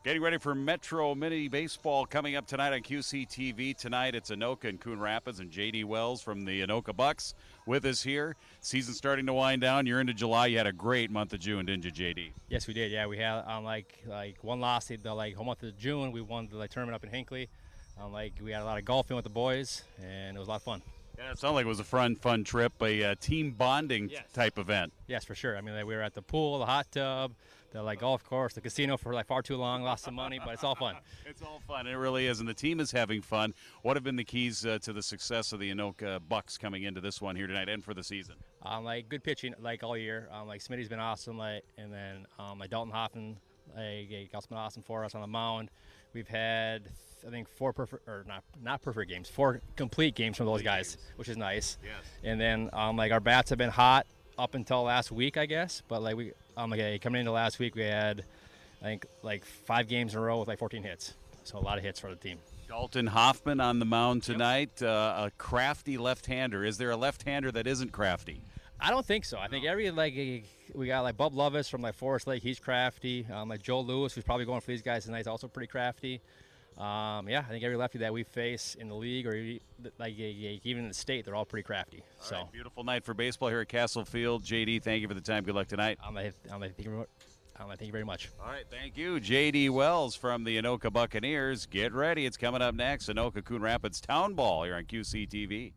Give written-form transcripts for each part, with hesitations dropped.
Getting ready for Metro Minny baseball coming up tonight on QCTV. Tonight it's Anoka and Coon Rapids, and J.D. Wells from the Anoka Bucks with us here. Season starting to wind down. You're into July. You had a great month of June, didn't you, J.D.? Yes, we did. Yeah, we had like one loss the whole month of June. We won the tournament up in Hinckley. We had a lot of golfing with the boys, and it was a lot of fun. Yeah, it sounded like it was a fun trip, a team bonding type event. Yes, for sure. I mean, we were at the pool, the hot tub, the golf course, the casino for far too long, lost some money, but it's all fun. It's all fun. It really is, and the team is having fun. What have been the keys to the success of the Anoka Bucks coming into this one here tonight and for the season? Good pitching, all year. Smitty's been awesome, and then Dalton Hoffman, has been awesome for us on the mound. We've had, I think, four complete games from those guys, which is nice. Yes. And then our bats have been hot up until last week, I guess. But coming into last week, we had I think 5 games in a row with 14 hits. So a lot of hits for the team. Dalton Hoffman on the mound tonight, a crafty left-hander. Is there a left-hander that isn't crafty? I don't think so. I think we got Bub Lovis from Forest Lake. He's crafty. Joe Lewis, who's probably going for these guys tonight, is also pretty crafty. I think every lefty that we face in the league or even in the state, they're all pretty crafty. All right, beautiful night for baseball here at Castle Field. JD, thank you for the time. Good luck tonight. Thank you very much. All right, thank you. JD Wells from the Anoka Buccaneers. Get ready. It's coming up next. Anoka Coon Rapids Town Ball here on QCTV.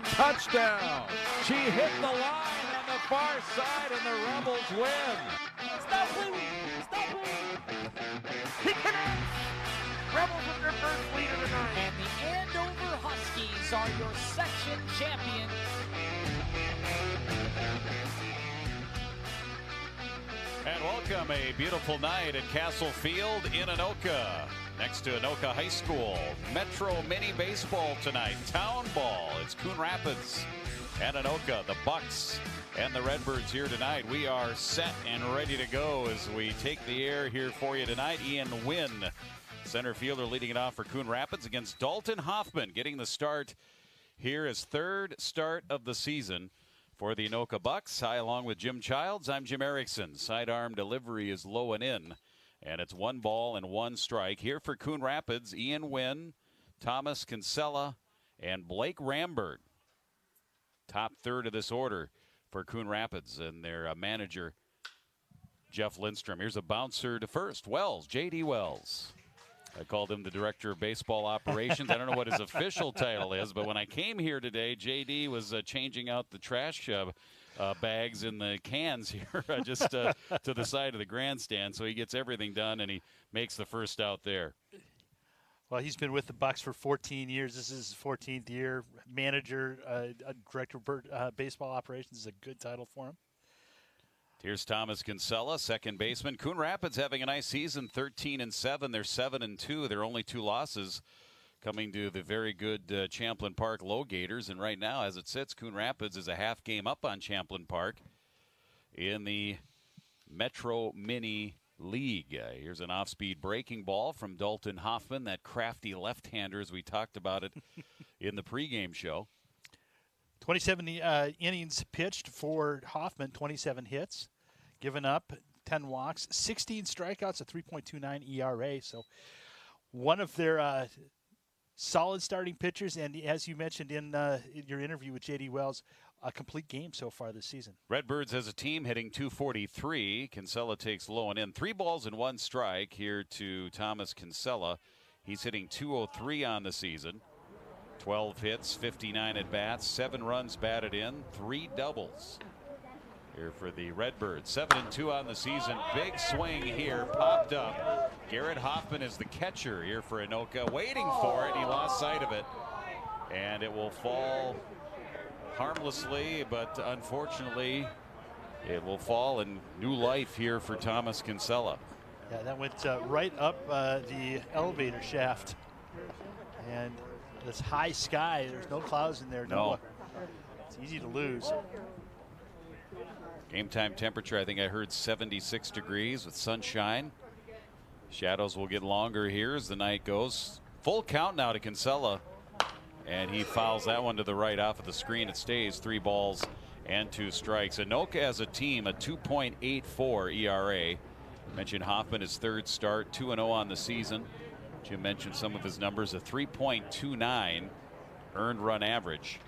Touchdown! She hit the line on the far side, and the Rebels win. Stop bleeding! Stop bleeding! He connects! Rebels with their first lead of the night. And the Andover Huskies are your section champion. And welcome, a beautiful night at Castle Field in Anoka. Next to Anoka High School, Metro Minny baseball tonight, Town Ball. It's Coon Rapids and Anoka, the Bucks and the Redbirds here tonight. We are set and ready to go as we take the air here for you tonight. Ian Wynn, center fielder, leading it off for Coon Rapids against Dalton Hoffman, getting the start here, his third start of the season for the Anoka Bucks. Hi, along with Jim Childs, I'm Jim Erickson. Sidearm delivery is low and in. And it's 1 ball and 1 strike. Here for Coon Rapids, Ian Wynn, Thomas Kinsella, and Blake Rambert. Top third of this order for Coon Rapids and their manager, Jeff Lindstrom. Here's a bouncer to first. Wells, J.D. Wells. I called him the director of baseball operations. I don't know what his official title is, but when I came here today, J.D. was changing out the trash bags in the cans here just to the side of the grandstand. So he gets everything done, and he makes the first out there. Well, he's been with the Bucks for 14 years. This is his 14th year. Manager, director of baseball operations is a good title for him. Here's Thomas Kinsella, second baseman. Coon Rapids having a nice season, 13-7. They're 7-2. Their only 2 losses coming to the very good Champlain Park Low Gators. And right now, as it sits, Coon Rapids is a half game up on Champlain Park in the Metro Minny League. Here's an off-speed breaking ball from Dalton Hoffman, that crafty left-hander, as we talked about it in the pregame show. 27 innings pitched for Hoffman, 27 hits, given up 10 walks, 16 strikeouts, a 3.29 ERA. So one of their solid starting pitchers, and as you mentioned in your interview with J.D. Wells, a complete game so far this season. Redbirds as a team hitting .243. Kinsella takes low and in. 3 balls and 1 strike here to Thomas Kinsella. He's hitting .203 on the season. 12 hits, 59 at bats, 7 runs batted in, 3 doubles. Here for the Redbirds, 7-2 on the season. Big swing here, popped up. Garrett Hoffman is the catcher here for Anoka, waiting for it. He lost sight of it, and it will fall harmlessly, but unfortunately, it will fall in new life here for Thomas Kinsella. Yeah, that went right up the elevator shaft, and this high sky, there's no clouds in there. No. It's easy to lose. Game time temperature, I think I heard 76 degrees with sunshine. Shadows will get longer here as the night goes. Full count now to Kinsella, and he fouls that one to the right off of the screen. It stays 3 balls and 2 strikes. Anoka as a team, a 2.84 ERA. Mentioned Hoffman, his third start, 2-0 on the season. Jim mentioned some of his numbers, a 3.29 earned run average.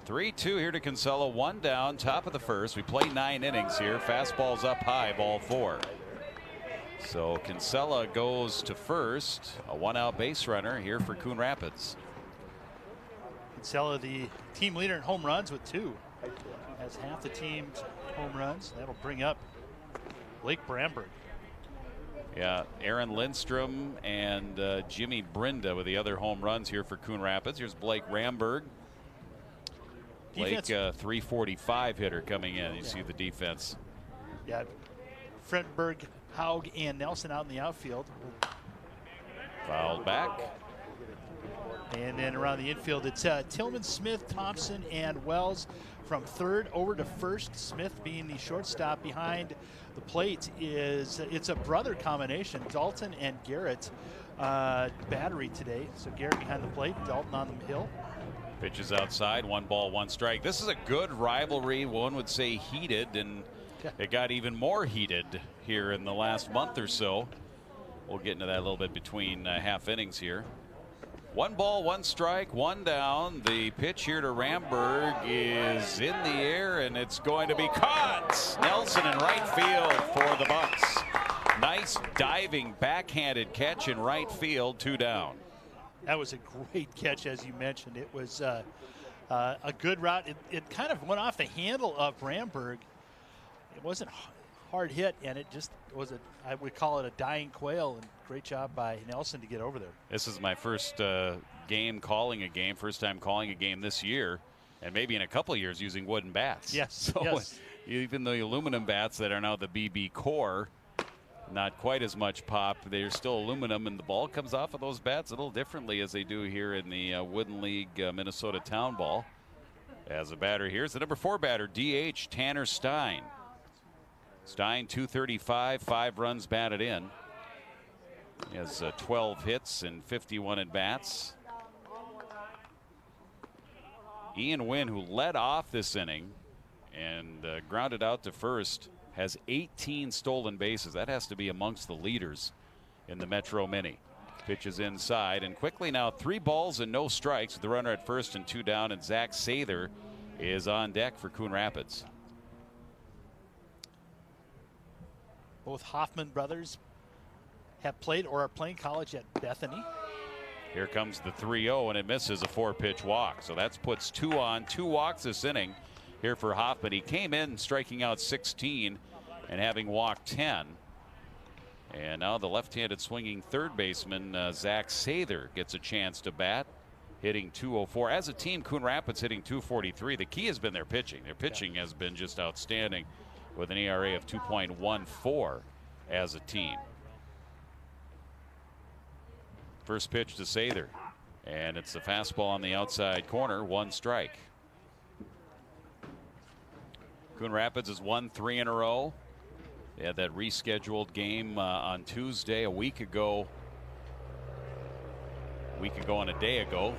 3-2 here to Kinsella, 1 down, top of the first. We play 9 innings here. Fastball's up high, ball 4. So Kinsella goes to first, a 1-out base runner here for Coon Rapids. Kinsella, the team leader in home runs with 2. Has half the team's home runs. That'll bring up Blake Bramberg. Yeah, Aaron Lindstrom and Jimmy Brinda with the other home runs here for Coon Rapids. Here's Blake Ramberg. Blake, 345 hitter coming in. You see the defense. Yeah, Fredberg, Haug, and Nelson out in the outfield. Fouled back. And then around the infield, it's Tillman, Smith, Thompson, and Wells from third over to first. Smith being the shortstop behind the plate it's a brother combination, Dalton and Garrett. Battery today. So Garrett behind the plate, Dalton on the hill. Pitches outside, 1 ball, 1 strike. This is a good rivalry. One would say heated, and it got even more heated here in the last month or so. We'll get into that a little bit between half innings here. 1 ball, 1 strike, 1 down. The pitch here to Ramberg is in the air, and it's going to be caught. Nelson in right field for the Bucks. Nice diving backhanded catch in right field, 2 down. That was a great catch, as you mentioned. It was a good route. It kind of went off the handle of Ramberg. It wasn't hard hit, and it just was I would call it a dying quail, and great job by Nelson to get over there. This is my first game calling a game, first time calling a game this year, and maybe in a couple of years using wooden bats. Yes. So yes. Even the aluminum bats that are now the BB core, not quite as much pop. They're still aluminum, and the ball comes off of those bats a little differently as they do here in the Wooden League Minnesota Town Ball. As a batter, here's the number 4 batter, DH Tanner Stein. Stein, 235, 5 runs batted in. He has 12 hits and 51 at bats. Ian Wynn, who led off this inning and grounded out to first, has 18 stolen bases. That has to be amongst the leaders in the Metro Minny. Pitches inside, and quickly now 3 balls and no strikes with the runner at first and 2 down, and Zach Sather is on deck for Coon Rapids. Both Hoffman brothers have played or are playing college at Bethany. Here comes the 3-0, and it misses a 4-pitch walk. So that puts 2 on, 2 walks this inning here for Hoffman. He came in striking out 16 and having walked 10. And now the left-handed swinging third baseman, Zach Sather, gets a chance to bat, hitting 204. As a team, Coon Rapids hitting 243. The key has been their pitching. Their pitching has been just outstanding with an ERA of 2.14 as a team. First pitch to Sather, and it's the fastball on the outside corner, 1 strike. Coon Rapids has won 3 in a row. They had that rescheduled game on Tuesday a week ago and a day ago.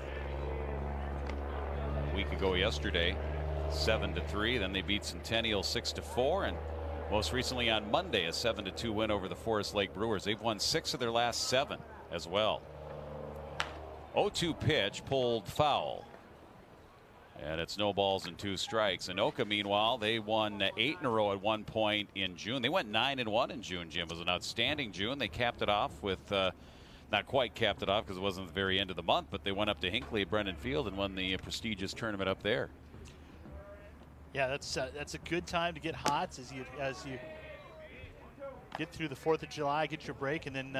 A week ago yesterday, 7-3. Then they beat Centennial 6-4, and most recently on Monday a 7-2 win over the Forest Lake Brewers. They've won 6 of their last 7 as well. 0-2 pitch pulled foul. And it's no balls and 2 strikes. Anoka, meanwhile, they won 8 in a row at one point in June. They went 9-1 in June, Jim. It was an outstanding June. They capped it off with, not quite capped it off because it wasn't the very end of the month, but they went up to Hinckley at Brendan Field and won the prestigious tournament up there. Yeah, that's a good time to get hot as you get through the 4th of July, get your break, and then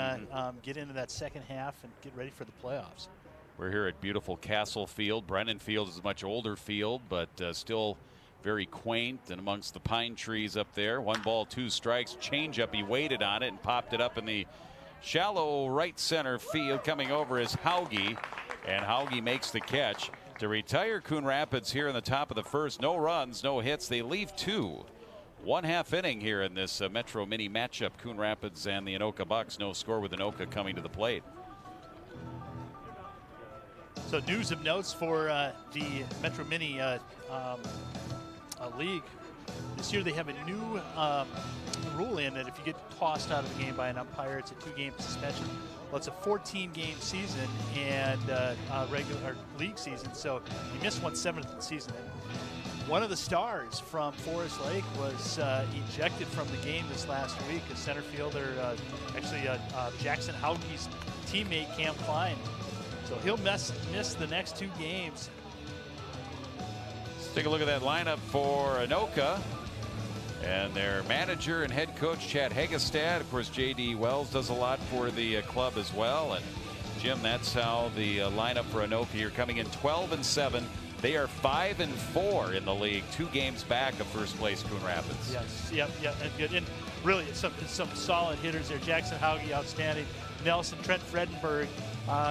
get into that second half and get ready for the playoffs. We're here at beautiful Castle Field. Brennan Field is a much older field, but still very quaint and amongst the pine trees up there. 1 ball, 2 strikes. Changeup, he waited on it and popped it up in the shallow right center field. Coming over is Hauge, and Hauge makes the catch to retire Coon Rapids here in the top of the first. No runs, no hits. They leave 2. 1/2 inning here in this Metro Minny matchup. Coon Rapids and the Anoka Bucks. No score with Anoka coming to the plate. So news of notes for the Metro Minny league. This year they have a new rule in that if you get tossed out of the game by an umpire, it's a 2-game suspension. Well, it's a 14-game season and regular league season, so you miss 1/7 of the season. And one of the stars from Forest Lake was ejected from the game this last week. A center fielder, Jackson Hauge's teammate, Cam Klein. So he'll miss the next 2 games. Let's take a look at that lineup for Anoka. And their manager and head coach, Chad Hagestad. Of course, J.D. Wells does a lot for the club as well. And Jim, that's how the lineup for Anoka here, coming in 12-7. They are 5-4 in the league, 2 games back of first place Coon Rapids. Yes, yep, and good. And really, it's some solid hitters there. Jackson Hauge, outstanding. Nelson, Trent Fredenberg,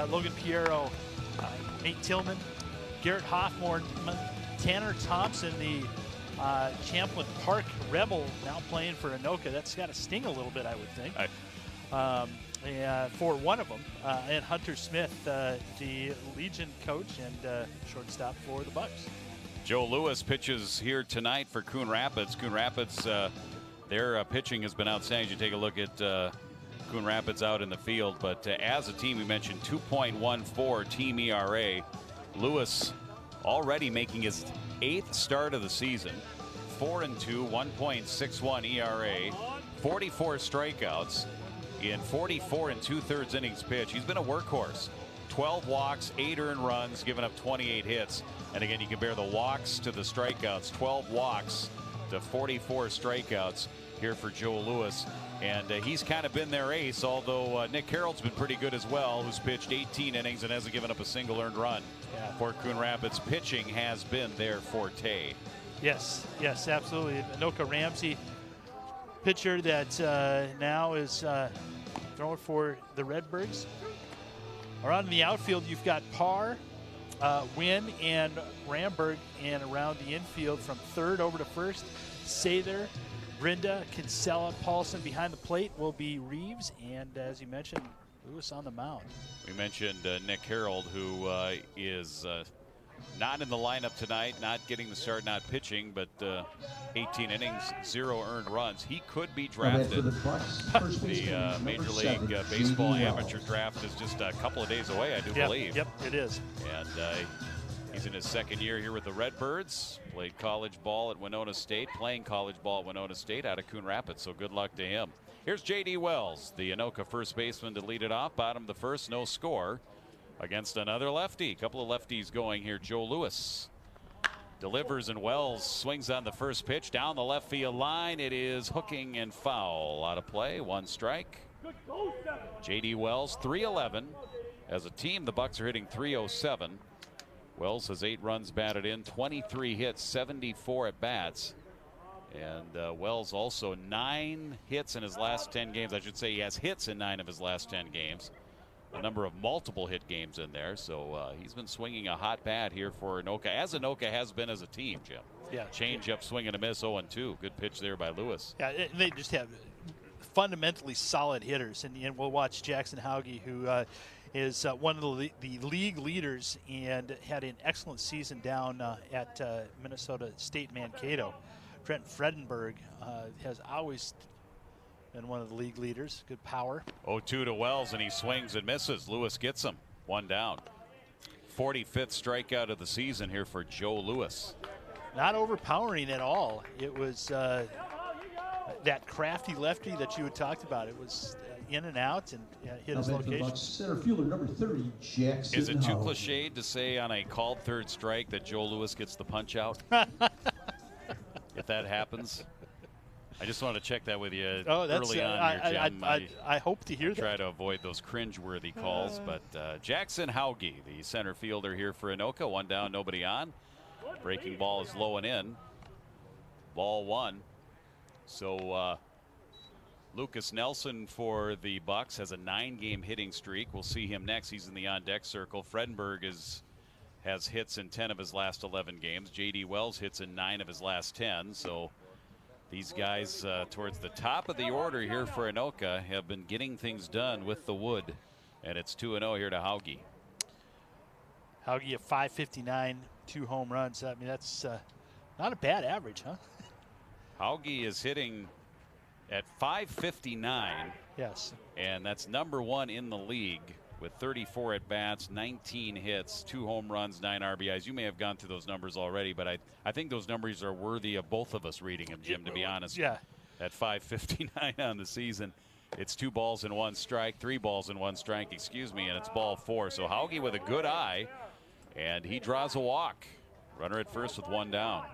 Logan Piero, Nate Tillman, Garrett Hoffmore, Tanner Thompson, the Champlin Park Rebel, now playing for Anoka. That's got to sting a little bit, I would think. For one of them, and Hunter Smith, the Legion coach and shortstop for the Bucks. Joe Lewis pitches here tonight for Coon Rapids. Coon Rapids, their pitching has been outstanding. You take a look at Coon Rapids out in the field, but as a team, we mentioned 2.14 team ERA. Lewis already making his 8th start of the season, 4-2, 1.61 ERA, 44 strikeouts in 44 2/3 innings pitch. He's been a workhorse. 12 walks, 8 earned runs, giving up 28 hits. And again, you compare the walks to the strikeouts. 12 walks to 44 strikeouts here for Joe Lewis. And he's kind of been their ace, although Nick Carroll's been pretty good as well, who's pitched 18 innings and hasn't given up a single earned run. For Coon Rapids. Pitching has been their forte. Yes, absolutely. Anoka Ramsey, pitcher that now is throwing for the Redbirds. Around in the outfield, you've got Parr, Wynn, and Ramberg, and around the infield from third over to first, Sather, Brinda, Kinsella, Paulson. Behind the plate will be Reeves, and as you mentioned, Lewis on the mound. We mentioned Nick Harold, who is not in the lineup tonight, not getting the start, not pitching, but 18 innings, 0 earned runs. He could be drafted. The Major League Baseball amateur draft is just a couple of days away, I do believe. Yep, it is. And he's in his 2nd year here with the Redbirds. Played college ball at Winona State, playing college ball at Winona State out of Coon Rapids, so good luck to him. Here's J.D. Wells, the Anoka first baseman, to lead it off. Bottom of the first, no score against another lefty. A couple of lefties going here. Joe Lewis delivers, and Wells swings on the first pitch down the left field line. It is hooking and foul. Out of play, 1 strike. J.D. Wells, 311. As a team, the Bucks are hitting 307. Wells has 8 runs batted in, 23 hits, 74 at bats. And Wells also 9 hits in his last 10 games. I should say he has hits in 9 of his last 10 games. A number of multiple hit games in there. So he's been swinging a hot bat here for Anoka, as Anoka has been as a team, Jim. Yeah. Change up, swing and a miss, 0-2. Good pitch there by Lewis. Yeah, they just have fundamentally solid hitters. And we'll watch Jackson Hauge, who is one of the league leaders and had an excellent season down at Minnesota State Mankato. Trent Fredenberg has always been one of the league leaders. Good power. 0-2 to Wells, and he swings and misses. Lewis gets him. 1 down. 45th strikeout of the season here for Joe Lewis. Not overpowering at all. It was that crafty lefty that you had talked about. It was in and out and hit his location. Center fielder number 30, Jackson. Is it too cliched to say on a called 3rd strike that Joe Lewis gets the punch out? If that happens, I just want to check that with you early on here, Jim. I hope to hear that. Try to avoid those cringe-worthy calls, but Jackson Hauge, the center fielder here for Anoka, 1 down, nobody on. Breaking ball is low and in. Ball 1. So Lucas Nelson for the Bucks has a 9-game hitting streak. We'll see him next. He's in the on-deck circle. Fredenberg has hits in 10 of his last 11 games. J.D. Wells hits in 9 of his last 10. So these guys towards the top of the order here for Anoka have been getting things done with the wood. And it's 2-0 here to Hauge. Hauge at .559, 2 home runs. I mean, that's not a bad average, huh? Hauge is hitting at .559. Yes. And that's number 1 in the league with 34 at-bats, 19 hits, 2 home runs, 9 RBIs. You may have gone through those numbers already, but I think those numbers are worthy of both of us reading them, Jim, to be honest. Yeah. At .559 on the season, it's 2 balls and 1 strike, 3 balls and 1 strike, excuse me, and it's ball 4. So Hauge with a good eye, and he draws a walk. Runner at first with 1 down.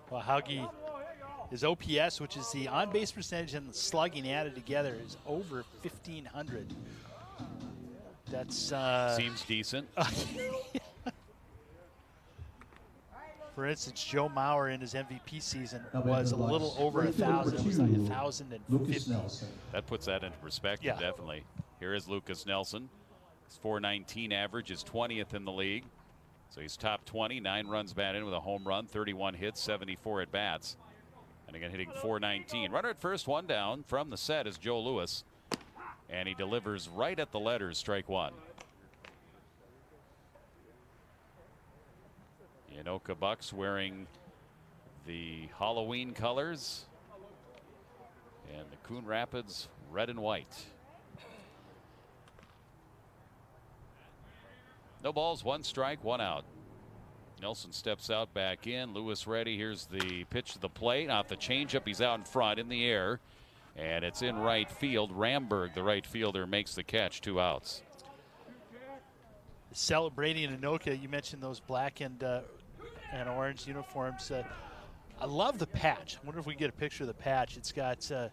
Well, Hauge, his OPS, which is the on-base percentage and the slugging added together, is over 1,500. That's seems decent. For instance, Joe Mauer in his MVP season was a little over 1,000. It was like 1,050. That puts that into perspective, Yeah. definitely. Here is Lucas Nelson. His .419 average is 20th in the league. So he's top 20, 9 runs batted in with a home run, 31 hits, 74 at bats. And again, hitting .419. Runner at first, 1 down. From the set is Joe Lewis. And he delivers right at the letters, strike 1. The Anoka Bucks wearing the Halloween colors. And the Coon Rapids red and white. No balls, 1 strike, 1 out. Nelson steps out, back in. Lewis ready. Here's the pitch to the plate. Off the changeup, he's out in front in the air. And it's in right field. Ramberg, the right fielder, makes the catch. 2 outs. Celebrating Anoka, you mentioned those black and orange uniforms. I love the patch. I wonder if we can get a picture of the patch. It's got a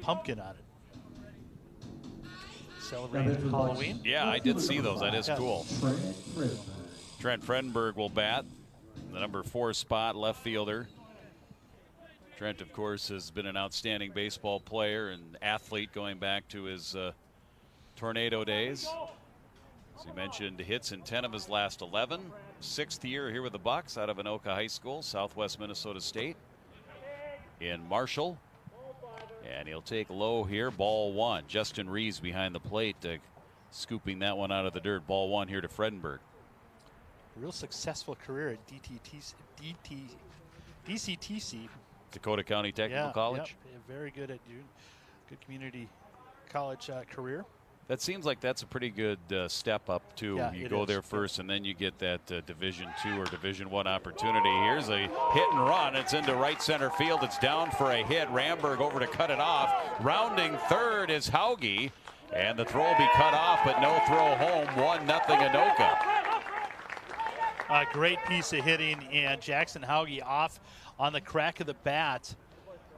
pumpkin on it. Celebrating Halloween. Yeah, I did see those. That is Yeah. cool. Trent Fredenberg will bat. The number 4 spot, left fielder. Trent, of course, has been an outstanding baseball player and athlete going back to his Tornado days. As you mentioned, hits in 10 of his last 11. 6th year here with the Bucks out of Anoka High School, Southwest Minnesota State in Marshall. And he'll take low here, ball 1. Justin Reeves behind the plate, scooping that one out of the dirt. Ball 1 here to Fredenberg. Real successful career at DCTC. Dakota County Technical College. Yep, very good at good community college career. That seems like that's a pretty good step up too. Yeah, you it go is. there first, and then you get that Division II or Division I opportunity. Here's a hit and run. It's into right center field. It's down for a hit. Ramberg over to cut it off. Rounding third is Hauge, and the throw will be cut off, but no throw home. 1-0 Anoka. A great piece of hitting, and Jackson Hauge off on the crack of the bat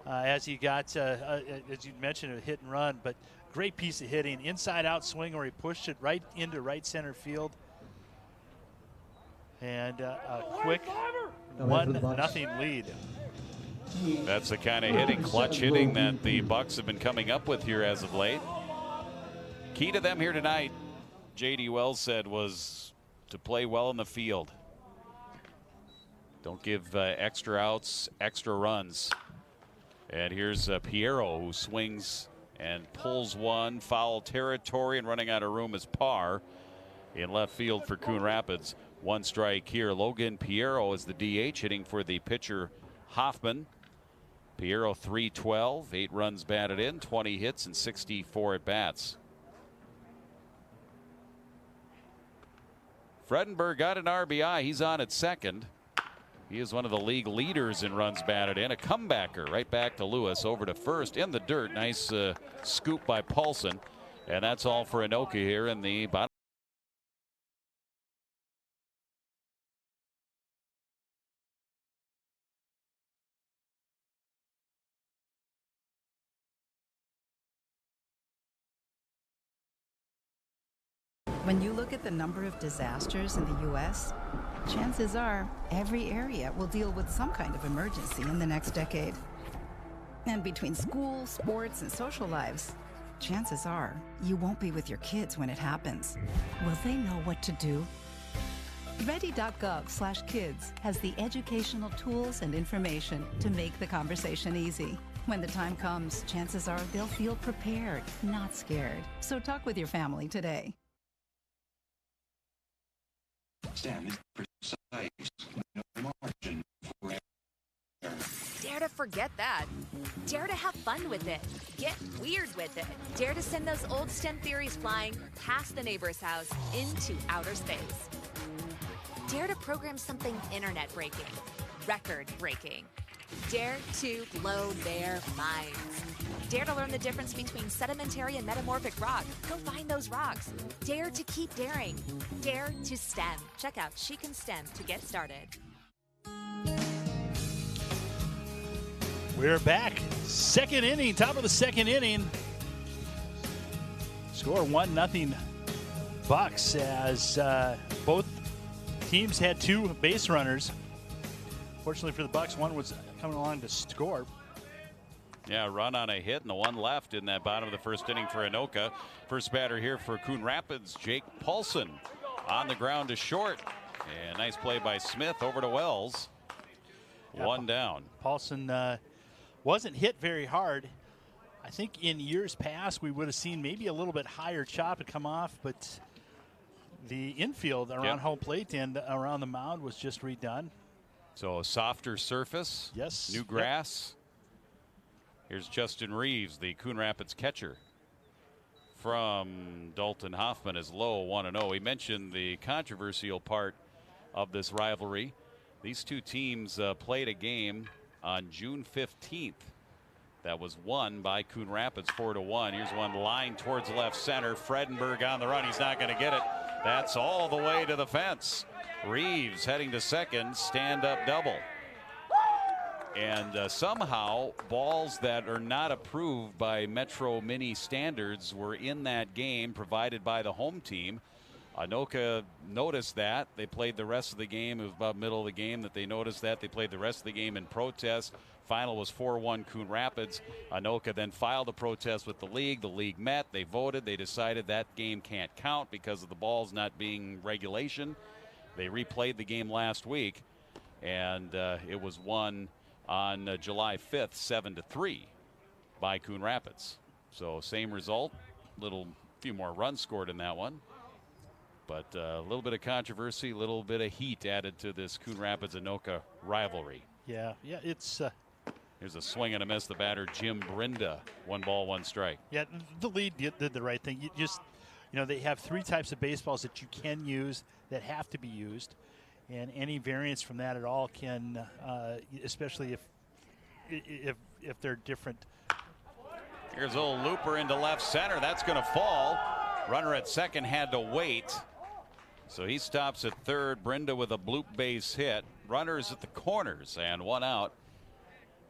as he got, as you mentioned, a hit and run, but great piece of hitting. Inside out swing where he pushed it right into right center field. And a quick 1-0 lead. That's the kind of hitting, clutch hitting that the Bucks have been coming up with here as of late. Key to them here tonight, J.D. Wells said, was to play well in the field. Don't give extra outs, extra runs. And here's Piero, who swings and pulls one. Foul territory, and running out of room is Parr in left field for Coon Rapids. 1 strike here. Logan Piero is the DH, hitting for the pitcher Hoffman. Piero .312, 8 runs batted in, 20 hits, and 64 at bats. Fredenberg got an RBI. He's on at second. He is one of the league leaders in runs batted in. A comebacker right back to Lewis, over to first in the dirt. Nice scoop by Paulson. And that's all for Anoka here in the bottom. When you look at the number of disasters in the U.S., chances are every area will deal with some kind of emergency in the next decade. And between school, sports, and social lives, chances are you won't be with your kids when it happens. Will they know what to do? Ready.gov/kids has the educational tools and information to make the conversation easy. When the time comes, chances are they'll feel prepared, not scared. So talk with your family today. Stand is precise, no margin for error. Dare to forget that. Dare to have fun with it. Get weird with it. Dare to send those old STEM theories flying past the neighbor's house into outer space. Dare to program something internet-breaking, record-breaking. Dare to blow their minds. Dare to learn the difference between sedimentary and metamorphic rock. Go find those rocks. Dare to keep daring. Dare to STEM. Check out She Can STEM to get started. We're back. Second inning, top of the second inning. Score 1-0 Bucks as both teams had two base runners. Fortunately for the Bucks, one was coming along to score. Yeah, run on a hit and the one left in that bottom of the first inning for Anoka. First batter here for Coon Rapids, Jake Paulson, on the ground to short. And nice play by Smith over to Wells. Yeah, one down. Paulson wasn't hit very hard. I think in years past we would have seen maybe a little bit higher chop to come off, but the infield around home plate and around the mound was just redone. So a softer surface. Yes. New grass. Here's Justin Reeves, the Coon Rapids catcher from Dalton Hoffman, is low 1-0. He mentioned the controversial part of this rivalry. These two teams played a game on June 15th that was won by Coon Rapids 4-1. Here's one line towards left center. Fredenberg on the run. He's not going to get it. That's all the way to the fence. Reeves heading to second, stand-up double. And somehow balls that are not approved by Metro Minny standards were in that game provided by the home team. Anoka noticed that. They played the rest of the game. It was about middle of the game that they noticed that. They played the rest of the game in protest. Final was 4-1 Coon Rapids. Anoka then filed a protest with the league. The league met. They voted. They decided that game can't count because of the balls not being regulation. They replayed the game last week, and it was won on July 5th, 7-3 by Coon Rapids. So same result, few more runs scored in that one. But a little bit of controversy, a little bit of heat added to this Coon Rapids Anoka rivalry. Yeah, it's. Here's a swing and a miss. The batter, Jim Brinda, 1 ball, 1 strike. Yeah, the lead did the right thing. They have 3 types of baseballs that you can use that have to be used, and any variance from that at all can, especially if they're different. Here's a little looper into left center. That's going to fall. Runner at second had to wait. So he stops at third. Brinda with a bloop base hit. Runners at the corners and 1 out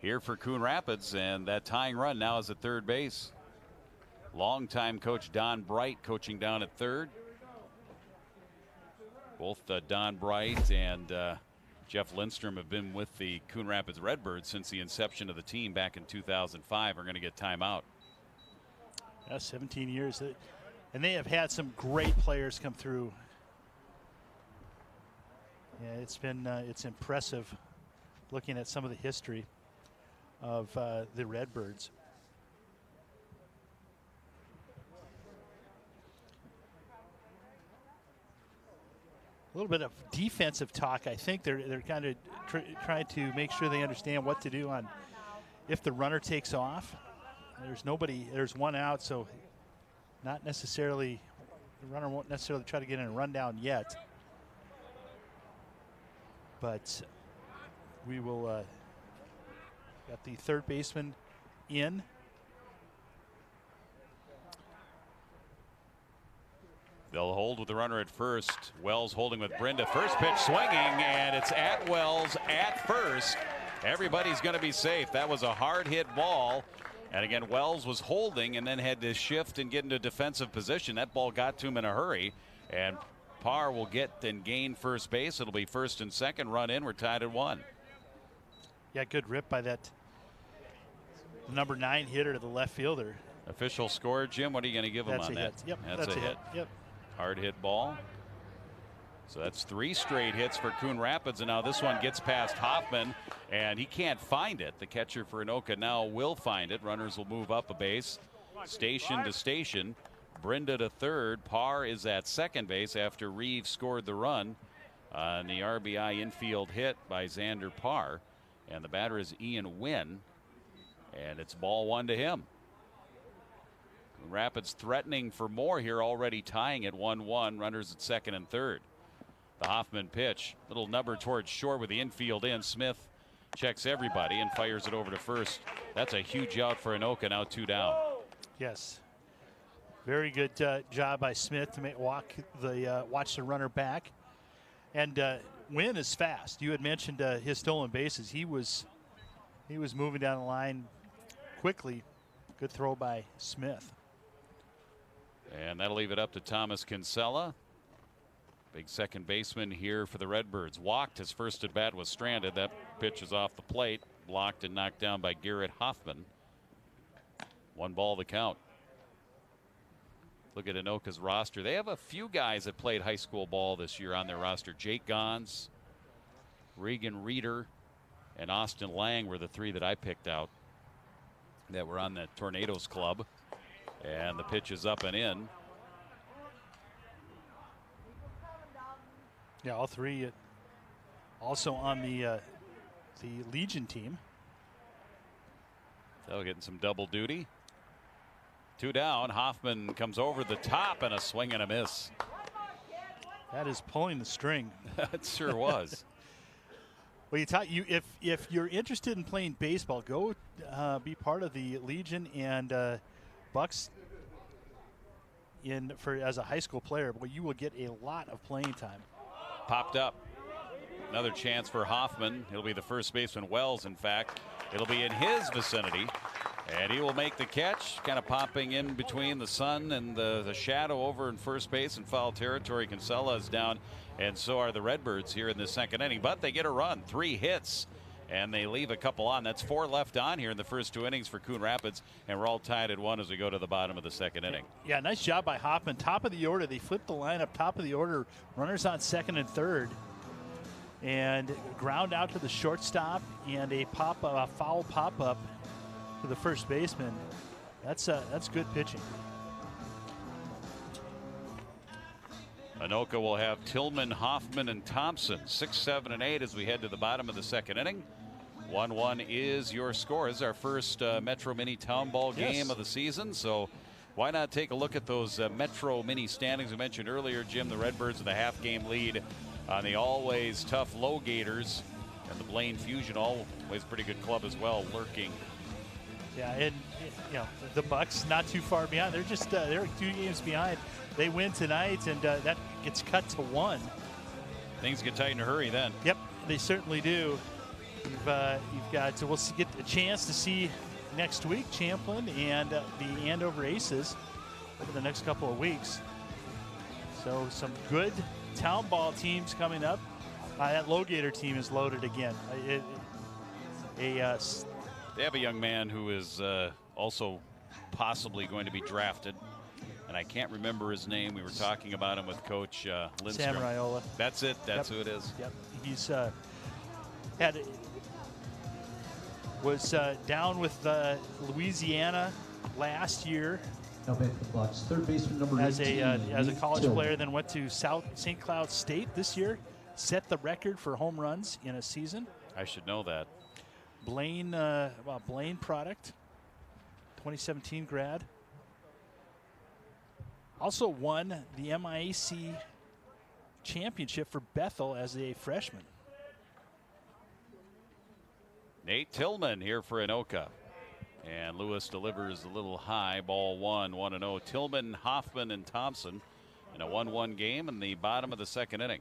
here for Coon Rapids, and that tying run now is at third base. Longtime coach Don Bright coaching down at third. Both Don Bright and Jeff Lindstrom have been with the Coon Rapids Redbirds since the inception of the team back in 2005. Are going to get timeout. Yeah, 17 years. And they have had some great players come through. Yeah, it's impressive looking at some of the history of the Redbirds. A little bit of defensive talk. I think they're kind of trying to make sure they understand what to do on if the runner takes off. There's 1 out, so not necessarily, the runner won't necessarily try to get in a rundown yet. But we will got the third baseman in. They'll hold with the runner at first. Wells holding with Brinda. First pitch swinging, and it's at Wells at first. Everybody's going to be safe. That was a hard hit ball. And again, Wells was holding and then had to shift and get into defensive position. That ball got to him in a hurry. And Parr will get and gain first base. It'll be first and second, run in. We're tied at 1. Yeah, good rip by that number 9 hitter to the left fielder. Official score, Jim. What are you going to give him on that? Hit. Yep, that's a hit. Yep. Hard hit ball. So that's 3 straight hits for Coon Rapids, and now this one gets past Hoffman, and he can't find it. The catcher for Anoka now will find it. Runners will move up a base, station to station. Brinda to third. Parr is at second base after Reeves scored the run on the RBI infield hit by Xander Parr. And the batter is Ian Wynn. And it's ball 1 to him. Rapids threatening for more here, already tying at 1-1. Runners at second and third. The Hoffman pitch. Little number towards short with the infield in. Smith checks everybody and fires it over to first. That's a huge out for Anoka. Now 2 down. Yes. Very good job by Smith to watch the runner back. And Wynn is fast. You had mentioned his stolen bases. He was moving down the line quickly. Good throw by Smith. And that'll leave it up to Thomas Kinsella. Big second baseman here for the Redbirds. Walked. His first at bat was stranded. That pitch is off the plate. Blocked and knocked down by Garrett Hoffman. 1 ball the count. Look at Anoka's roster. They have a few guys that played high school ball this year on their roster. Jake Gons, Regan Reeder, and Austin Lang were the 3 that I picked out that were on the Tornadoes club. And the pitch is up and in. Yeah, all 3 also on the Legion team. So getting some double duty. 2 down. Hoffman comes over the top and a swing and a miss. That is pulling the string. That sure was. Well, if you're interested in playing baseball, go be part of the Legion and Bucks as a high school player. But you will get a lot of playing time. Popped up. Another chance for Hoffman. He'll be the first baseman. Wells, in fact. It'll be in his vicinity. And he will make the catch, kind of popping in between the sun and the shadow over in first base in foul territory. Kinsella is down, and so are the Redbirds here in the second inning. But they get a run, 3 hits, and they leave a couple on. That's 4 left on here in the first 2 innings for Coon Rapids, and we're all tied at 1 as we go to the bottom of the second inning. Yeah, nice job by Hoffman. Top of the order. They flipped the lineup, top of the order. Runners on second and third. And ground out to the shortstop, and a foul pop-up to the first baseman. That's good pitching. Anoka will have Tillman, Hoffman, and Thompson. 6, 7, and 8 as we head to the bottom of the second inning. 1-1 is your score. This is our first Metro Minny Town Ball game of the season, so why not take a look at those Metro Minny standings we mentioned earlier. Jim, the Redbirds with a half-game lead on the always tough Low Gators, and the Blaine Fusion, always pretty good club as well, lurking. Yeah, and the Bucks not too far behind. They're just they're 2 games behind. They win tonight, and that gets cut to 1. Things get tight in a hurry then. Yep, they certainly do. You've got we'll get a chance to see next week Champlin and the Andover Aces over the next couple of weeks. So some good town ball teams coming up. That Low Gator team is loaded again. They have a young man who is also possibly going to be drafted, and I can't remember his name. We were talking about him with Coach Lindstrom. Sam Raiola. That's it. That's who it is. Yep. He's was down with Louisiana last year. Anoka Bucks, third baseman number 18, as a college Tillman. player, then went to St. Cloud State this year. Set the record for home runs in a season. I should know that. Blaine product, 2017 grad. Also won the MIAC championship for Bethel as a freshman. Nate Tillman here for Anoka. And Lewis delivers a little high. Ball 1, 1-0. Tillman, Hoffman, and Thompson in a 1-1 game in the bottom of the second inning.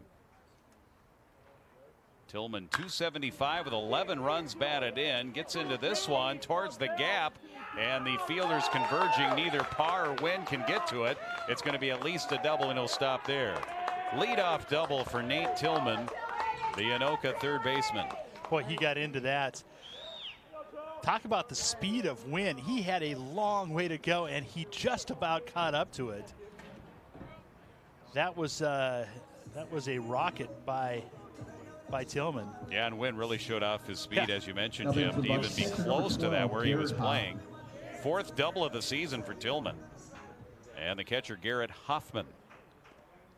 Tillman 275 with 11 runs batted in. Gets into this one towards the gap, and the fielders converging. Neither Parr or Wynn can get to it. It's going to be at least a double, and he'll stop there. Leadoff double for Nate Tillman, the Anoka third baseman. Boy, he got into that. Talk about the speed of Wynn. He had a long way to go, and he just about caught up to it. That was a rocket by Tillman. Yeah, and Wynn really showed off his speed, as you mentioned, Jim, to even be close to that where he was playing. 4th double of the season for Tillman. And the catcher, Garrett Hoffman.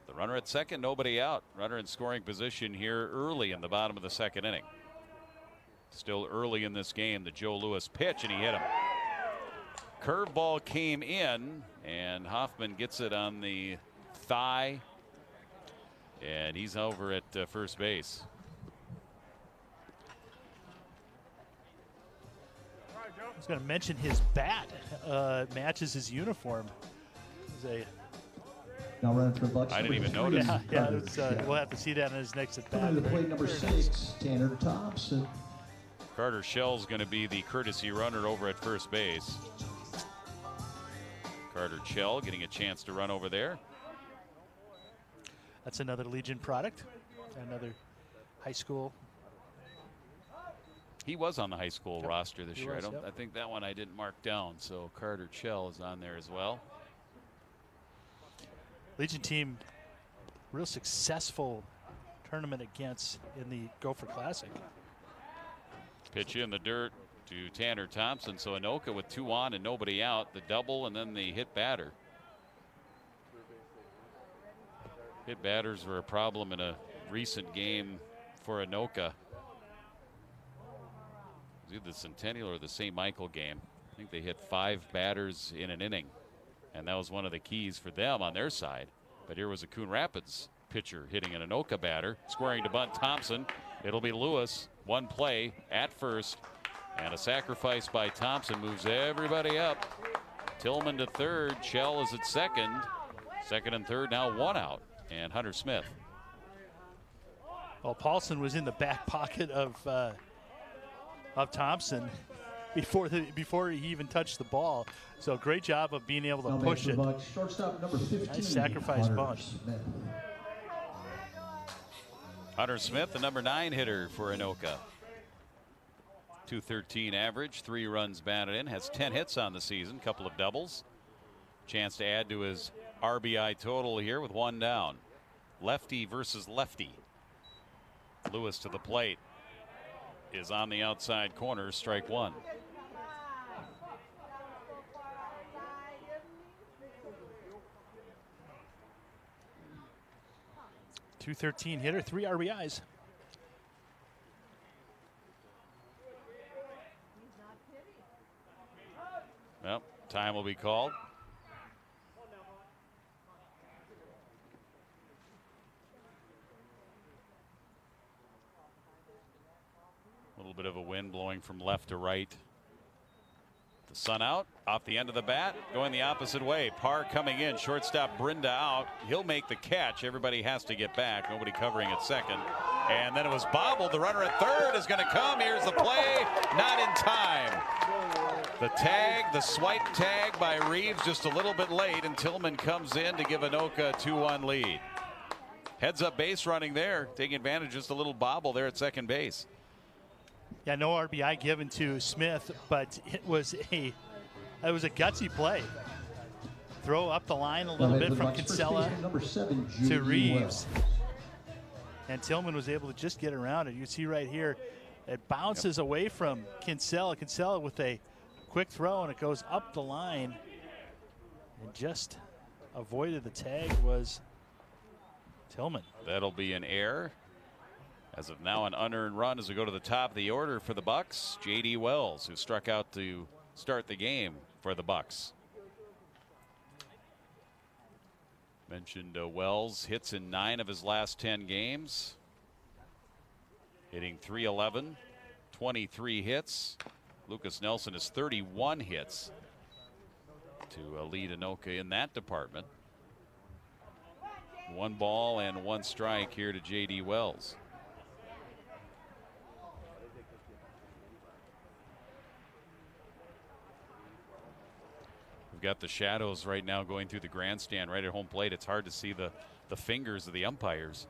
The runner at second, nobody out. Runner in scoring position here early in the bottom of the second inning. Still early in this game, the Joe Lewis pitch, and he hit him. Curveball came in, and Hoffman gets it on the thigh, and he's over at first base. I was going to mention his bat matches his uniform. Now running for the Bucks. I didn't even notice. We'll have to see that in his next at bat. Coming to the plate, number 6, Tanner Thompson. Carter Shell's going to be the courtesy runner over at first base. Carter Shell getting a chance to run over there. That's another Legion product, another high school. He was on the high school roster this year. Was, I think that one I didn't mark down, so Carter Shell is on there as well. Legion team, real successful tournament against in the Gopher Classic. Pitch in the dirt to Tanner Thompson. So Anoka with 2 on and nobody out. The double and then the hit batter. Hit batters were a problem in a recent game for Anoka. It was either the Centennial or the St. Michael game. I think they hit 5 batters in an inning. And that was one of the keys for them on their side. But here was a Coon Rapids pitcher hitting an Anoka batter. Squaring to bunt Thompson. It'll be Lewis. 1 play at first. And a sacrifice by Thompson moves everybody up. Tillman to third. Shell is at second. Second and third now 1 out. And Hunter Smith. Well, Paulson was in the back pocket of Thompson before he even touched the ball. So great job of being able to push it. Shortstop number 15. Nice sacrifice bunt. Hunter Smith, the number 9 hitter for Anoka. .213 average, 3 runs batted in, has 10 hits on the season, couple of doubles. Chance to add to his RBI total here with 1 down. Lefty versus lefty. Lewis to the plate is on the outside corner, strike 1. .213 hitter, 3 RBIs. Well, time will be called. A little bit of a wind blowing from left to right. The sun out, off the end of the bat, going the opposite way. Parr coming in, shortstop Brinda out. He'll make the catch. Everybody has to get back. Nobody covering at second. And then it was bobbled. The runner at third is going to come. Here's the play. Not in time. The tag, the swipe tag by Reeves just a little bit late, and Tillman comes in to give Anoka a 2-1 lead. Heads up base running there, taking advantage, just a little bobble there at second base. Yeah, no RBI given to Smith, but it was a gutsy play. Throw up the line a little bit from Kinsella to Reeves. And Tillman was able to just get around it. You see right here, it bounces away from Kinsella. Kinsella with a quick throw, and it goes up the line. And just avoided the tag was Tillman. That'll be an error. As of now, an unearned run as we go to the top of the order for the Bucks. J.D. Wells, who struck out to start the game for the Bucks. Mentioned Wells hits in 9 of his last 10 games. Hitting .311, 23 hits. Lucas Nelson has 31 hits to lead Anoka in that department. 1 ball and 1 strike here to J.D. Wells. We've got the shadows right now going through the grandstand right at home plate. It's hard to see the fingers of the umpires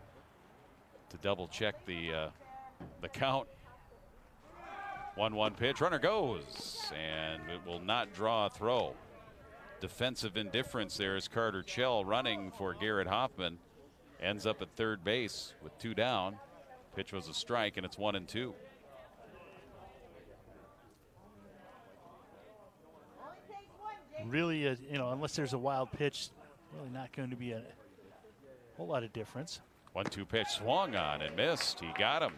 to double check the count. 1-1 pitch, runner goes, and it will not draw a throw. Defensive indifference there as Carter Shell running for Garrett Hoffman. Ends up at third base with 2 down. Pitch was a strike, and it's 1-2. Really, unless there's a wild pitch, really not going to be a whole lot of difference. 1-2 pitch swung on and missed. He got him.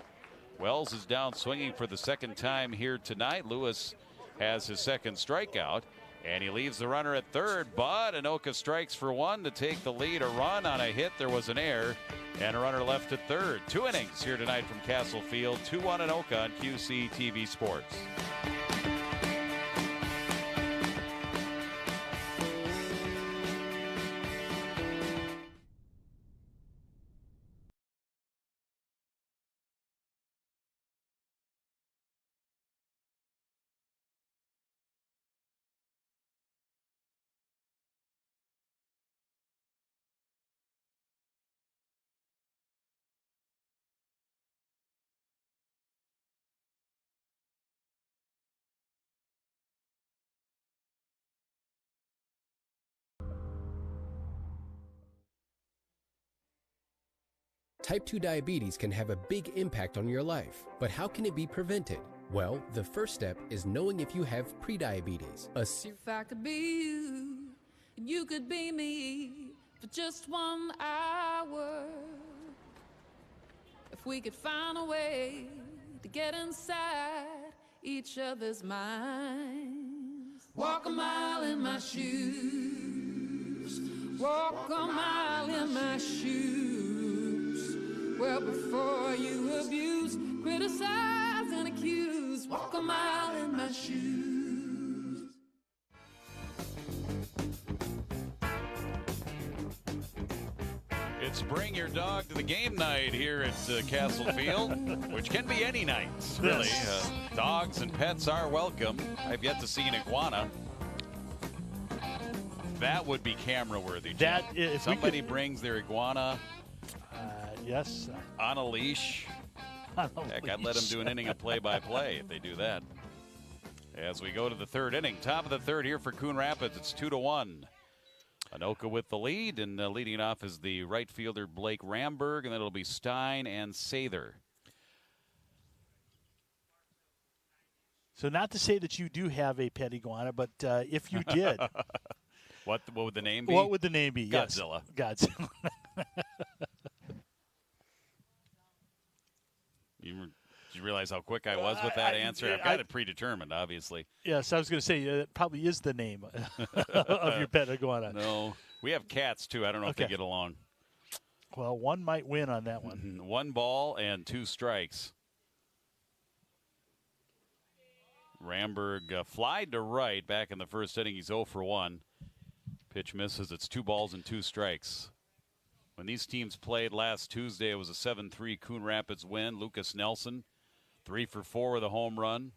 Wells is down swinging for the second time here tonight. Lewis has his second strikeout, and he leaves the runner at third, but Anoka strikes for one to take the lead. A run on a hit. There was an error, and a runner left at third. 2 innings here tonight from Castle Field. 2-1 Anoka on QCTV Sports. Type 2 diabetes can have a big impact on your life, but how can it be prevented? Well, the first step is knowing if you have prediabetes. If I could be you, and you could be me for just 1 hour. If we could find a way to get inside each other's minds. Walk a mile in my shoes. Walk a mile in my shoes. Well, before you abuse, criticize, and accuse, walk a mile in my shoes. It's bring your dog to the game night here at Castle Field, which can be any night, really. Dogs and pets are welcome. I've yet to see an iguana. That would be camera worthy. That if somebody brings their iguana. Yes. On a leash. Heck, I'd let them do an inning of play-by-play if they do that. As we go to the third inning, top of the third here for Coon Rapids, it's 2-1. Anoka with the lead, and leading off is the right fielder Blake Ramberg, and then it'll be Stein and Sather. So not to say that you do have a pet iguana, but if you did. What would the name be? What would the name be? Godzilla. Yes. Godzilla. You realize how quick I was with that answer? I've got it predetermined, obviously. Yes, I was going to say it probably is the name of your pet iguana. No, we have cats too. I don't know if they get along. Well, one might win on that one. 1 ball and 2 strikes. Ramberg flied to right back in the first inning. He's 0 for 1. Pitch misses. It's 2 balls and 2 strikes. When these teams played last Tuesday, it was a 7-3 Coon Rapids win. Lucas Nelson, 3 for 4 with a home run.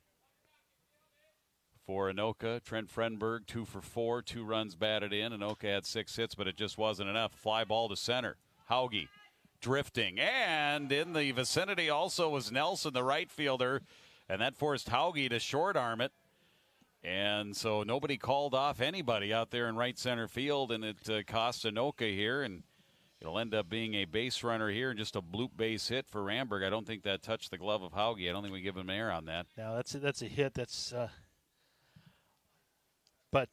For Anoka, Trent Frenberg, 2 for 4, 2 runs batted in. Anoka had 6 hits, but it just wasn't enough. Fly ball to center. Hauge drifting. And in the vicinity also was Nelson, the right fielder. And that forced Hauge to short arm it. And so nobody called off anybody out there in right center field, and it cost Anoka here. And it'll end up being a base runner here and just a bloop base hit for Ramberg. I don't think that touched the glove of Hauge. I don't think we give him an error on that. No, that's a hit. But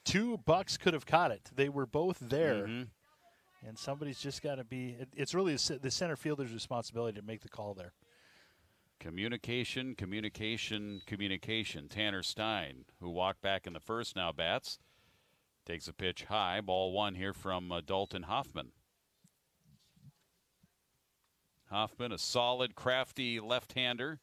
2 Bucks could have caught it. They were both there. Mm-hmm. And somebody's just got to be – it's really the center fielder's responsibility to make the call there. Communication. Tanner Stein, who walked back in the first, now bats. Takes a pitch high. Ball 1 here from Dalton Hoffman. Hoffman, a solid, crafty left-hander.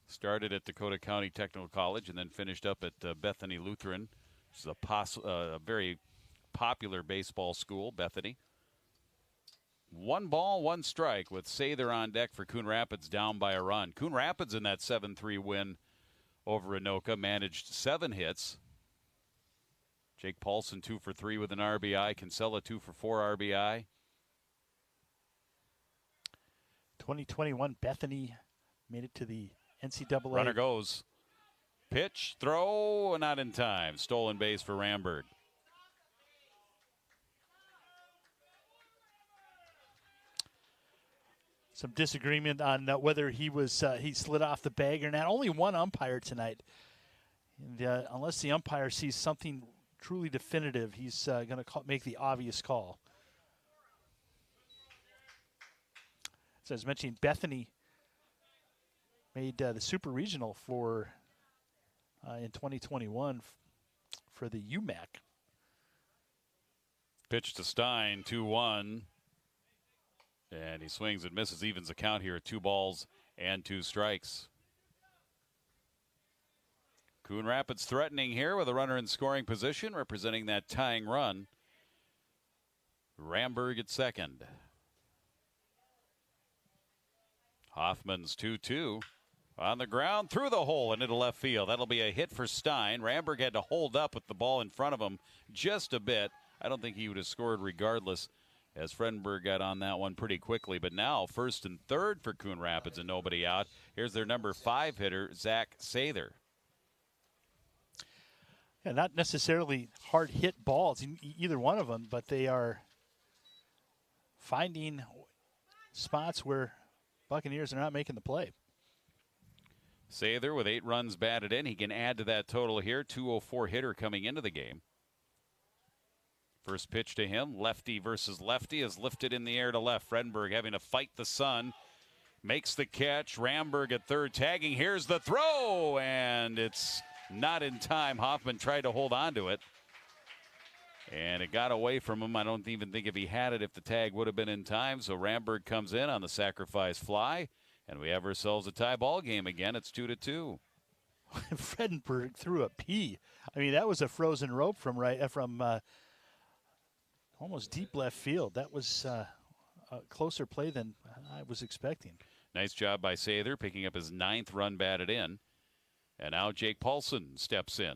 Started at Dakota County Technical College and then finished up at Bethany Lutheran, which is a very popular baseball school, Bethany. 1 ball, 1 strike with Sather on deck for Coon Rapids, down by a run. Coon Rapids in that 7-3 win over Anoka managed 7 hits. Jake Paulson 2 for 3 with an RBI. Kinsella 2 for 4 RBI. 2021 Bethany made it to the NCAA. Runner goes. Pitch, throw, not in time. Stolen base for Ramberg. Some disagreement on whether he slid off the bag or not. Only one umpire tonight. And unless the umpire sees something truly definitive, he's going to make the obvious call. So as mentioned, Bethany made the Super Regional for in 2021 for the UMAC. Pitch to Stein, 2-1. And he swings and misses, evens the count here at 2 balls and 2 strikes. Coon Rapids threatening here with a runner in scoring position, representing that tying run. Ramberg at second. Hoffman's 2-2. On the ground, through the hole and into left field. That'll be a hit for Stein. Ramberg had to hold up with the ball in front of him just a bit. I don't think he would have scored regardless, as Fredenberg got on that one pretty quickly. But now, first and third for Coon Rapids and nobody out. Here's their number 5 hitter, Zach Sather. Yeah, not necessarily hard hit balls, either one of them, but they are finding spots where Buccaneers are not making the play. Sather with 8 runs batted in. He can add to that total here. 204 hitter coming into the game. First pitch to him, lefty versus lefty, is lifted in the air to left. Fredenberg having to fight the sun. Makes the catch. Ramberg at third tagging. Here's the throw, and it's not in time. Hoffman tried to hold on to it, and it got away from him. I don't even think if he had it, if the tag would have been in time. So Ramberg comes in on the sacrifice fly, and we have ourselves a tie ball game again. It's 2-2. Fredenberg threw a P. I mean, that was a frozen rope from almost deep left field. That was a closer play than I was expecting. Nice job by Sather, picking up his 9th run batted in. And now Jake Paulson steps in.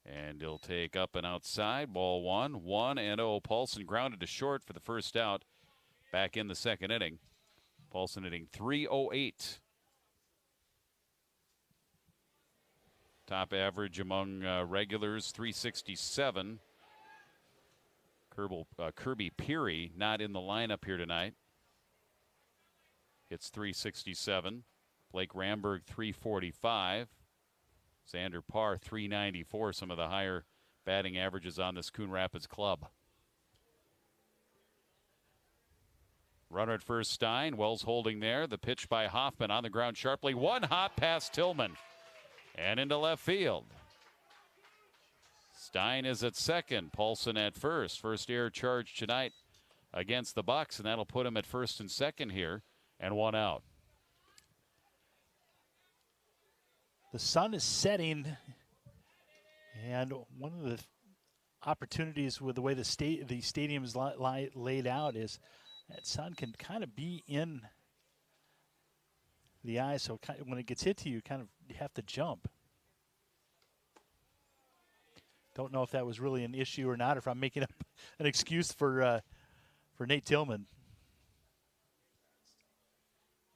And he'll take up and outside. Ball 1, 1-0. Paulson grounded to short for the first out back in the second inning. Paulson hitting .308. Top average among regulars, .367. Kirby Peary not in the lineup here tonight. Hits .367. Blake Ramberg .345. Xander Parr .394. Some of the higher batting averages on this Coon Rapids club. Runner at first, Stein. Wells holding there. The pitch by Hoffman on the ground sharply. One hop past Tillman and into left field. Stein is at second. Paulson at first. First air charge tonight against the Bucks, and that'll put him at first and second here, and 1 out. The sun is setting, and one of the opportunities with the way the stadium is laid out is that sun can kind of be in the eye, so when it gets hit to you, you have to jump. Don't know if that was really an issue or not, or if I'm making up an excuse for Nate Tillman.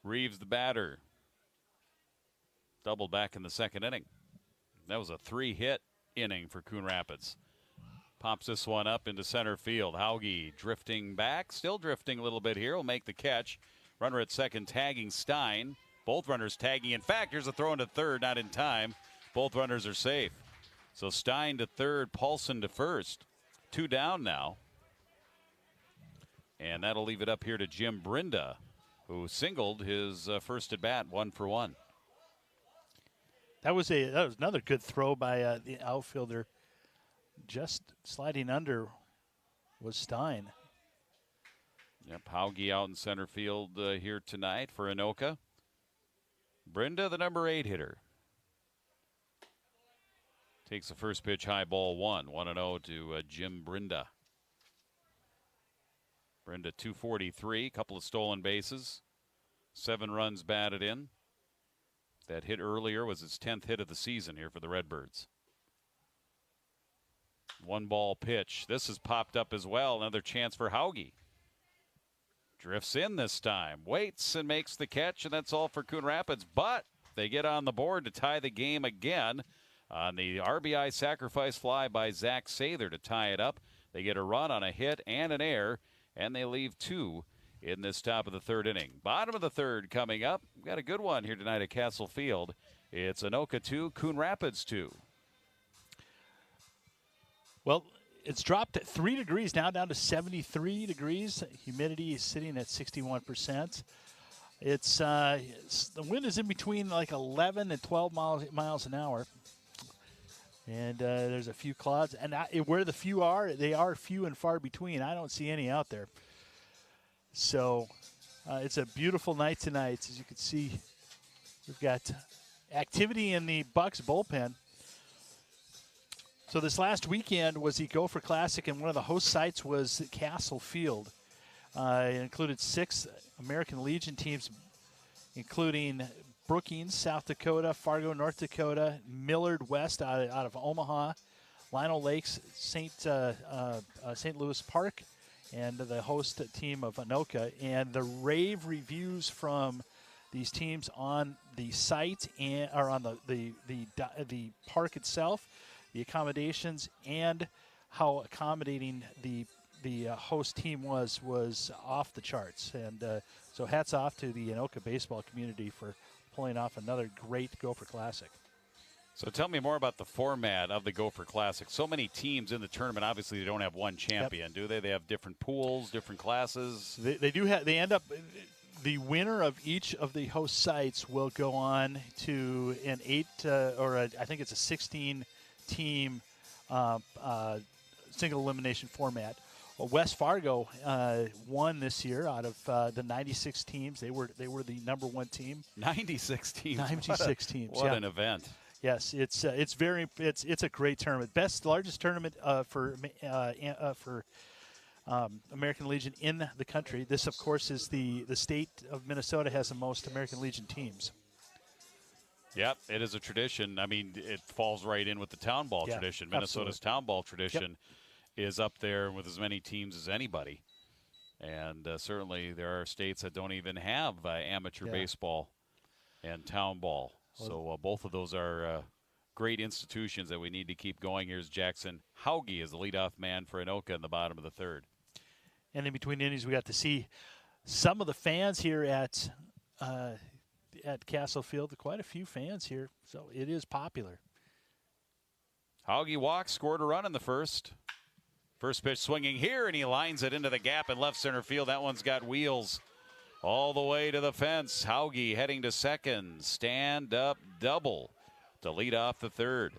Reeves, the batter. Doubled back in the second inning. That was a 3-hit inning for Coon Rapids. Pops this one up into center field. Hauge drifting back, still drifting a little bit here. Will make the catch. Runner at second tagging Stein. Both runners tagging. In fact, here's a throw into third, not in time. Both runners are safe. So Stein to third, Paulson to first. 2 down now. And that'll leave it up here to Jim Brinda, who singled his first at bat, 1 for 1. That was another good throw by the outfielder. Just sliding under was Stein. Yep, Hauge out in center field here tonight for Anoka. Brinda, the number 8 hitter. Takes the first pitch, high ball 1. 1-0 to Jim Brinda. Brinda 243, couple of stolen bases. 7 runs batted in. That hit earlier was his 10th hit of the season here for the Redbirds. 1 ball pitch. This has popped up as well. Another chance for Hauge. Drifts in this time. Waits and makes the catch, and that's all for Coon Rapids. But they get on the board to tie the game again on the RBI sacrifice fly by Zach Sather to tie it up. They get a run on a hit and an error, and they leave 2 in this top of the third inning. Bottom of the third coming up. We've got a good one here tonight at Castle Field. It's Anoka 2, Coon Rapids 2. Well, it's dropped at 3 degrees now, down to 73 degrees. Humidity is sitting at 61%. The wind is in between like 11 and 12 miles an hour. And there's a few clouds. And where the few are, they are few and far between. I don't see any out there. So it's a beautiful night tonight. As you can see, we've got activity in the Bucks bullpen. So this last weekend was the Gopher Classic, and one of the host sites was Castle Field. It included 6 American Legion teams, including Brookings, South Dakota, Fargo, North Dakota, Millard West out of Omaha, Lionel Lakes, St. Louis Park, and the host team of Anoka. And the rave reviews from these teams on the site or on the park itself, the accommodations, and how accommodating the host team was off the charts. And so hats off to the Anoka baseball community for pulling off another great Gopher Classic. So tell me more about the format of the Gopher Classic. So many teams in the tournament. Obviously, they don't have one champion, do they? They have different pools, different classes. They do have. They end up. The winner of each of the host sites will go on to an 8 I think it's a 16-team single elimination format. Well, West Fargo won this year out of the 96 teams. They were the number 1 team. 96 teams. 96 teams. What an event! Yes, it's a great tournament. Largest tournament for American Legion in the country. This, of course, is the state of Minnesota has the most American Legion teams. Yep, it is a tradition. I mean, it falls right in with the town ball tradition. Minnesota's town ball tradition is up there with as many teams as anybody. And certainly there are states that don't even have amateur baseball and town ball. So both of those are great institutions that we need to keep going. Here's Jackson Hauge as the leadoff man for Anoka in the bottom of the 3rd. And in between innings, we got to see some of the fans here at Castle Field. Quite a few fans here, so it is popular. Hauge walks, scored a run in the first. First pitch swinging here, and he lines it into the gap in left center field. That one's got wheels all the way to the fence. Hauge heading to second. Stand-up double to lead off the 3rd.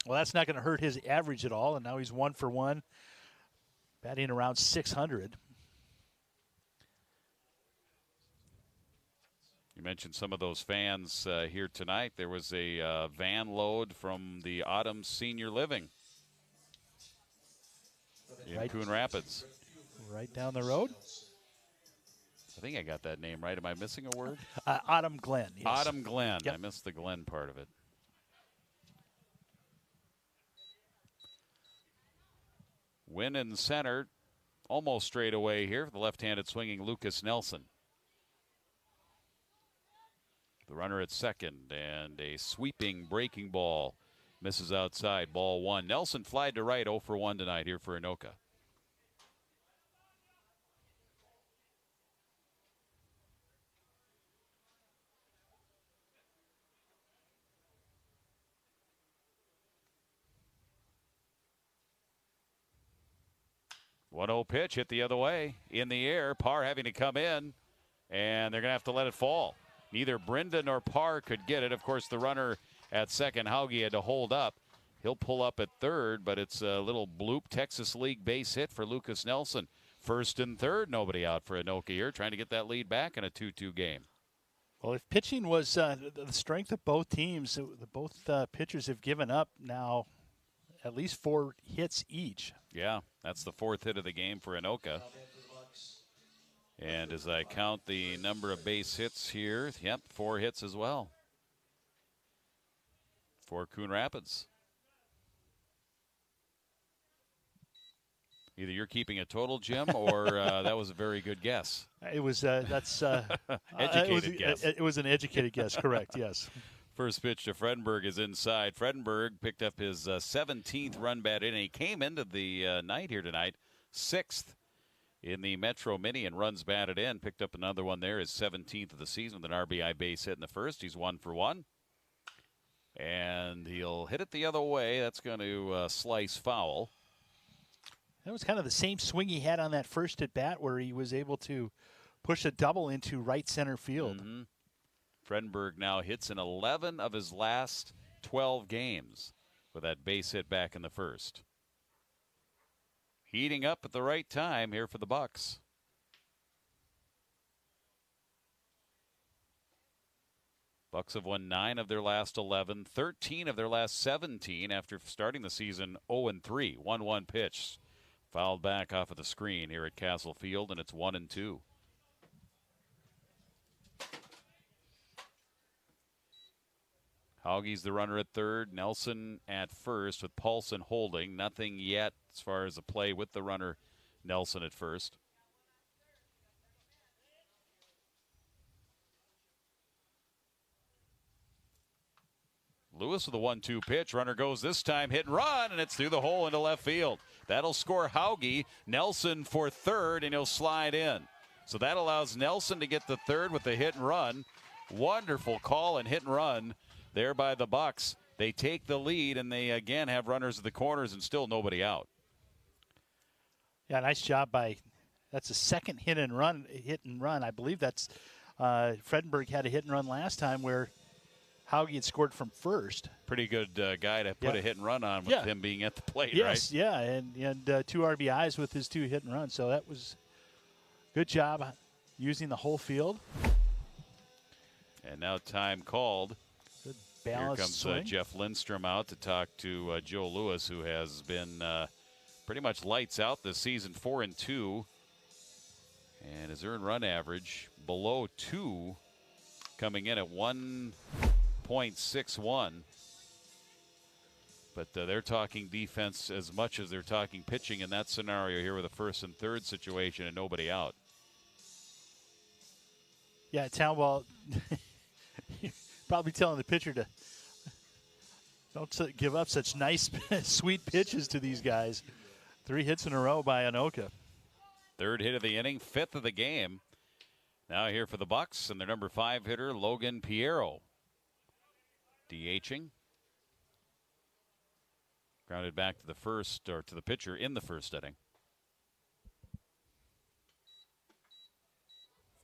Well, that's not going to hurt his average at all, and now he's 1 for 1, batting around 600. You mentioned some of those fans here tonight. There was a van load from the Autumn Senior Living in Coon Rapids. Right down the road. I think I got that name right. Am I missing a word? Autumn Glen. Yes. Autumn Glen. Yep. I missed the Glen part of it. Win in center, almost straight away here. The left-handed swinging Lucas Nelson. The runner at second, and a sweeping breaking ball misses outside. Ball 1. Nelson flied to right, 0 for 1 tonight here for Anoka. One-0 pitch hit the other way in the air. Parr having to come in, and they're going to have to let it fall. Neither Brenda nor Parr could get it. Of course, the runner at second, Hauge, had to hold up. He'll pull up at third, but it's a little bloop Texas League base hit for Lucas Nelson. First and third, nobody out for Anoka here, trying to get that lead back in a 2-2 game. Well, if pitching was the strength of both teams, both pitchers have given up now at least 4 hits each. Yeah, that's the 4th hit of the game for Anoka. And as I count the number of base hits here, 4 hits as well for Coon Rapids. Either you're keeping a total, Jim, or that was a very good guess. It was educated guess. It was an educated guess, correct? Yes. First pitch to Fredenberg is inside. Fredenberg picked up his 17th run bat in. He came into the night here tonight, 6th in the Metro Minny, and runs batted in. Picked up another one there, his 17th of the season with an RBI base hit in the first. He's 1 for 1. And he'll hit it the other way. That's going to slice foul. That was kind of the same swing he had on that first at bat where he was able to push a double into right center field. Fredenberg now hits in 11 of his last 12 games with that base hit back in the first. Heating up at the right time here for the Bucks. Bucks have won 9 of their last 11, 13 of their last 17 after starting the season 0-3. 1-1 pitch. Fouled back off of the screen here at Castle Field, and it's 1-2. Haugie's the runner at third. Nelson at first with Paulson holding. Nothing yet as far as a play with the runner Nelson at first. Lewis with a 1-2 pitch. Runner goes this time, hit and run, and it's through the hole into left field. That'll score Haugie. Nelson for third, and he'll slide in. So that allows Nelson to get the third with the hit and run. Wonderful call and hit and run there by the Bucks. They take the lead, and they again have runners at the corners and still nobody out. Yeah, nice job by. That's a second hit and run. I believe that's Fredenberg had a hit and run last time where Haugie had scored from first. Pretty good guy to put a hit and run on with him being at the plate, yes, right? Yeah, and 2 RBIs with his 2 hit and runs. So that was good job using the whole field. And now time called. Good balance. Here comes swing. Jeff Lindstrom out to talk to Joe Lewis, who has been pretty much lights out this season, 4-2. And his earned run average below 2, coming in at 1.61. But they're talking defense as much as they're talking pitching in that scenario here with a first and third situation and nobody out. Yeah, Townwall probably telling the pitcher to don't give up such nice, sweet pitches to these guys. 3 hits in a row by Anoka. Third hit of the inning, 5th of the game. Now here for the Bucks and their number 5 hitter, Logan Piero. DHing. Grounded back to the first, or to the pitcher in the first inning.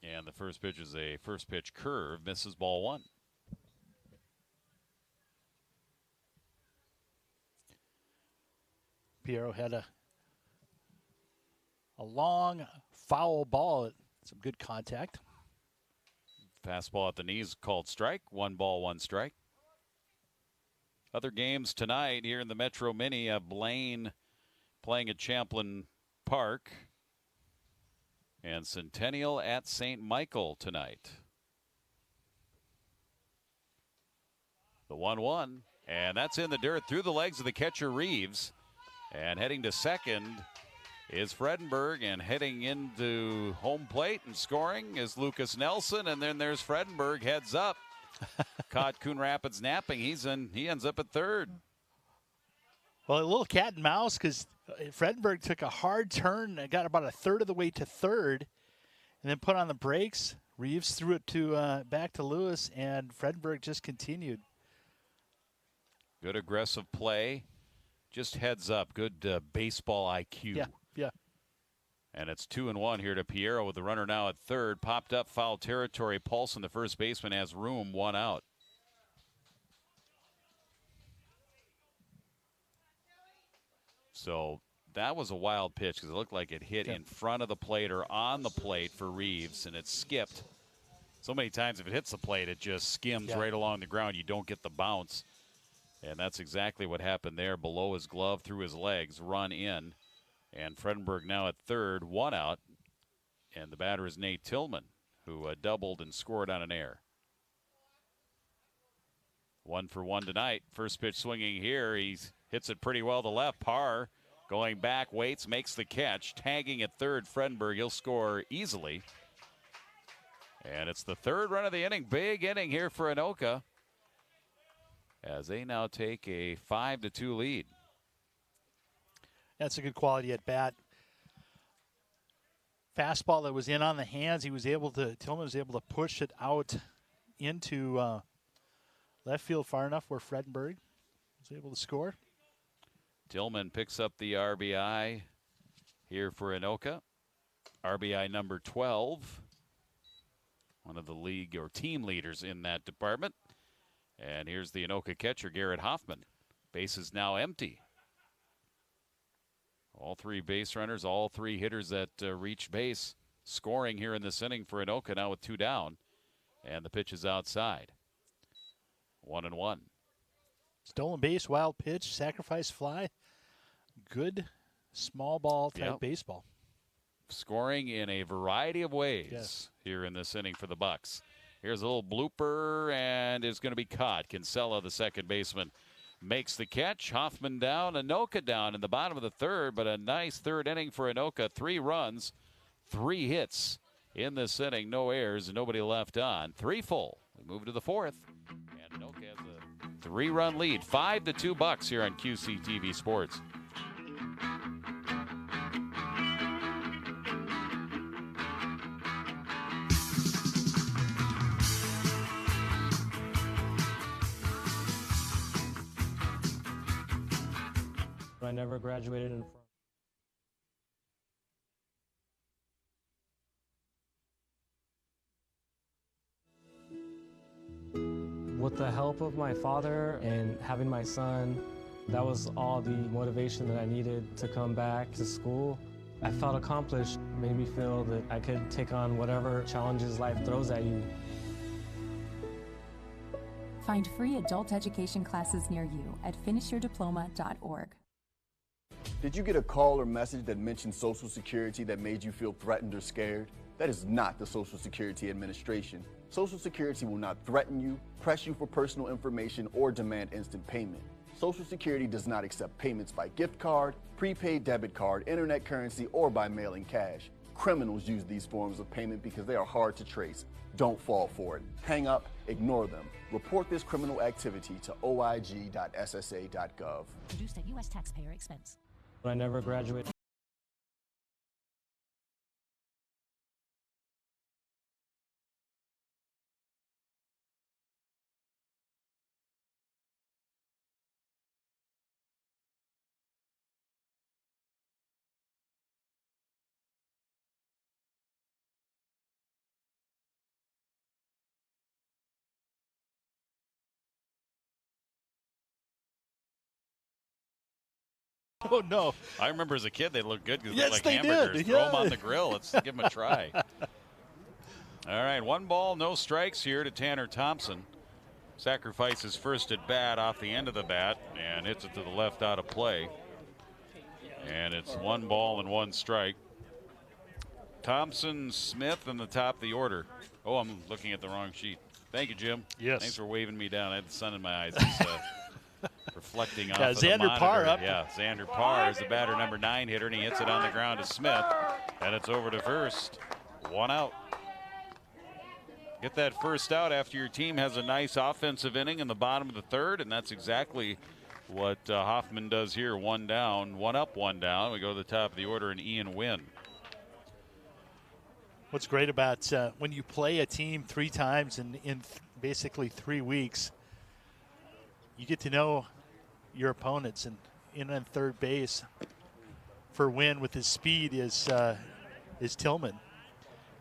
And the first pitch is a first pitch curve, misses ball 1. Piero had a long foul ball. Some good contact. Fastball at the knees called strike. 1 ball, 1 strike. Other games tonight here in the Metro Minny. Blaine playing at Champlain Park. And Centennial at St. Michael tonight. The 1-1. And that's in the dirt through the legs of the catcher Reeves. And heading to second is Fredenberg, and heading into home plate and scoring is Lucas Nelson, and then there's Fredenberg, heads up. Caught Coon Rapids napping. He ends up at third. Well, a little cat and mouse because Fredenberg took a hard turn and got about a third of the way to third, and then put on the brakes. Reeves threw it to back to Lewis, and Fredenberg just continued. Good aggressive play. Just heads up. Good baseball IQ. Yeah. And it's 2-1 here to Piero with the runner now at third. Popped up foul territory. Paulson, the first baseman, has room. 1 out. So that was a wild pitch because it looked like it hit in front of the plate or on the plate for Reeves, and it skipped. So many times if it hits the plate, it just skims right along the ground. You don't get the bounce. And that's exactly what happened there. Below his glove, through his legs, run in. And Fredenberg now at third, 1 out. And the batter is Nate Tillman, who doubled and scored on an error. 1 for 1 tonight. First pitch swinging here. He hits it pretty well to left. Parr going back, waits, makes the catch. Tagging at third, Fredenberg. He'll score easily. And it's the 3rd run of the inning. Big inning here for Anoka, as they now take a 5-2 lead. That's a good quality at bat. Fastball that was in on the hands. Tillman was able to push it out into left field far enough where Fredenberg was able to score. Tillman picks up the RBI here for Anoka. RBI number 12. one of the league or team leaders in that department. And here's the Anoka catcher, Garrett Hoffman. Base is now empty. All 3 base runners, all 3 hitters that reached base, scoring here in this inning for Anoka now with 2 down. And the pitch is outside. 1-1. Stolen base, wild pitch, sacrifice fly. Good small ball type baseball. Scoring in a variety of ways here in this inning for the Bucks. Here's a little blooper, and it's going to be caught. Kinsella, the second baseman, makes the catch. Hoffman down, Anoka down in the bottom of the 3rd, but a nice 3rd inning for Anoka. 3 runs, 3 hits in this inning. No errors, nobody left on. 3 full. We move to the 4th, and Anoka has a 3-run lead. 5-2 Bucks here on QCTV Sports. I never graduated in. With the help of my father and having my son, that was all the motivation that I needed to come back to school. I felt accomplished, made me feel that I could take on whatever challenges life throws at you. Find free adult education classes near you at finishyourdiploma.org. Did you get a call or message that mentioned Social Security that made you feel threatened or scared? That is not the Social Security Administration. Social Security will not threaten you, press you for personal information, or demand instant payment. Social Security does not accept payments by gift card, prepaid debit card, internet currency, or by mailing cash. Criminals use these forms of payment because they are hard to trace. Don't fall for it. Hang up, ignore them. Report this criminal activity to oig.ssa.gov. Produced at U.S. taxpayer expense. I never graduated. Oh, no. I remember as a kid they looked good because Yes, they looked they like hamburgers. did. Throw Yeah. them on the grill. Let's give them a try. All right, 1 ball, no strikes here to Tanner Thompson. Sacrifices first at bat off the end of the bat and hits it to the left out of play. And it's 1 ball and 1 strike. Thompson, Smith in the top of the order. Oh, I'm looking at the wrong sheet. Thank you, Jim. Yes. Thanks for waving me down. I had the sun in my eyes. It's, reflecting off of the Xander monitor. Parr up. Yeah, Xander Parr is the batter, number 9 hitter, and he hits it on the ground to Smith, and it's over to first. 1 out. Get that first out after your team has a nice offensive inning in the bottom of the 3rd, and that's exactly what Hoffman does here. 1 down, 1 up, 1 down. We go to the top of the order, and Ian Wynn. What's great about when you play a team 3 times in basically 3 weeks, you get to know your opponents, and in on third base for Wynn with his speed is Tillman.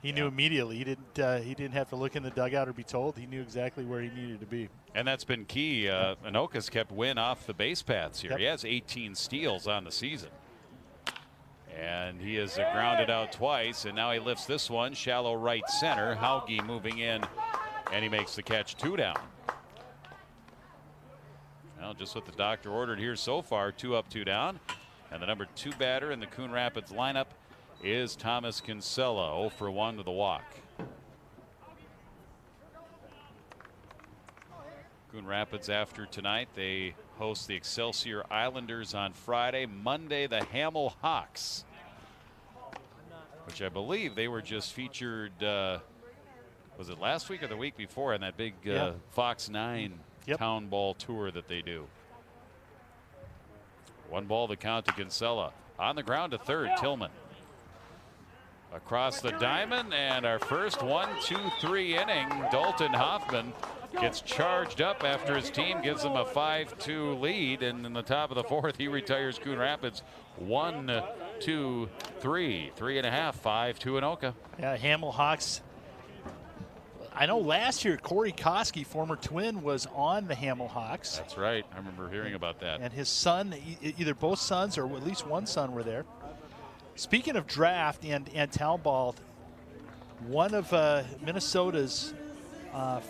He knew immediately. He didn't have to look in the dugout or be told. He knew exactly where he needed to be. And that's been key. Anoka's kept Wynn off the base paths here. Yep. He has 18 steals on the season. And he has grounded out twice, and now he lifts this one, shallow right center. Hauge moving in, and he makes the catch. 2 down. Well, just what the doctor ordered here so far, 2 up, 2 down. And the number 2 batter in the Coon Rapids lineup is Thomas Kinsella, 0 for 1 with a walk. Coon Rapids after tonight, they host the Excelsior Islanders on Friday. Monday, the Hamel Hawks, which I believe they were just featured, was it last week or the week before, in that big Fox 9 town ball tour that they do. 1 ball the count to Kinsella. On the ground to third, Tillman. Across the diamond, and our first 1-2-3 inning. Dalton Hoffman gets charged up after his team gives him a 5-2 lead, and in the top of the 4th, he retires Coon Rapids 1-2-3, 3.5, 5-2 Anoka. Yeah, Hamel Hawks I know last year Corey Koski, former Twin, was on the Hamel Hawks. That's right. I remember hearing about that. And his son, either both sons or at least one son were there. Speaking of draft and town ball, one of Minnesota's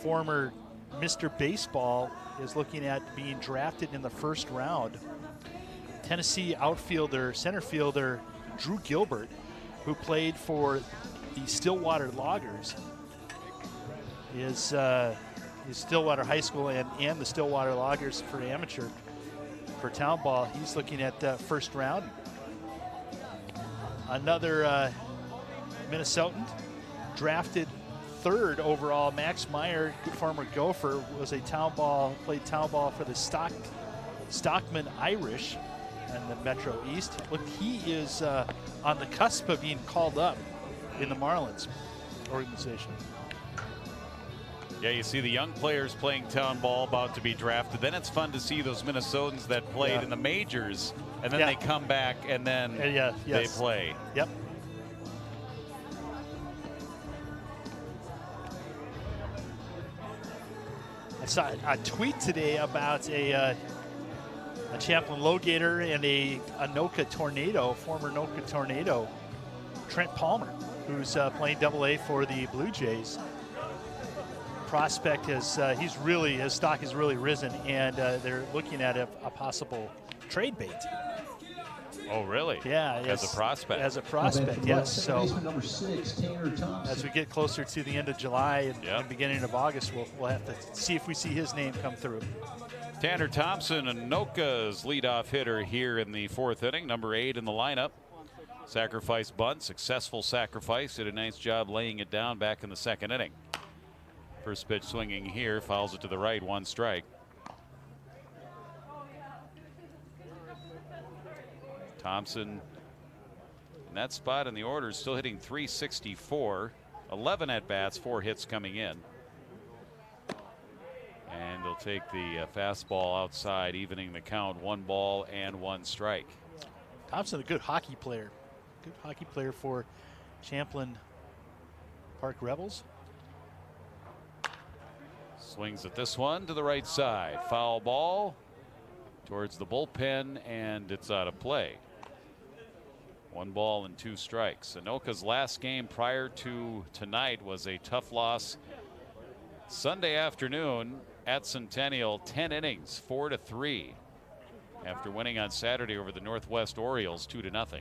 former Mr. Baseball is looking at being drafted in the first round. Tennessee outfielder, center fielder Drew Gilbert, who played for the Stillwater Loggers, is Stillwater High School and the Stillwater Loggers for amateur for town ball. He's looking at first round. Another Minnesotan drafted third overall, Max Meyer, former Gopher, was played town ball for the Stockman Irish and the Metro East. Look, he is on the cusp of being called up in the Marlins organization. Yeah, you see the young players playing town ball about to be drafted. Then it's fun to see those Minnesotans that played in the majors, and then they come back and then they play. Yep. I saw a tweet today about a Champlin Low-Gator and a Anoka Tornado, former Anoka Tornado, Trent Palmer, who's playing AA for the Blue Jays. Prospect has his stock has really risen, and they're looking at a possible trade bait. Oh, really? Yeah, as a prospect. As a prospect, yes. So number 6, Tanner Thompson. as we get closer to the end of July and beginning of August, we'll have to see if we see his name come through. Tanner Thompson, Anoka's leadoff hitter here in the fourth inning, number 8 in the lineup. Sacrifice bunt, successful sacrifice. Did a nice job laying it down back in the second inning. First pitch swinging here, fouls it to the right, 1 strike. Thompson in that spot in the order is still hitting .364, 11 at bats, 4 hits coming in. And they'll take the fastball outside, evening the count, 1 ball and 1 strike. Thompson, a good hockey player. Good hockey player for Champlin Park Rebels. Swings at this one to the right side. Foul ball towards the bullpen, and it's out of play. 1 ball and 2 strikes. Anoka's last game prior to tonight was a tough loss Sunday afternoon at Centennial, 10 innings, 4-3, after winning on Saturday over the Northwest Orioles 2-0.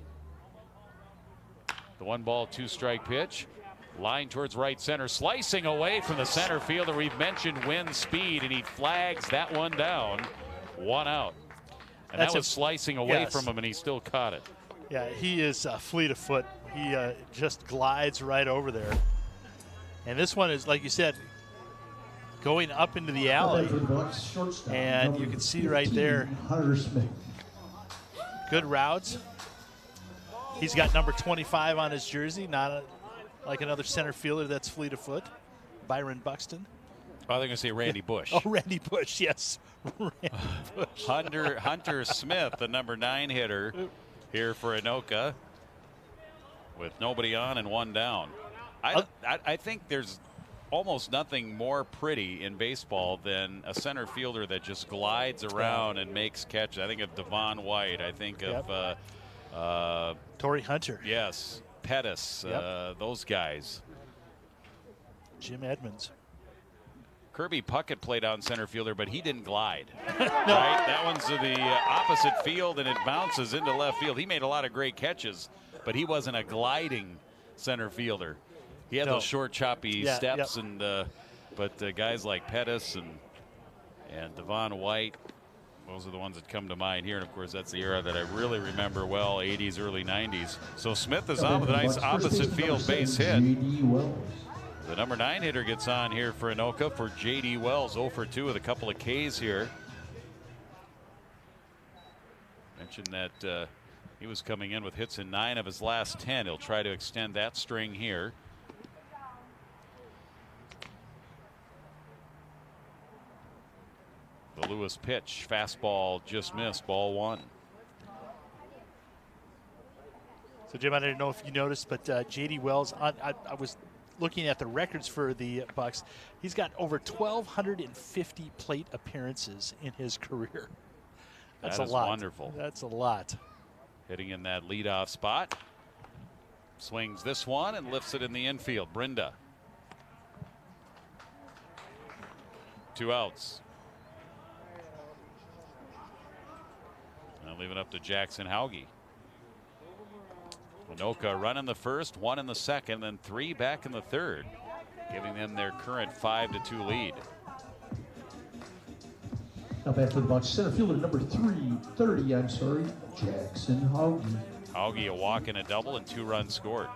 The 1 ball, 2 strike pitch. Line towards right center, slicing away from the center fielder. We've mentioned wind speed, and he flags that one down. 1 out. And that was slicing away from him, and he still caught it. Yeah, he is fleet of foot. He just glides right over there. And this one is, like you said, going up into the alley. And you can see right there. Good routes. He's got number 25 on his jersey, not like another center fielder that's fleet of foot. Byron Buxton. Oh, they're going to say Randy Bush. Oh, Randy Bush, yes. Randy Bush. Hunter Smith, the number 9 hitter here for Anoka, with nobody on and 1 down. I think there's almost nothing more pretty in baseball than a center fielder that just glides around and makes catches. I think of Devon White. I think of Torrey Hunter. Yes, Pettis. Those guys. Jim Edmonds. Kirby Puckett played on center fielder, but he didn't glide. Right? That one's to the opposite field, and it bounces into left field. He made a lot of great catches, but he wasn't a gliding center fielder. He had those short, choppy steps, and but guys like Pettis and Devon White, those are the ones that come to mind here. And of course, that's the era that I really remember well, 80s, early 90s. So Smith is on with a nice opposite field base hit. The number 9 hitter gets on here for Anoka for J.D. Wells, 0 for 2 with a couple of Ks here. Mentioned that he was coming in with hits in 9 of his last 10. He'll try to extend that string here. The Lewis pitch, fastball just missed, ball 1. So Jim, I didn't know if you noticed, but J.D. Wells, I was looking at the records for the Bucks, he's got over 1,250 plate appearances in his career. That's a lot. Wonderful. That's a lot. Hitting in that leadoff spot. Swings this one and lifts it in the infield. Brinda. 2 outs. Now leaving up to Jackson Hauge. Anoka running the first, 1 in the second, then 3 back in the third, giving them their current 5-2 lead. Now back for the Bucks, center fielder number 330, Jackson Hauge. Hauge a walk and a double and 2 runs scored.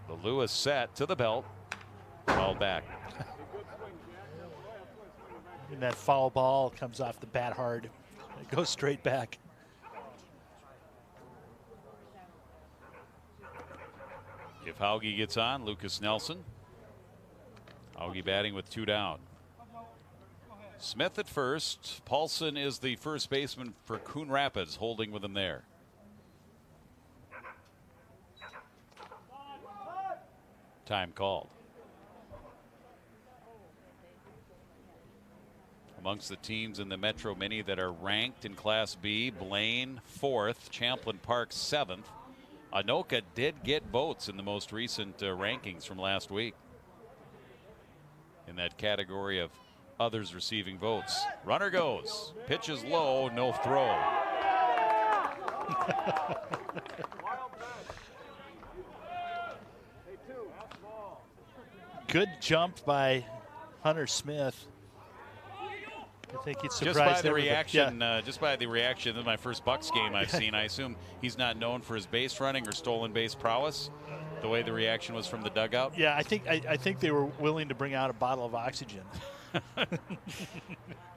The Lewis set to the belt, called back. And that foul ball comes off the bat hard. It goes straight back. If Hauge gets on, Lucas Nelson. Hauge batting with 2 down. Smith at first. Paulson is the first baseman for Coon Rapids, holding with him there. Time called. Amongst the teams in the Metro Minny that are ranked in Class B, Blaine 4th, Champlain Park 7th. Anoka did get votes in the most recent rankings from last week in that category of others receiving votes. Runner goes. Pitch is low, no throw. Good jump by Hunter Smith. I think he's surprised. Just by the reaction, just by the reaction in my first Bucks game I've seen, I assume he's not known for his base running or stolen base prowess. The way the reaction was from the dugout. Yeah, I think they were willing to bring out a bottle of oxygen.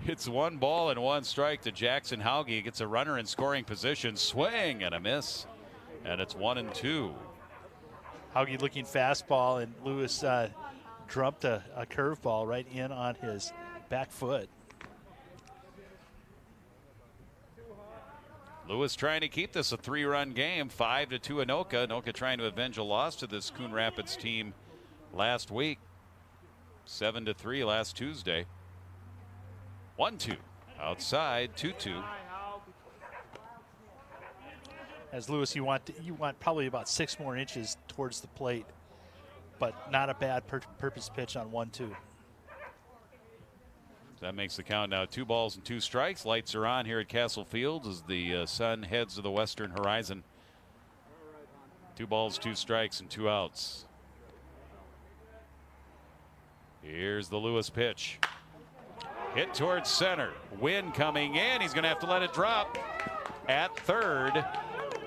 It's 1 ball and 1 strike to Jackson Hauge. Gets a runner in scoring position. Swing and a miss, and it's 1-2. Hauge looking fastball, and Lewis drumped a curveball right in on his back foot. Lewis trying to keep this a 3-run game, 5-2 Anoka. Anoka trying to avenge a loss to this Coon Rapids team last week. 7-3 last Tuesday. 1-2 outside, 2-2. As Lewis, you want probably about 6 more inches towards the plate, but not a bad purpose pitch on 1-2. That makes the count now 2 balls and 2 strikes. Lights are on here at Castle Fields as the sun heads to the western horizon. 2 balls, 2 strikes, and 2 outs. Here's the Lewis pitch. Hit towards center. Wind coming in. He's going to have to let it drop at third.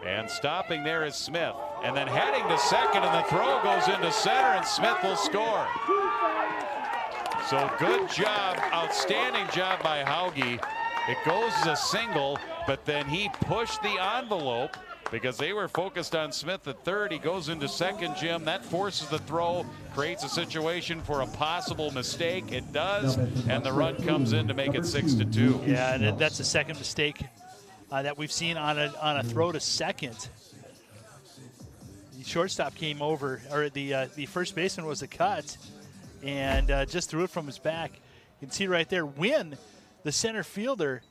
And stopping there is Smith. And then heading to second, and the throw goes into center, and Smith will score. So good job, outstanding job by Hauge. It goes as a single, but then he pushed the envelope because they were focused on Smith at third. He goes into second, Jim. That forces the throw, creates a situation for a possible mistake. It does, and the run comes in to make it 6-2. Yeah, and that's the second mistake that we've seen on a throw to second. The shortstop came over, or the first baseman was a cut, and just threw it from his back. You can see right there, Wynn, the center fielder,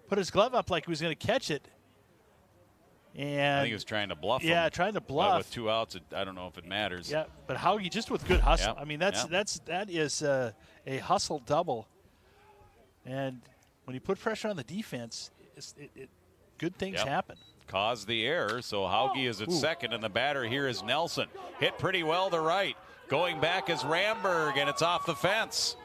put his glove up like he was going to catch it. And I think he was trying to bluff him. Yeah, trying to bluff. But with 2 outs, I don't know if it matters. Yeah, but Hauge just with good hustle. Yep. I mean, that is a hustle double. And when you put pressure on the defense, good things happen. Caused the error, so Hauge is at second, and the batter here is Nelson. Hit pretty well to right. Going back is Ramberg, and it's off the fence.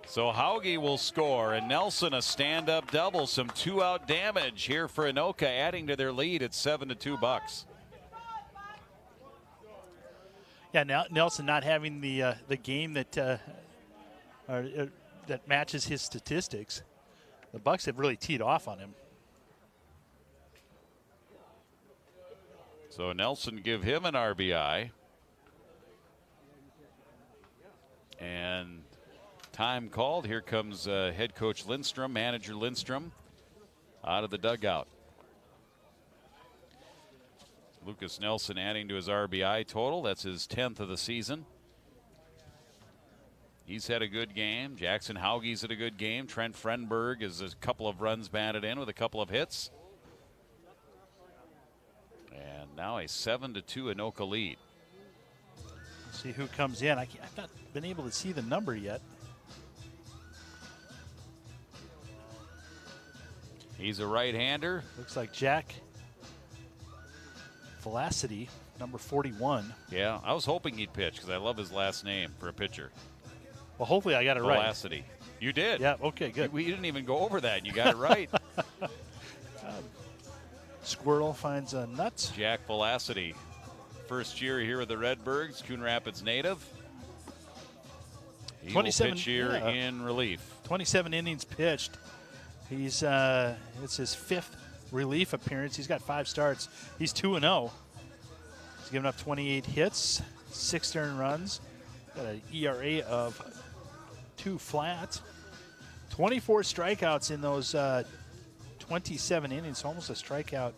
So Hauge will score, and Nelson a stand-up double. Some 2-out damage here for Anoka, adding to their lead at 7-2 Bucks. Yeah, now Nelson not having the game that matches his statistics. The Bucks have really teed off on him. So Nelson give him an RBI. And time called. Here comes head coach Lindstrom, manager Lindstrom, out of the dugout. Lucas Nelson adding to his RBI total. That's his 10th of the season. He's had a good game. Jackson Hauge's had a good game. Trent Frenberg is a couple of runs batted in with a couple of hits. And now a 7-2 Anoka lead. Let's see who comes in. I've not been able to see the number yet. He's a right-hander. Looks like Jack Velocity, number 41. Yeah, I was hoping he'd pitch because I love his last name for a pitcher. Well, hopefully I got it right. Velocity. You did. Yeah, okay, good. We didn't even go over that, and you got it right. Squirrel finds a nut. Jack Velocity, first year here with the Redbirds, Coon Rapids native. He will pitch here in relief. 27 innings pitched. He's it's his 5th relief appearance. He's got 5 starts. He's 2-0. He's given up 28 hits, 6 earned runs. Got an ERA of 2 flat. 24 strikeouts in those 27 innings, almost a strikeout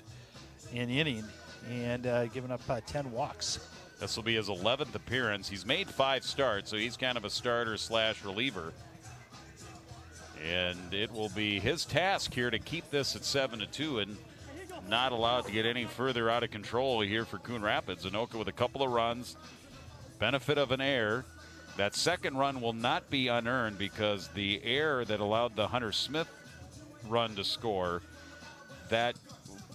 an inning, and giving up 10 walks. This will be his 11th appearance. He's made 5 starts, so he's kind of a starter / reliever. And it will be his task here to keep this at 7-2 and not allow it to get any further out of control here for Coon Rapids. Anoka with a couple of runs, benefit of an error. That second run will not be unearned because the error that allowed the Hunter Smith run to score, that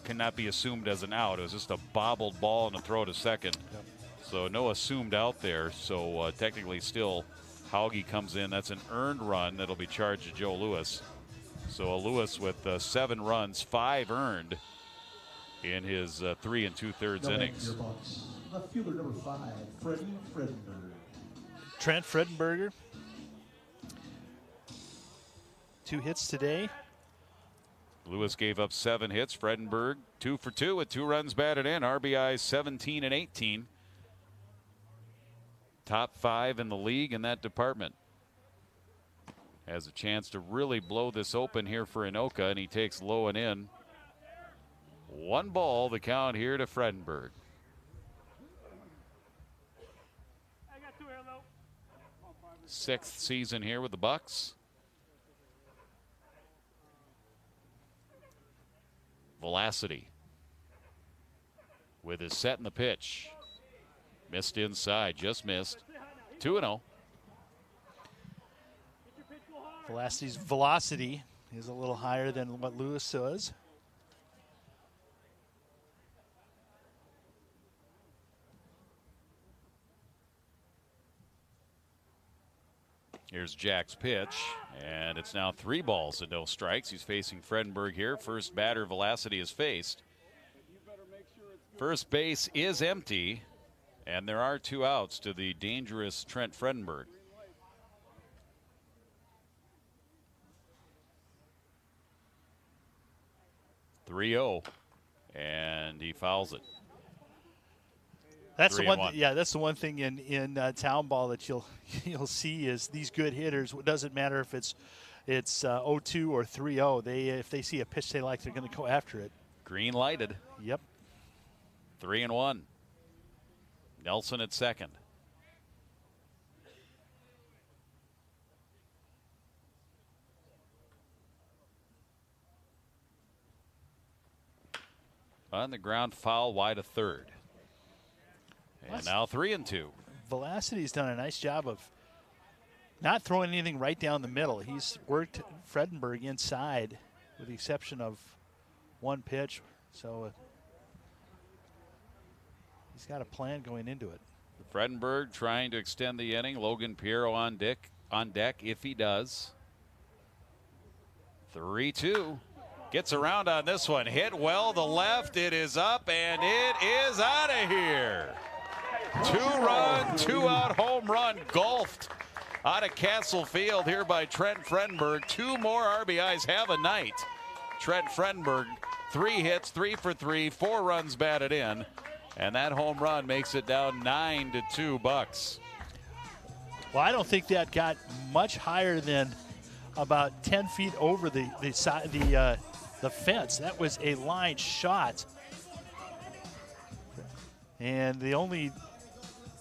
cannot be assumed as an out. It was just a bobbled ball and a throw to second. Yep. So no assumed out there. So technically still Hauge comes in. That's an earned run that'll be charged to Joe Lewis. So Lewis with 7 runs, 5 earned in his 3 2/3 innings. Left fielder number 5, Freddie Fredenberg. Trent Fredenberger, 2 hits today. Lewis gave up 7 hits. Fredenberg 2 for 2 with 2 runs batted in. RBIs 17 and 18. Top 5 in the league in that department. Has a chance to really blow this open here for Anoka, and he takes low and in. 1 ball, the count here to Fredenberg. Sixth season here with the Bucks. Velocity with his set in the pitch. Missed inside, just missed. 2-0. Velocity's velocity is a little higher than what Lewis was. Here's Jack's pitch, and it's now 3 balls and no strikes. He's facing Fredenberg here. First batter Velocity is faced. First base is empty, and there are 2 outs to the dangerous Trent Fredenberg. .30, and he fouls it. That's the one. Yeah, that's the one thing in town ball that you'll see is these good hitters. It doesn't matter if it's 0-2 or 3-0. If they see a pitch they like, they're going to go after it. Green lighted. Yep. 3-1. Nelson at second. On the ground, foul wide of third. And now 3-2. Velocity's done a nice job of not throwing anything right down the middle. He's worked Fredenberg inside with the exception of 1 pitch. So he's got a plan going into it. Fredenberg trying to extend the inning. Logan Piero on deck if he does. 3-2. Gets around on this one. Hit well to left. It is up, and it is out of here. 2-run, 2-out home run golfed out of Castle Field here by Trent Fredenberg. 2 more RBIs have a night. Trent Fredenberg, 3 hits, 3 for 3, 4 runs batted in, and that home run makes it down 9-2 Bucks. Well, I don't think that got much higher than about 10 feet over the fence. That was a line shot. And the only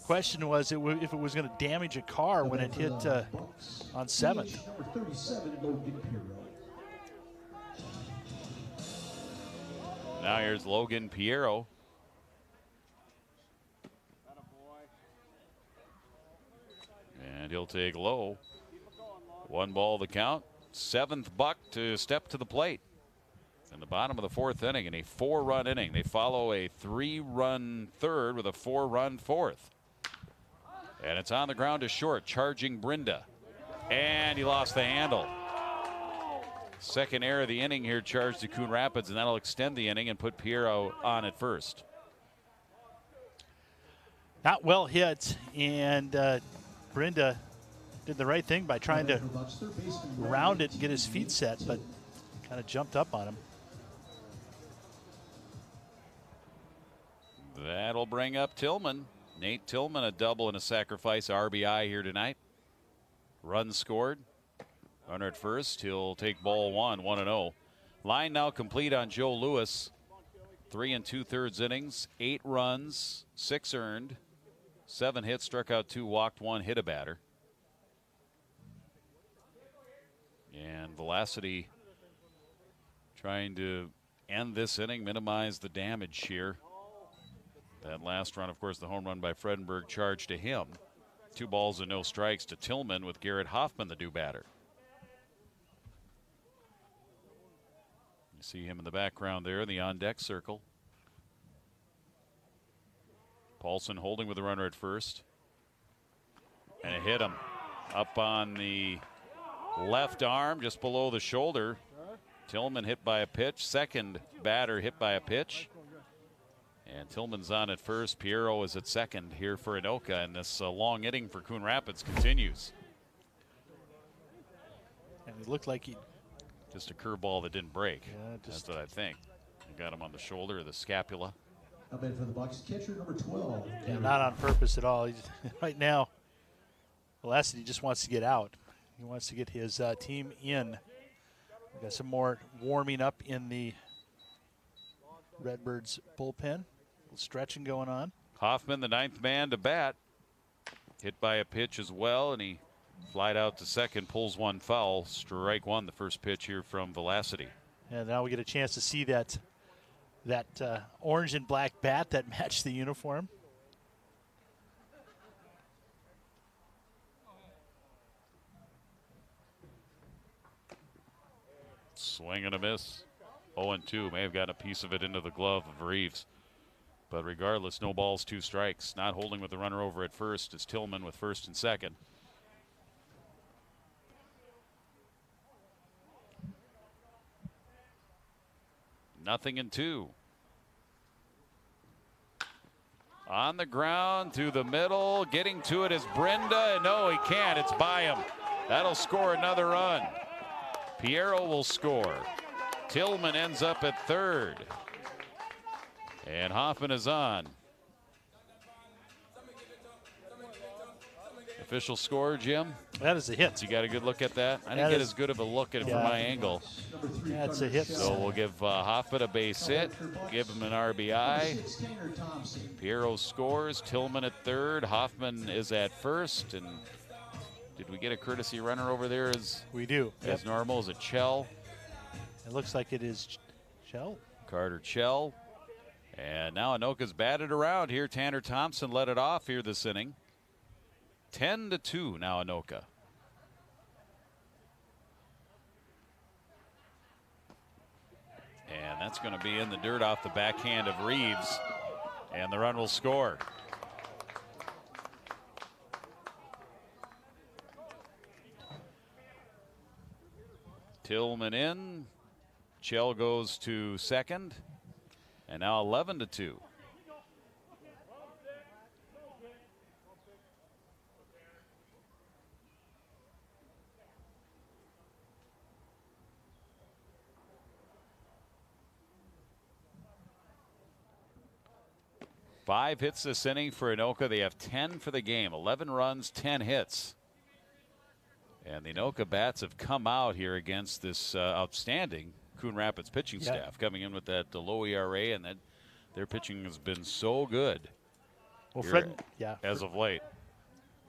question was if it was going to damage a car when it hit on 7th. Now here's Logan Piero. And he'll take low. 1 ball the count. 7th Buck to step to the plate. In the bottom of the 4th inning, in a 4-run inning. They follow a 3-run 3rd with a 4-run 4th. And it's on the ground to short, charging Brinda. And he lost the handle. Second error of the inning here charged to Coon Rapids, and that'll extend the inning and put Piero on at first. Not well hit, and Brinda did the right thing by trying to round it and get his feet set, but kind of jumped up on him. That'll bring up Tillman. Nate Tillman, a double and a sacrifice RBI here tonight. Run scored. Runner at first. He'll take ball 1, 1-0. Line now complete on Joe Lewis. 3 2/3 innings, 8 runs, 6 earned, 7 hits, struck out 2, walked 1, hit a batter. And Velocity trying to end this inning, minimize the damage here. That last run, of course, the home run by Fredenberg charged to him. 2 balls and no strikes to Tillman with Garrett Hoffman, the due batter. You see him in the background there in the on-deck circle. Paulson holding with the runner at first. And it hit him up on the left arm, just below the shoulder. Tillman hit by a pitch. Second batter hit by a pitch. And Tillman's on at first. Piero is at second here for Anoka, and this long inning for Coon Rapids continues. And it looked like he... Just a curveball that didn't break. Yeah, that's what I think. He got him on the shoulder, the scapula. Up in for the Bucks, catcher number 12. Yeah, not on purpose at all. He's, right now, Velocity just wants to get out. He wants to get his team in. We got some more warming up in the Redbirds bullpen. A little stretching going on. Hoffman, the 9th man to bat. Hit by a pitch as well, and he flied out to second, pulls 1 foul. Strike 1, the first pitch here from Velocity. And now we get a chance to see that orange and black bat that matched the uniform. Swing and a miss. 0-2. May have gotten a piece of it into the glove of Reeves. But regardless, no balls, 2 strikes. Not holding with the runner over at first is Tillman with first and second. Nothing in 2. On the ground through the middle. Getting to it is Brinda. No, he can't. It's by him. That'll score another run. Piero will score. Tillman ends up at third. And Hoffman is on. Official score, Jim? That is a hit. You got a good look at that? I didn't get as good of a look at it from my angle. That's a hit. So we'll give Hoffman a base hit, give him an RBI. Piero scores, Tillman at third, Hoffman is at first. And did we get a courtesy runner over there as we do? As normal? Is it Chell? It looks like it is Chell. Carter Chell. And now Anoka's batted around here. Tanner Thompson led it off here this inning. 10-2 now Anoka. And that's going to be in the dirt off the backhand of Reeves. And the run will score. Tillman in. Chell goes to second. And now 11-2. Five hits this inning for Anoka. They have 10 for the game. 11 runs, 10 hits. And the Anoka Bats have come out here against this outstanding Coon Rapids pitching staff, coming in with that low ERA, and that their pitching has been so good. Well, as of late.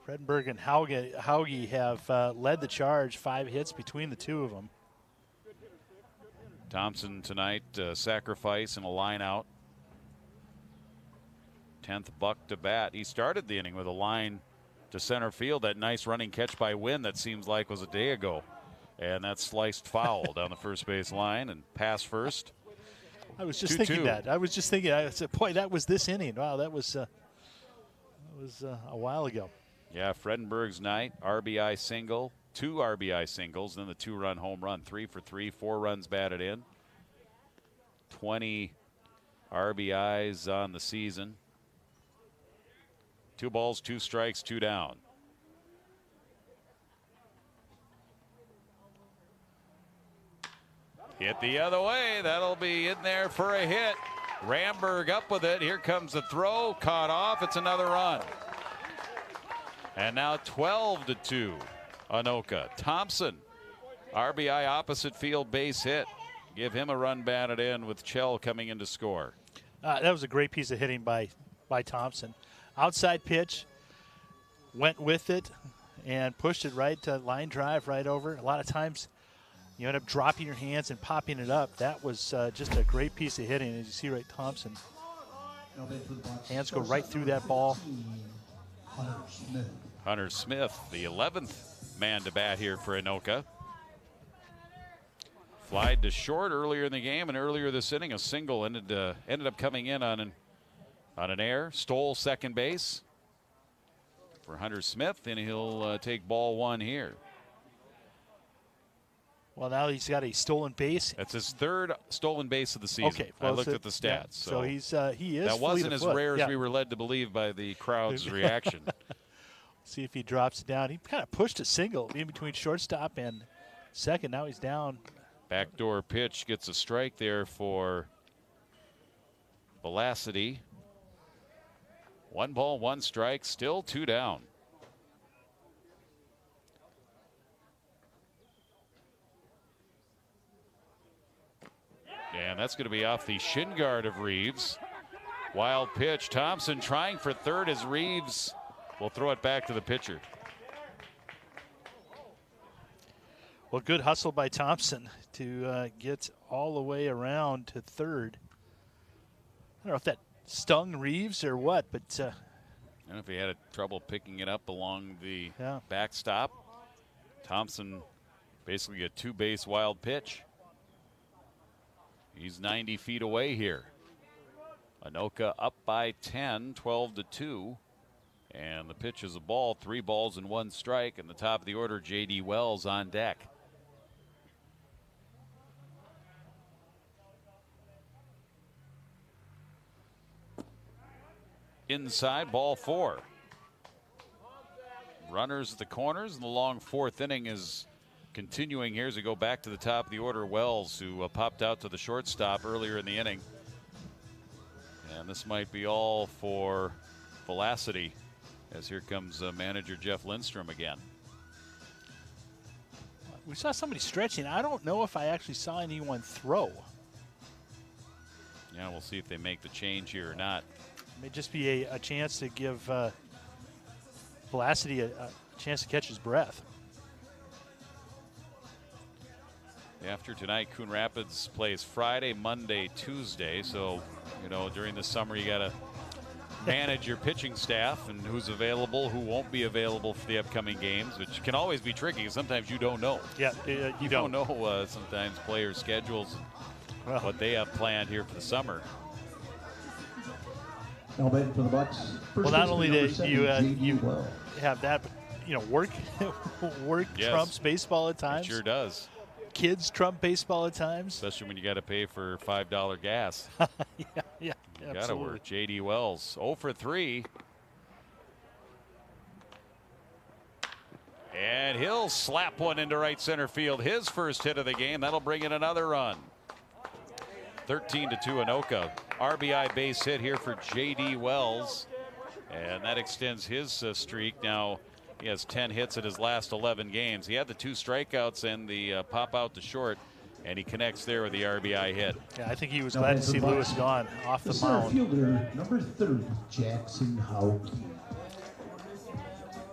Fredenberg and Hauge have led the charge, 5 hits between the two of them. Thompson tonight, sacrifice and a line out. 10th Buck to bat. He started the inning with a line to center field. That nice running catch by Wynn that seems like was a day ago. And that sliced foul down the first base line and pass first. I was just thinking that. I said, boy, that was this inning. Wow, that was a while ago. Yeah, Fredenberg's night, RBI single, 2 RBI singles, then the 2-run home run, 3 for 3, 4 runs batted in. 20 RBIs on the season. 2 balls, 2 strikes, 2 down. Hit the other way. That'll be in there for a hit. Ramberg up with it. Here comes the throw. Caught off. It's another run. And now 12-2. Anoka. Thompson. RBI opposite field base hit. Give him a run batted in with Chell coming in to score. That was a great piece of hitting by Thompson. Outside pitch. Went with it and pushed it right to line drive right over. A lot of times you end up dropping your hands and popping it up. That was just a great piece of hitting. As you see, right, Thompson. Hands go right through that ball. Hunter Smith, the 11th man to bat here for Anoka. Flied to short earlier in the game, and earlier this inning, a single ended up coming in on an error. Stole second base for Hunter Smith, and he'll take ball 1 here. Well, now he's got a stolen base. That's his 3rd stolen base of the season. Okay, well, I looked at the stats. Yeah, so he is. That wasn't as rare as yeah. we were led to believe by the crowd's reaction. See if he drops it down. He kind of pushed a single in between shortstop and second. Now he's down. Backdoor pitch gets a strike there for Velocity. 1 ball, 1 strike, still 2 down. And that's going to be off the shin guard of Reeves. Wild pitch. Thompson trying for third as Reeves will throw it back to the pitcher. Well, good hustle by Thompson to get all the way around to third. I don't know if that stung Reeves or what, but I don't know if he had trouble picking it up along the yeah. backstop. Thompson basically a 2-base wild pitch. He's 90 feet away here. Anoka up by 10, 12-2. And the pitch is a ball, 3 balls and 1 strike. And the top of the order, J.D. Wells on deck. Inside, ball 4. Runners at the corners, and the long 4th inning is continuing here as we go back to the top of the order. Wells, who popped out to the shortstop earlier in the inning. And this might be all for Velocity, as here comes manager Jeff Lindstrom again. We saw somebody stretching. I don't know if I actually saw anyone throw. Yeah, we'll see if they make the change here or not. It may just be a chance to give Velocity a chance to catch his breath. After tonight, Coon Rapids plays Friday, Monday, Tuesday. So, you know, during the summer, you got to manage your pitching staff and who's available, who won't be available for the upcoming games, which can always be tricky. Sometimes you don't know. Yeah, you don't know sometimes players' schedules and what they have planned here for the summer. Now batting for the Bucks. Well, not only do you have that, but, you know, work Yes. trumps baseball at times. It sure does. Kids trump baseball at times. Especially when you got to pay for $5 gas. yeah, got to work. J.D. Wells, 0 for 3. And he'll slap one into right center field. His first hit of the game. That'll bring in another run. 13-2 Anoka. RBI base hit here for J.D. Wells. And that extends his streak now He has 10 hits in his last 11 games. He had the 2 strikeouts and the pop out to short, and he connects there with the RBI hit. Yeah, I think he was glad to see Lewis gone off the mound. Center fielder, number 30, Jackson Hauge.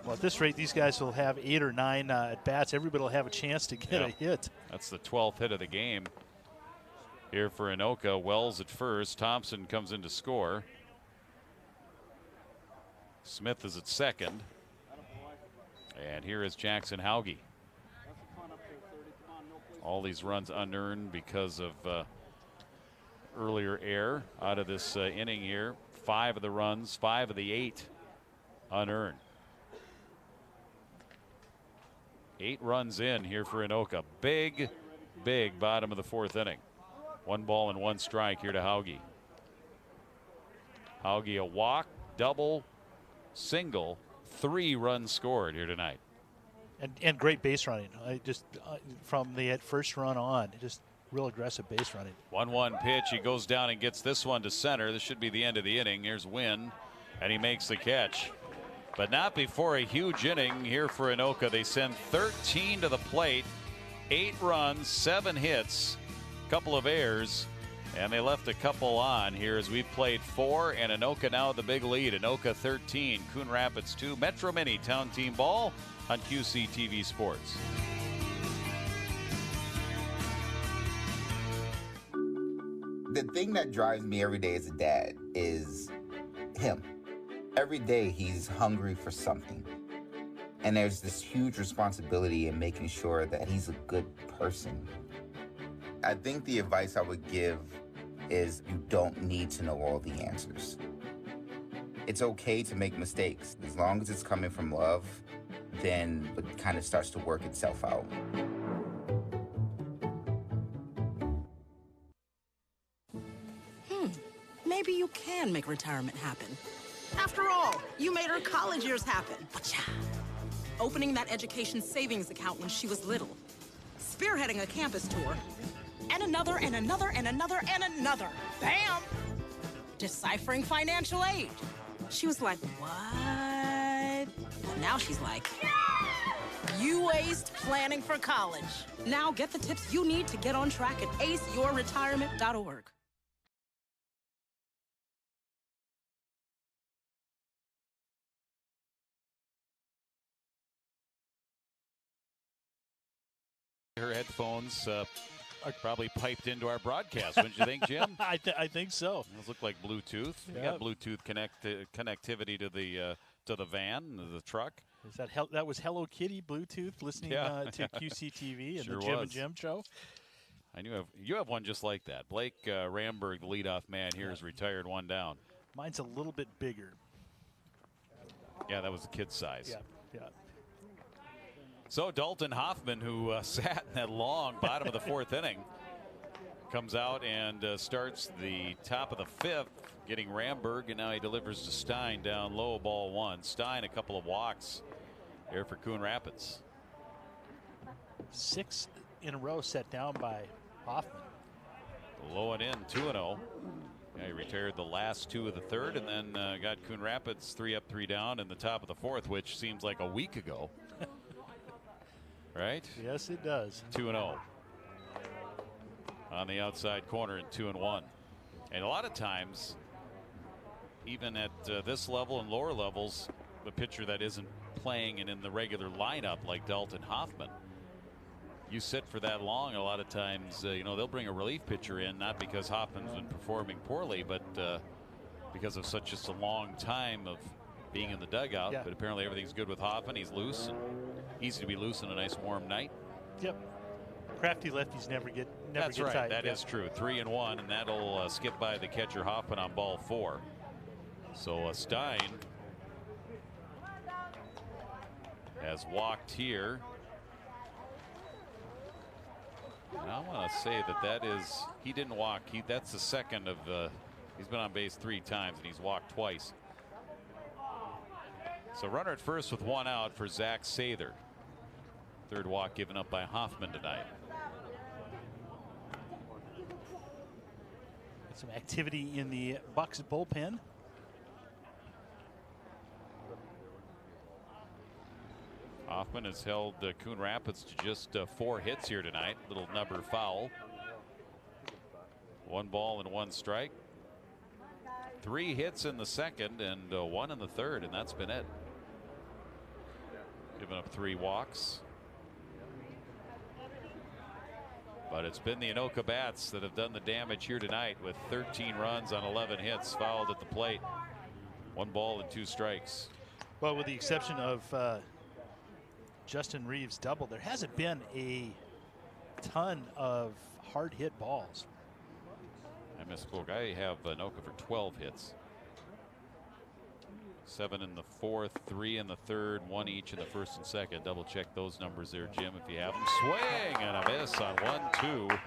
Well, at this rate, these guys will have 8 or 9 at bats. Everybody will have a chance to get a hit. That's the 12th hit of the game. Here for Anoka, Wells at first. Thompson comes in to score. Smith is at second. And here is Jackson Hauge. All these runs unearned because of earlier error out of this inning here. 5 of the runs, 5 of the 8 unearned. 8 runs in here for Anoka. Big, big bottom of the 4th inning. 1 ball and 1 strike here to Hauge. Hauge a walk, double, single, 3 runs scored here tonight. And great base running. Just from the first run on, just real aggressive base running. 1-1 pitch. He goes down and gets this one to center. This should be the end of the inning. Here's Wynn, and he makes the catch. But not before a huge inning here for Anoka. They send 13 to the plate, 8 runs, 7 hits, couple of errors, and they left a couple on here as we've played 4, and Anoka now the big lead. Anoka 13, Coon Rapids 2. Metro Minny Town Team Ball on QCTV Sports. The thing that drives me every day as a dad is him. Every day he's hungry for something. And there's this huge responsibility in making sure that he's a good person. I think the advice I would give is you don't need to know all the answers. It's okay to make mistakes. As long as it's coming from love, then it kind of starts to work itself out. Maybe you can make retirement happen. After all, you made her college years happen. Opening that education savings account when she was little. Spearheading a campus tour. And another, and another, and another, and another. Bam! Deciphering financial aid. She was like, what? Well, now she's like, you aced planning for college. Now get the tips you need to get on track at aceyourretirement.org. Her headphones are probably piped into our broadcast, wouldn't you think, Jim? I think so. Those look like Bluetooth. Yeah. You got Bluetooth connectivity to the van, the truck. Is that was Hello Kitty Bluetooth listening to QCTV and Sure the Jim was. and Jim show? I knew you have one just like that. Blake Ramberg, the leadoff man here, is retired, 1 down. Mine's a little bit bigger. Yeah, that was the kid's size. Yeah. So Dalton Hoffman, who sat in that long bottom of the 4th inning, comes out and starts the top of the 5th, getting Ramberg, and now he delivers to Stein down low, ball 1. Stein, a couple of walks here for Coon Rapids. 6 in a row set down by Hoffman. Low and in, 2-0. Yeah, he retired the last 2 of the 3rd, and then got Coon Rapids 3 up, 3 down in the top of the 4th, which seems like a week ago. Right? Yes, it does. 2-0 on the outside corner and 2-1. And a lot of times, even at this level and lower levels, the pitcher that isn't playing and in the regular lineup like Dalton Hoffman, you sit for that long. A lot of times, they'll bring a relief pitcher in, not because Hoffman's been performing poorly, but because of just a long time of being in the dugout. Yeah. But apparently everything's good with Hoffman. He's loose and easy to be loose on a nice warm night. Yep. Crafty lefties never get That's right. tight. That is true. 3-1, and that'll skip by the catcher Hoffman on ball 4. So Stein has walked here. And I want to say that is, he didn't walk. That's the second of he's been on base 3 times and he's walked twice. So runner at first with 1 out for Zach Sather. 3rd walk given up by Hoffman tonight. Some activity in the Bucks bullpen. Hoffman has held Coon Rapids to just 4 hits here tonight. Little number foul. 1 ball and 1 strike. 3 hits in the second and 1 in the third, and that's been it. Giving up 3 walks. But it's been the Anoka Bats that have done the damage here tonight with 13 runs on 11 hits, fouled at the plate. 1 ball and 2 strikes. Well, with the exception of Justin Reeves' double, there hasn't been a ton of hard hit balls. I misspoke. I have Anoka for 12 hits. 7 in the fourth, 3 in the third, 1 each in the first and second. Double check those numbers there, Jim, if you have them. Swing and a miss on 1-2,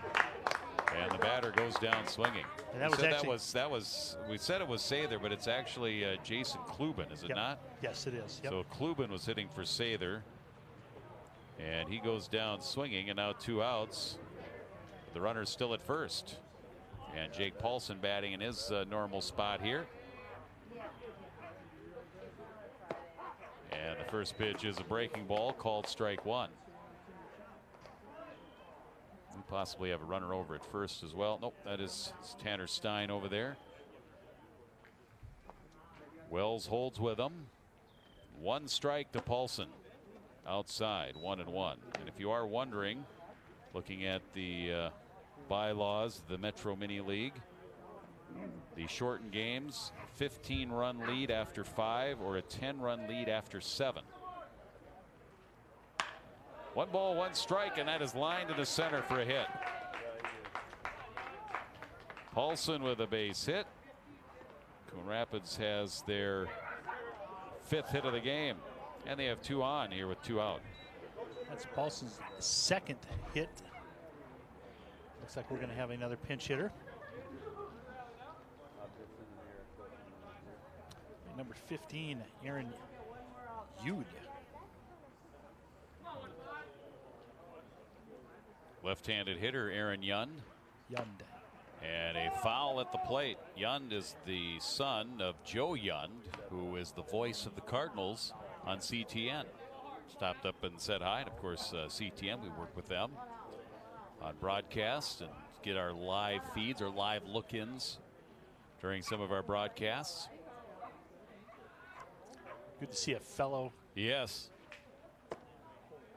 and the batter goes down swinging. And that was we said it was Sather, but it's actually Jason Kluben, is it not? Yes, it is. Yep. So Kluben was hitting for Sather, and he goes down swinging, and now 2 outs. The runner's still at first, and Jake Paulson batting in his normal spot here. And the first pitch is a breaking ball called strike 1. We possibly have a runner over at first as well. Nope, that is Tanner Stein over there. Wells holds with him. 1 strike to Paulson. Outside, 1-1. And if you are wondering, looking at the bylaws of the Metro Minny League, the shortened games, 15-run lead after 5 or a 10-run lead after 7. 1 ball, 1 strike, and that is lined to the center for a hit. Paulson with a base hit. Coon Rapids has their 5th hit of the game, and they have 2 on here with 2 out. That's Paulson's 2nd hit. Looks like we're going to have another pinch hitter. Number 15, Aaron Yude. Left-handed hitter Aaron Yund. And a foul at the plate. Yund is the son of Joe Yund, who is the voice of the Cardinals on CTN. Stopped up and said hi. And of course, CTN, we work with them on broadcast and get our live feeds or live look-ins during some of our broadcasts. Good to see a fellow. Yes.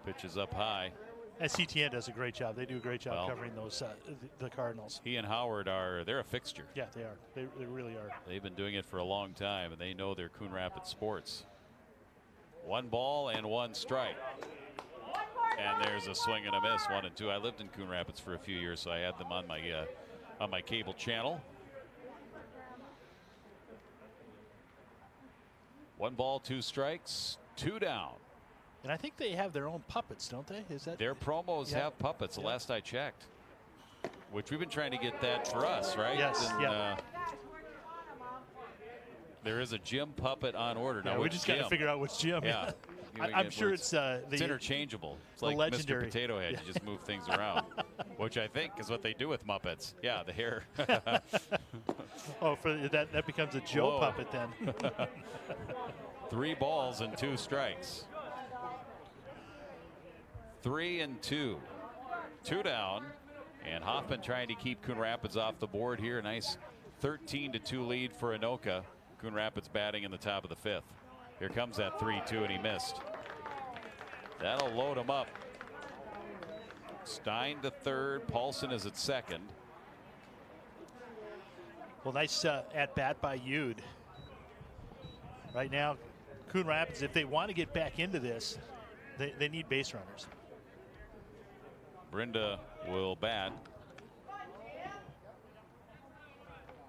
Pitches up high. And CTN does a great job. They do a great job covering those the Cardinals. He and Howard they're a fixture. Yeah, they are. They really are. They've been doing it for a long time, and they know their Coon Rapids sports. 1 ball and 1 strike. And there's a swing and a miss, 1-2. I lived in Coon Rapids for a few years, so I had them on my cable channel. 1 ball, 2 strikes, 2 down. And I think they have their own puppets, don't they? Is that their promos have puppets? The last I checked, which we've been trying to get that for us, right? Yes. And, there is a Jim puppet on order now. We just got to figure out which Jim. Yeah, I'm sure it's interchangeable. It's like legendary Mr. Potato Head. You just move things around, which I think is what they do with Muppets. Yeah, the hair. Oh, for that becomes a Joe puppet then. 3 balls and 2 strikes. 3-2. 2 down. And Hoffman trying to keep Coon Rapids off the board here. Nice 13-2 lead for Anoka. Coon Rapids batting in the top of the 5th. Here comes that 3-2, and he missed. That'll load him up. Stein to 3rd. Paulson is at 2nd. Well, nice at-bat by Yude. Right now, Coon Rapids, if they want to get back into this, they need base runners. Brenda will bat.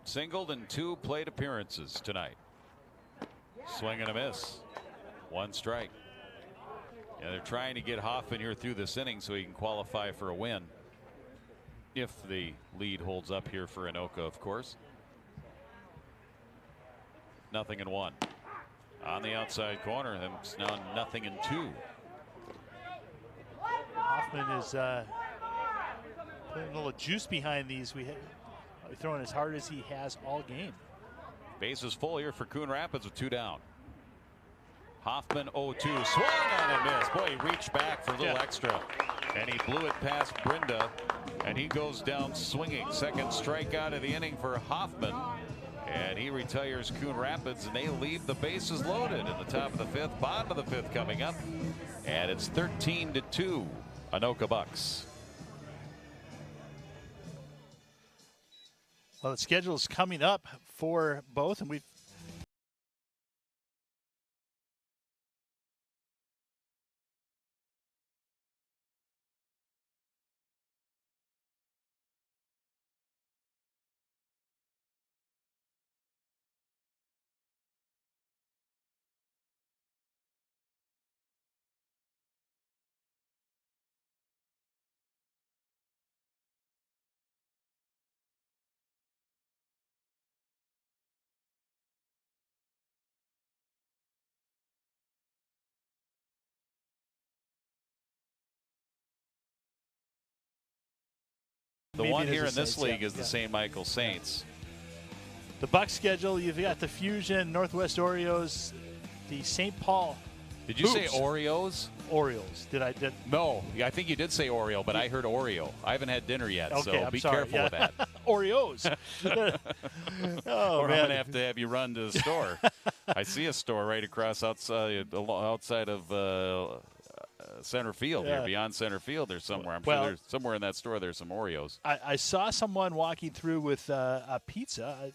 Singled in 2 plate appearances tonight. Swing and a miss. 1 strike. And they're trying to get Hoffman here through this inning so he can qualify for a win. If the lead holds up here for Anoka, of course. 0-1. On the outside corner, it's now 0-2. Hoffman is putting a little juice behind these. We're throwing as hard as he has all game. Bases full here for Coon Rapids with 2 down. Hoffman 0-2. Swung on and missed. Boy, he reached back for a little extra. And he blew it past Brinda. And he goes down swinging. Second strikeout of the inning for Hoffman. And he retires Coon Rapids, and they leave the bases loaded in the top of the fifth. Bottom of the fifth coming up. And it's 13-2, Anoka Bucks. Well, the schedule is coming up for both, and we've The one here in this league is the St. Michael Saints. The Bucks schedule, you've got the Fusion, Northwest Oreos, the St. Paul. Did you say Oreos? Orioles. Did No, I think you did say Oreo, but I heard Oreo. I haven't had dinner yet, okay, so I'm be sorry. careful with that. Oreos. Or I'm going to have you run to the store. I see a store right across outside of center field here, beyond center field. There's somewhere. I'm sure there's somewhere in that store there's some Oreos. I saw someone walking through with a pizza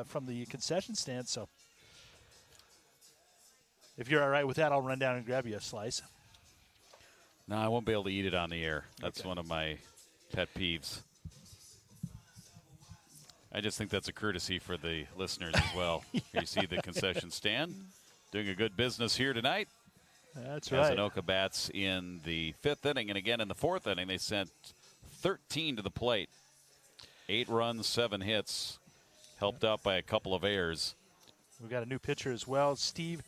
from the concession stand, so if you're all right with that, I'll run down and grab you a slice. No, I won't be able to eat it on the air. That's one of my pet peeves. I just think that's a courtesy for the listeners as well. Here you see the concession stand doing a good business here tonight. That's right. As Anoka bats in the fifth inning, and again in the fourth inning, they sent 13 to the plate. 8 runs, 7 hits, helped out by a couple of errors. We've got a new pitcher as well, Steve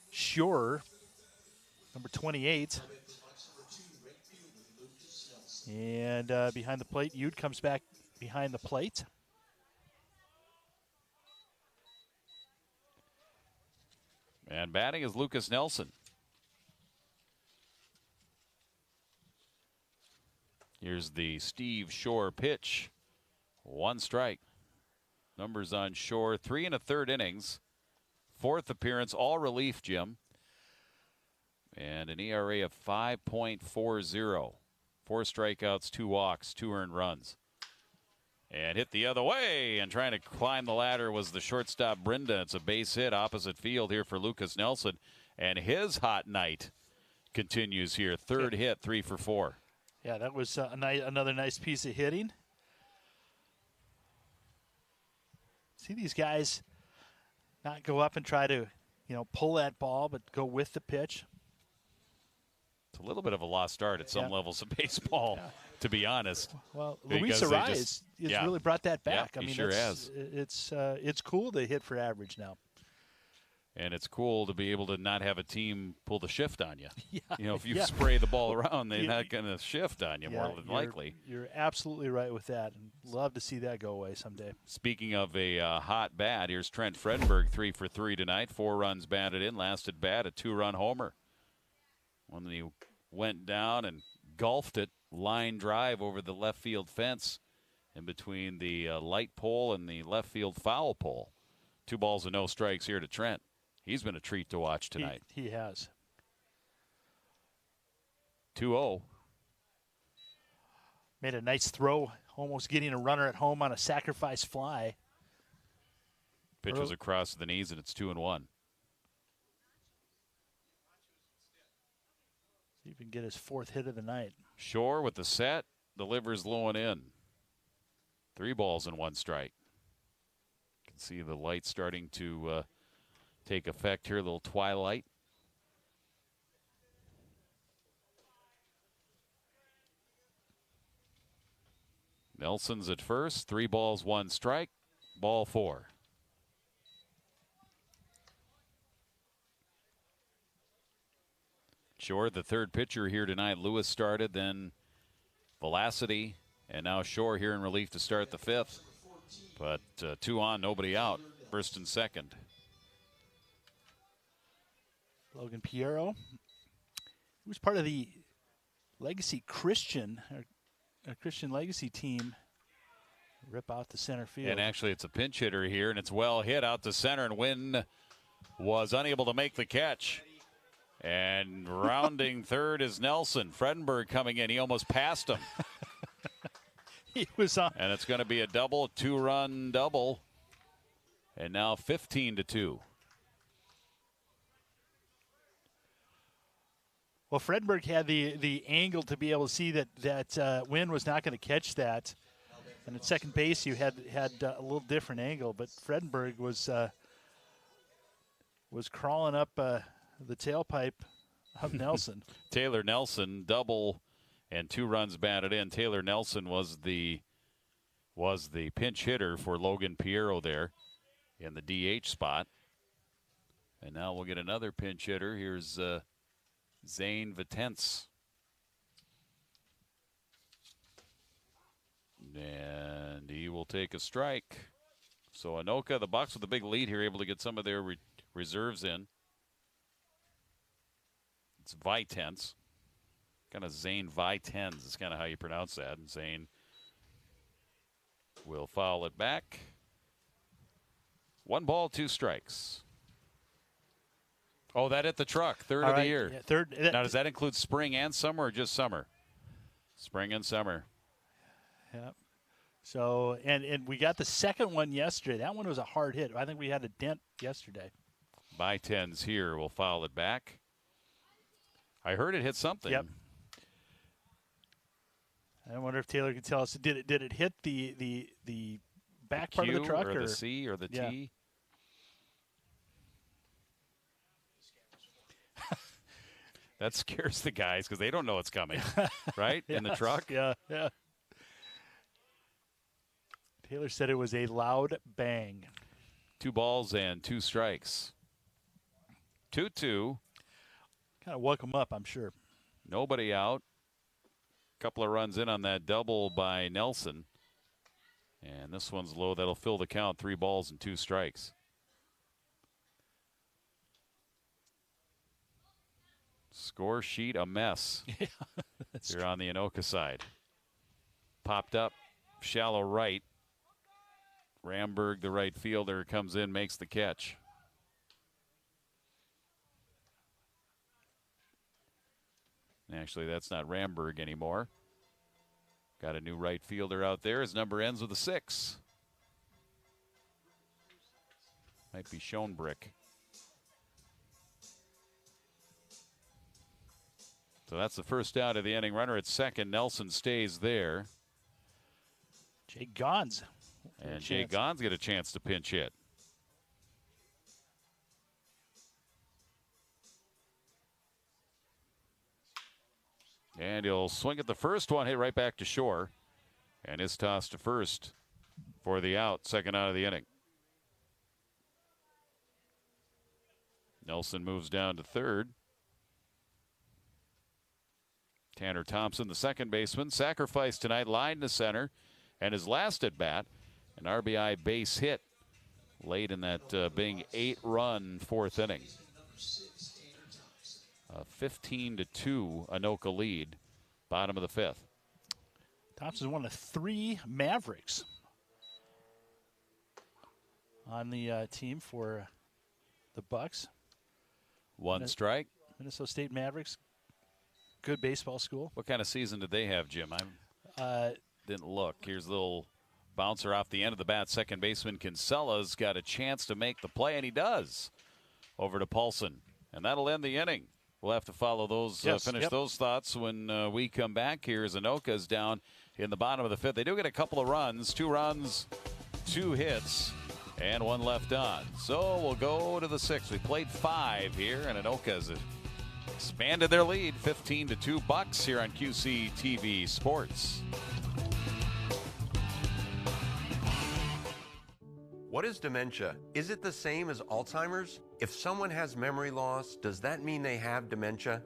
Shore, number 28. And behind the plate, Yude comes back behind the plate. And batting is Lucas Nelson. Here's the Steve Shore pitch. 1 strike. Numbers on Shore, 3 1/3 innings. 4th appearance, all relief, Jim. And an ERA of 5.40. 4 strikeouts, 2 walks, 2 earned runs. And hit the other way, and trying to climb the ladder was the shortstop Brinda. It's a base hit opposite field here for Lucas Nelson. And his hot night continues here. 3rd hit, 3 for 4. Yeah, that was another nice piece of hitting. See these guys not go up and try to, pull that ball, but go with the pitch. It's a little bit of a lost art at some levels of baseball, to be honest. Well, Luis Arraez has really brought that back. Yeah, he sure has. It's cool to hit for average now. And it's cool to be able to not have a team pull the shift on you. If you yeah. spray the ball around, they're not going to shift on you more than likely. You're absolutely right with that. And love to see that go away someday. Speaking of a hot bat, here's Trent Fredenberg, 3 for 3 tonight. 4 runs batted in, last at bat, a 2-run homer. When he went down and golfed it, line drive over the left field fence in between the light pole and the left field foul pole. 2 balls and no strikes here to Trent. He's been a treat to watch tonight. He has. 2-0. Made a nice throw, almost getting a runner at home on a sacrifice fly. Pitch was across the knees, and it's 2-1. See if he can get his 4th hit of the night. Shore with the set, delivers low and in. 3 balls and 1 strike. You can see the light starting to take effect here, a little twilight. Nelson's at first, 3 balls, 1 strike, ball 4. Shore, the 3rd pitcher here tonight. Lewis started, then Velocity, and now Shore here in relief to start the 5th. But 2 on, nobody out, 1st and 2nd. Logan Piero, who was part of the Legacy Christian Legacy team, rip out the center field. And actually, it's a pinch hitter here, and it's well hit out to center, and Wynn was unable to make the catch. And rounding third is Nelson. Fredenberg coming in. He almost passed him. He was on. And it's going to be a double, 2-run double. And now 15-2. Well, Fredenberg had the angle to be able to see that Wynn was not going to catch that. And at second base, you had a little different angle, but Fredenberg was crawling up the tailpipe of Nelson. Taylor Nelson, double and 2 runs batted in. Taylor Nelson was the pinch hitter for Logan Piero there in the DH spot. And now we'll get another pinch hitter. Here's Zane Vitens. And he will take a strike. So Anoka, the Bucks with a big lead here, able to get some of their reserves in. It's Vitens. Kind of Zane Vitens is kind of how you pronounce that. And Zane will foul it back. 1 ball, 2 strikes. Oh, that hit the truck. Third of the year. Yeah, third. Now, does that include spring and summer or just summer? Spring and summer. Yep. So, and we got the second one yesterday. That one was a hard hit. I think we had a dent yesterday. Vitens here will foul it back. I heard it hit something. Yep. I wonder if Taylor could tell us. Did it hit the back part of the truck or the C or the yeah. T? That scares the guys because they don't know it's coming, right? Yes. In the truck. Yeah. Taylor said it was a loud bang. 2 balls and 2 strikes. 2-2. Kind of woke him up, I'm sure. Nobody out. Couple of runs in on that double by Nelson. And this one's low. That'll fill the count. 3 balls and 2 strikes. Score sheet a mess. Yeah, here on the Anoka side. Popped up, shallow right. Ramberg, the right fielder, comes in, makes the catch. Actually, that's not Ramberg anymore. Got a new right fielder out there. His number ends with a 6. Might be Schoenbrick. So that's the first out of the inning. Runner at second. Nelson stays there. Jay Gons. And Jay Gons get a chance to pinch hit. And he'll swing at the first one, hit right back to shore. And his toss to first for the out, second out of the inning. Nelson moves down to third. Tanner Thompson, the second baseman, sacrificed tonight, lined to center. And his last at bat, an RBI base hit late in that being 8-run fourth inning. 15-2 Anoka lead, bottom of the 5th. Thompson's one of 3 Mavericks on the team for the Bucks. 1 strike. Minnesota State Mavericks, good baseball school. What kind of season did they have, Jim? I didn't look. Here's a little bouncer off the end of the bat. Second baseman Kinsella's got a chance to make the play, and he does. Over to Paulson, and that'll end the inning. We'll have to follow those, finish those thoughts when we come back here as Anoka's down in the bottom of the 5th. They do get a couple of runs, 2 runs, 2 hits, and 1 left on. So we'll go to the 6th. We played 5 here, and Anoka's expanded their lead, 15-2 Bucks here on QCTV Sports. What is dementia? Is it the same as Alzheimer's? If someone has memory loss, does that mean they have dementia?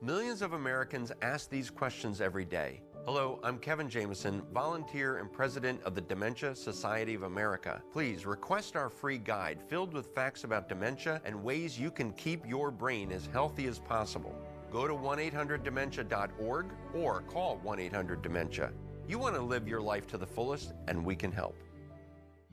Millions of Americans ask these questions every day. Hello, I'm Kevin Jameson, volunteer and president of the Dementia Society of America. Please request our free guide filled with facts about dementia and ways you can keep your brain as healthy as possible. Go to 1-800-DEMENTIA.org or call 1-800-DEMENTIA. You want to live your life to the fullest, and we can help.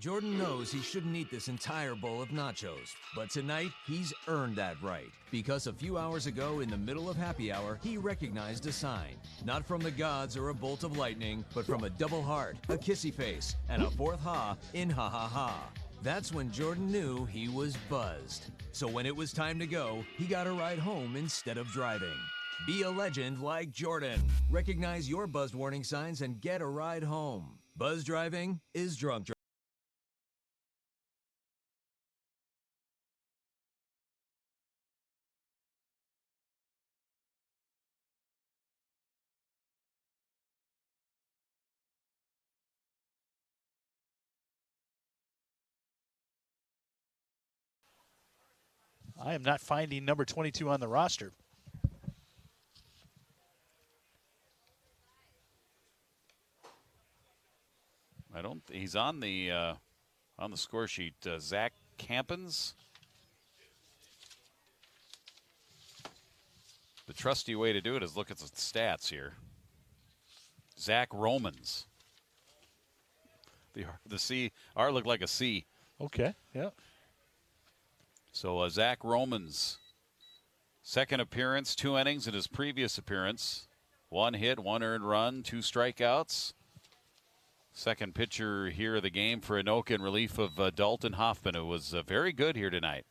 Jordan knows he shouldn't eat this entire bowl of nachos, but tonight he's earned that right. Because a few hours ago, in the middle of happy hour, he recognized a sign. Not from the gods or a bolt of lightning, but from a double heart, a kissy face, and a fourth ha in ha ha ha. That's when Jordan knew he was buzzed. So when it was time to go, he got a ride home instead of driving. Be a legend like Jordan. Recognize your buzzed warning signs and get a ride home. Buzz driving is drunk driving. I am not finding number 22 on the roster. He's on the score sheet. Zach Campens. The trusty way to do it is look at the stats here. Zach Romans. The C R looked like a C. Okay. Yeah. So Zach Romans, second appearance, 2 innings in his previous appearance. 1 hit, 1 earned run, 2 strikeouts. Second pitcher here of the game for Anoka in relief of Dalton Hoffman, who was very good here tonight.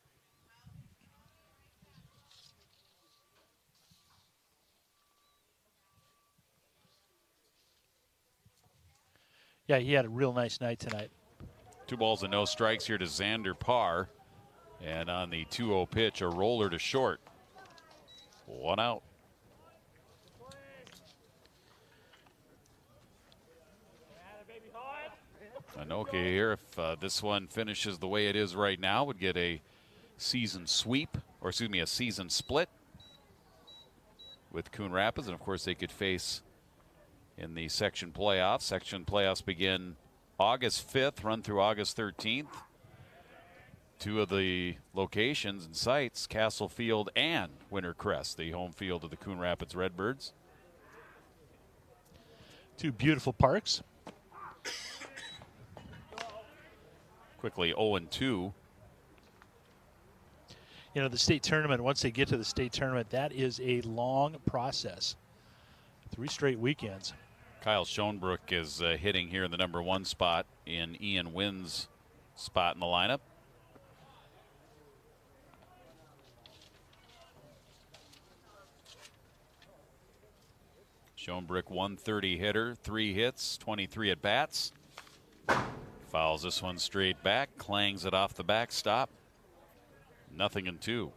Yeah, he had a real nice night tonight. 2 balls and no strikes here to Xander Parr. And on the 2-0 pitch, a roller to short. 1 out. Anoka here, if this one finishes the way it is right now, would get a season sweep, or excuse me, a season split with Coon Rapids. And of course, they could face in the section playoffs. Section playoffs begin August 5th, run through August 13th. 2 of the locations and sites, Castle Field and Winter Crest, the home field of the Coon Rapids Redbirds. 2 beautiful parks. Quickly 0-2. You know, the state tournament, once they get to the state tournament, that is a long process. 3 straight weekends. Kyle Schoenbrook is hitting here in the number 1 spot in Ian Wynn's spot in the lineup. Schoenbrook, 130 hitter, 3 hits, 23 at bats. Fouls this one straight back, clangs it off the backstop. 0-2.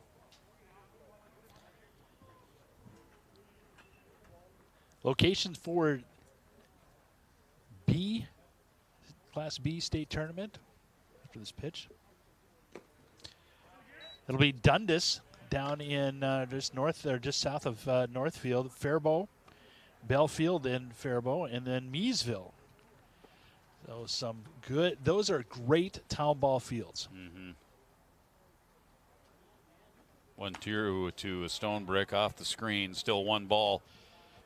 Locations for Class B state tournament after this pitch. It'll be Dundas down in just north or just south of Northfield, Faribault, Belfield and Faribault, and then Meesville. So those are great town ball fields. 1-2 to a stone brick off the screen. Still 1 ball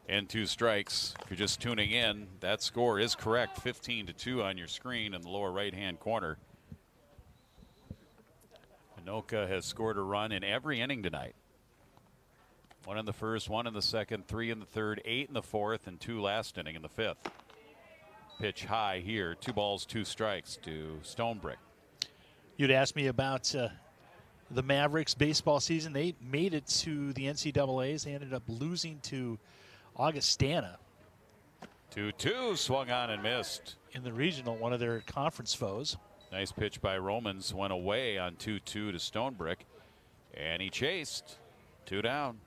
and 2 strikes. If you're just tuning in, that score is correct. 15-2 on your screen in the lower right-hand corner. Anoka has scored a run in every inning tonight. 1 in the first, 1 in the second, 3 in the third, 8 in the fourth, and 2 last inning in the 5th. Pitch high here, 2 balls, 2 strikes to Stonebrick. You'd asked me about the Mavericks baseball season. They made it to the NCAAs. They ended up losing to Augustana. 2-2, swung on and missed. In the regional, one of their conference foes. Nice pitch by Romans, went away on 2-2 to Stonebrick, and he chased. 2 down.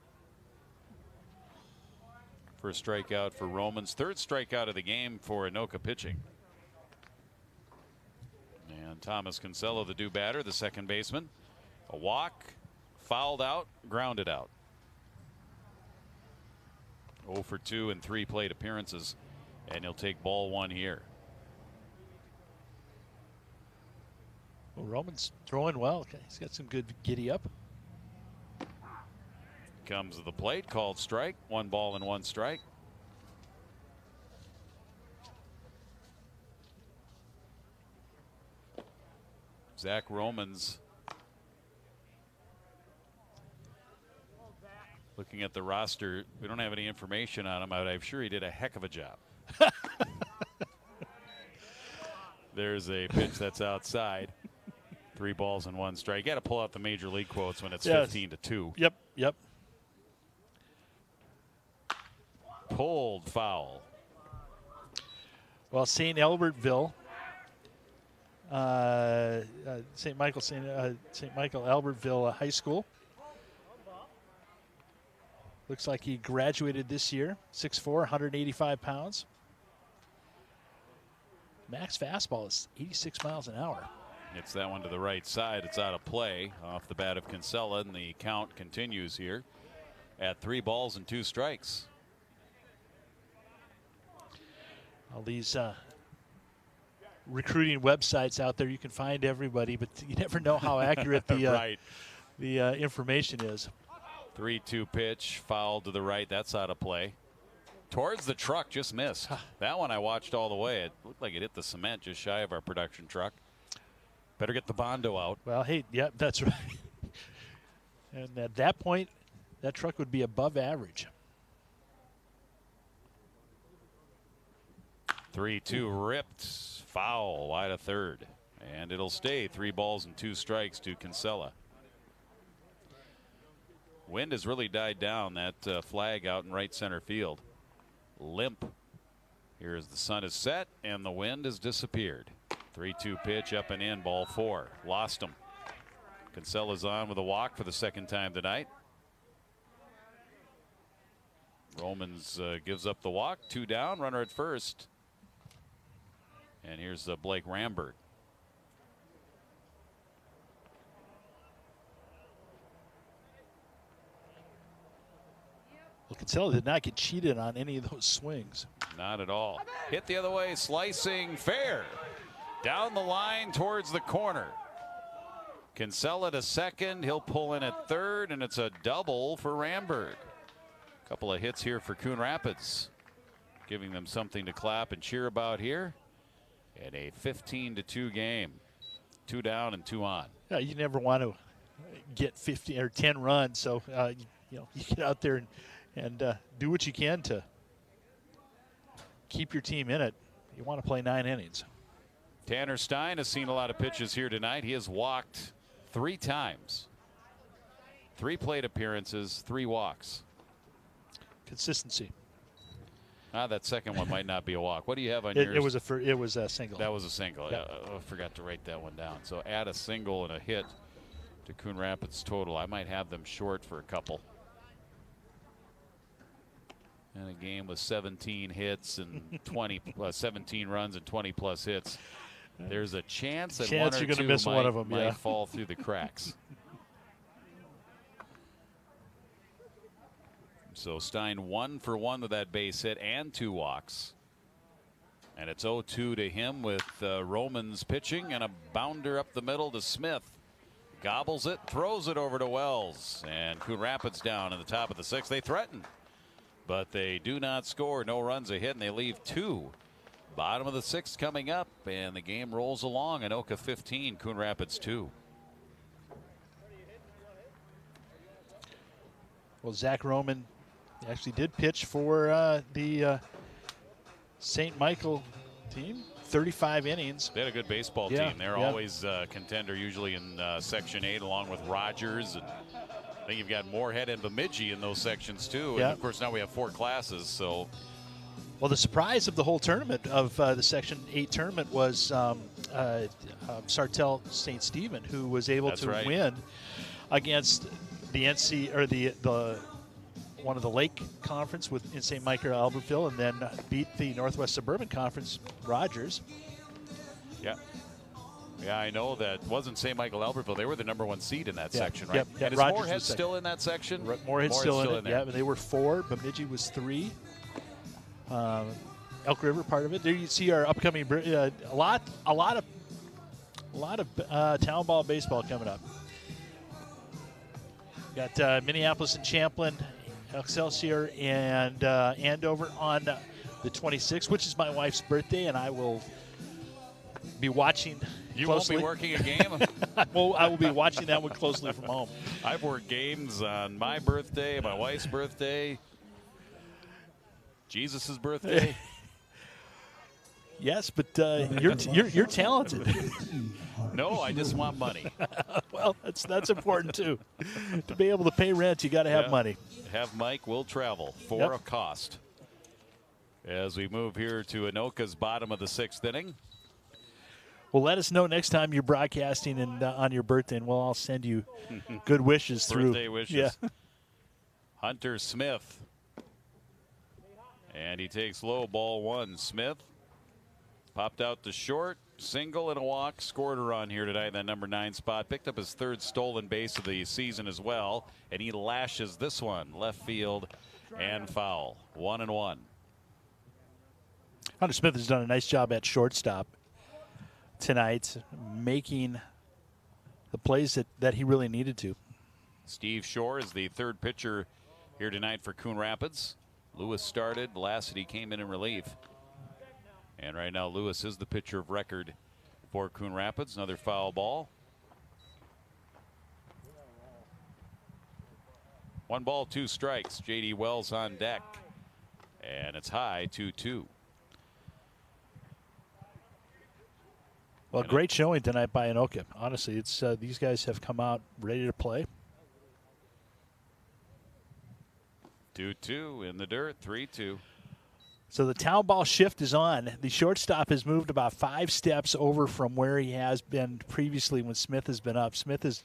First strikeout for Romans, 3rd strikeout of the game for Anoka pitching. And Thomas Kinsella, the due batter, the second baseman. A walk, fouled out, grounded out. 0 for 2 in 3 plate appearances, and he'll take ball 1 here. Well, Roman's throwing well. He's got some good giddy up. Comes to the plate, called strike. 1 ball and 1 strike. Zach Romans, looking at the roster, we don't have any information on him, but I'm sure he did a heck of a job. There's a pitch that's outside. 3 balls and 1 strike. You got to pull out the major league quotes when it's 15-2. Yep. Pulled foul. Well, St. Albertville, St. Michael Albertville High School. Looks like he graduated this year. 6'4", 185 pounds. Max fastball is 86 miles an hour. Hits that one to the right side. It's out of play off the bat of Kinsella, and the count continues here at 3 balls and 2 strikes. All these recruiting websites out there, you can find everybody, but you never know how accurate the the information is. 3-2 pitch, foul to the right. That's out of play. Towards the truck, just missed. That one I watched all the way. It looked like it hit the cement just shy of our production truck. Better get the Bondo out. Well, hey, yeah, that's right. And at that point, that truck would be above average. 3-2 ripped, foul, wide of third. And it'll stay 3 balls and 2 strikes to Kinsella. Wind has really died down. That flag out in right center field. Limp. Here as the sun is set and the wind has disappeared. 3-2 pitch up and in, ball 4. Lost him. Kinsella's on with a walk for the 2nd time tonight. Romans gives up the walk. 2 down, runner at first. And here's Blake Ramberg. Well, Kinsella did not get cheated on any of those swings. Not at all. Hit the other way, slicing fair. Down the line towards the corner. Kinsella to second. He'll pull in at third, and it's a double for Ramberg. Couple of hits here for Coon Rapids, giving them something to clap and cheer about here in a 15-2 game. 2 down and 2 on. Yeah, you never want to get 50 or 10 runs, so you get out there and do what you can to keep your team in it. You want to play 9 innings. Tanner Stein has seen a lot of pitches here tonight. He has walked 3 times. 3 plate appearances, 3 walks. Consistency. That second one might not be a walk. What do you have on yours? It was a single. That was a single. Yeah. I forgot to write that one down. So add a single and a hit to Coon Rapids total. I might have them short for a couple. And a game with 17 hits and 17 runs and 20 plus hits. There's a chance that one or you're gonna two miss one of them, might fall through the cracks. So Stein 1 for 1 with that base hit and 2 walks. And it's 0-2 to him with Romans pitching and a bounder up the middle to Smith. Gobbles it, throws it over to Wells. And Coon Rapids down in the top of the 6th. They threaten, but they do not score. No runs a hit, and they leave 2. Bottom of the 6th coming up, and the game rolls along. Anoka 15, Coon Rapids 2. Well, Zach Roman actually did pitch for the St. Michael team. 35 innings. They had a good baseball team. They're always contender, usually in Section 8, along with Rogers. And I think you've got Moorhead and Bemidji in those sections, too. And, of course, now we have 4 classes. So, well, the surprise of the whole tournament, of the Section 8 tournament, was Sartell St. Stephen, who was able to win against the NC or the one of the Lake Conference in St. Michael Albertville, and then beat the Northwest Suburban Conference Rogers. Yeah. Yeah, I know that wasn't St. Michael Albertville. They were the #1 seed in that section, right? Yep. And is Rogers Moorhead was still in that section? Moorhead's still in it. there. Yeah, they were 4. Bemidji was 3. Elk River part of it. There you see our upcoming a lot of town ball baseball coming up. Got Minneapolis and Champlin, Excelsior, and Andover on the 26th, which is my wife's birthday, and I will be watching. You closely. won't be working a game? I will be watching that one closely from home. I've worked games on my birthday, my wife's birthday, Jesus' birthday. Yes, but you're talented. No, I just want money. Well, that's important too. To be able to pay rent, you got to have money. Have Mike will travel for a cost. As we move here to Anoka's bottom of the 6th inning. Well, let us know next time you're broadcasting and on your birthday, and we'll all send you good wishes through. Birthday wishes. Yeah. Hunter Smith. And he takes low, ball 1. Smith popped out to short, single and a walk, scored a run here tonight in that number 9 spot. Picked up his 3rd stolen base of the season as well, and he lashes this one left field and foul. 1-1. Hunter Smith has done a nice job at shortstop tonight, making the plays that he really needed to. Steve Shore is the 3rd pitcher here tonight for Coon Rapids. Lewis started. Lassity came in relief. And right now Lewis is the pitcher of record for Coon Rapids. Another foul ball. 1 ball, 2 strikes. J.D. Wells on deck. And it's high, 2-2. Well, great showing tonight by Anoka. Honestly, it's these guys have come out ready to play. 2-2 in the dirt, 3-2. So the town ball shift is on. The shortstop has moved about 5 steps over from where he has been previously when Smith has been up. Smith has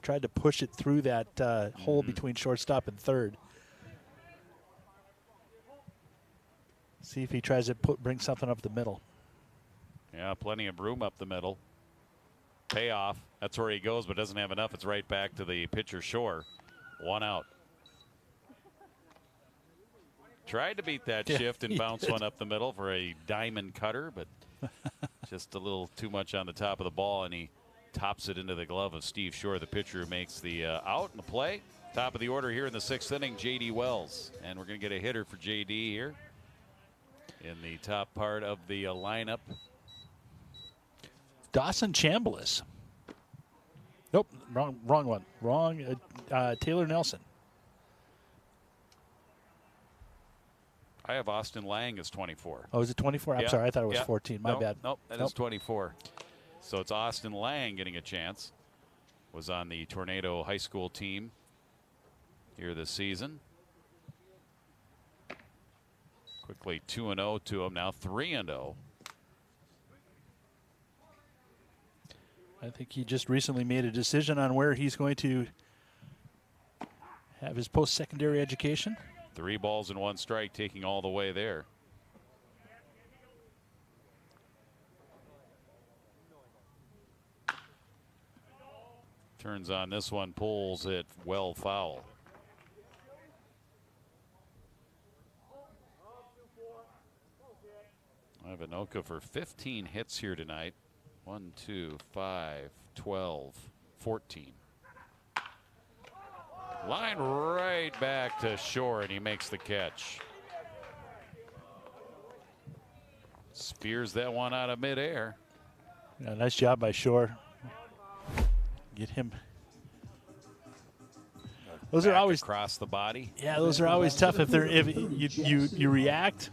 tried to push it through that hole between shortstop and 3rd. See if he tries to bring something up the middle. Yeah, plenty of room up the middle. Payoff. That's where he goes, but doesn't have enough. It's right back to the pitcher Shore. 1 out. Tried to beat that shift and bounce one up the middle for a diamond cutter, but just a little too much on the top of the ball, and he tops it into the glove of Steve Shore, the pitcher who makes the out in the play. Top of the order here in the 6th inning, J.D. Wells. And we're going to get a hitter for J.D. here in the top part of the lineup. Dawson Chambliss. Nope, wrong one. Wrong. Taylor Nelson. I have Austin Lang as 24. Oh, is it 24? I'm sorry, I thought it was 14. My bad. Nope, that is 24. So it's Austin Lang getting a chance. Was on the Tornado High School team here this season. Quickly 2-0 to him, now 3-0. I think he just recently made a decision on where he's going to have his post-secondary education. 3 balls and 1 strike, taking all the way there. Turns on this one, pulls it well foul. I have Anoka for 15 hits here tonight. 1, 2, 5, 12, 14. Line right back to Shore, and he makes the catch. Spears that one out of midair. Yeah, nice job by Shore. Get him. Those are always across the body. Yeah, those are always tough if you react,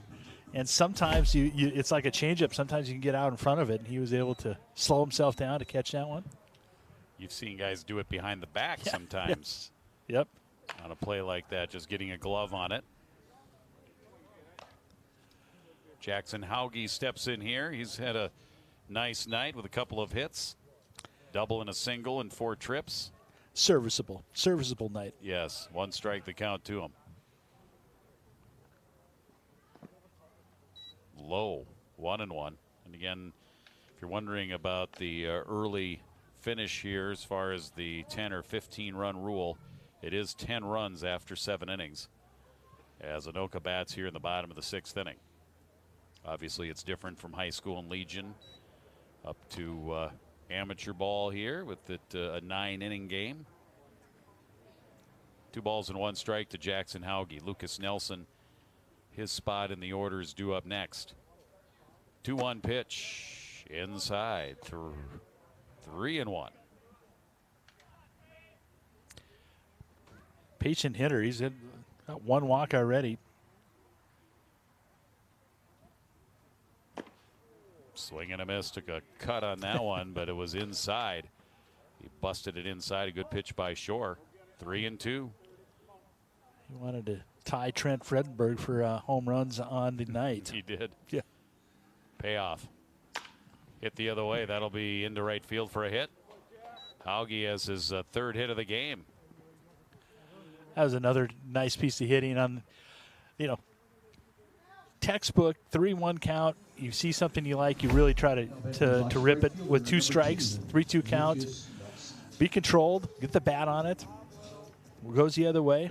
and sometimes it's like a changeup. Sometimes you can get out in front of it, and he was able to slow himself down to catch that one. You've seen guys do it behind the back sometimes. Yep. On a play like that, just getting a glove on it. Jackson Hauge steps in here. He's had a nice night with a couple of hits. Double and a single and 4 trips. Serviceable night. Yes, 1 strike the count to him. Low, 1-1. And again, If you're wondering about the early finish here as far as the 10 or 15 run rule, it is 10 runs after 7 innings as Anoka bats here in the bottom of the 6th inning. Obviously, it's different from high school and Legion up to amateur ball here with it, a 9-inning game. 2 balls and 1 strike to Jackson Hauge. Lucas Nelson, his spot in the order is due up next. 2-1 pitch inside. 3-1. Patient hitter. He's got 1 walk already. Swing and a miss. Took a cut on that one, but it was inside. He busted it inside. A good pitch by Shore. 3-2. He wanted to tie Trent Fredenberg for home runs on the night. He did. Yeah. Payoff. Hit the other way. That'll be into right field for a hit. Hauge has his 3rd hit of the game. That was another nice piece of hitting on, textbook 3-1 count. You see something you like, you really try to rip it with 2 strikes, 3-2 count. Be controlled, get the bat on it. Goes the other way.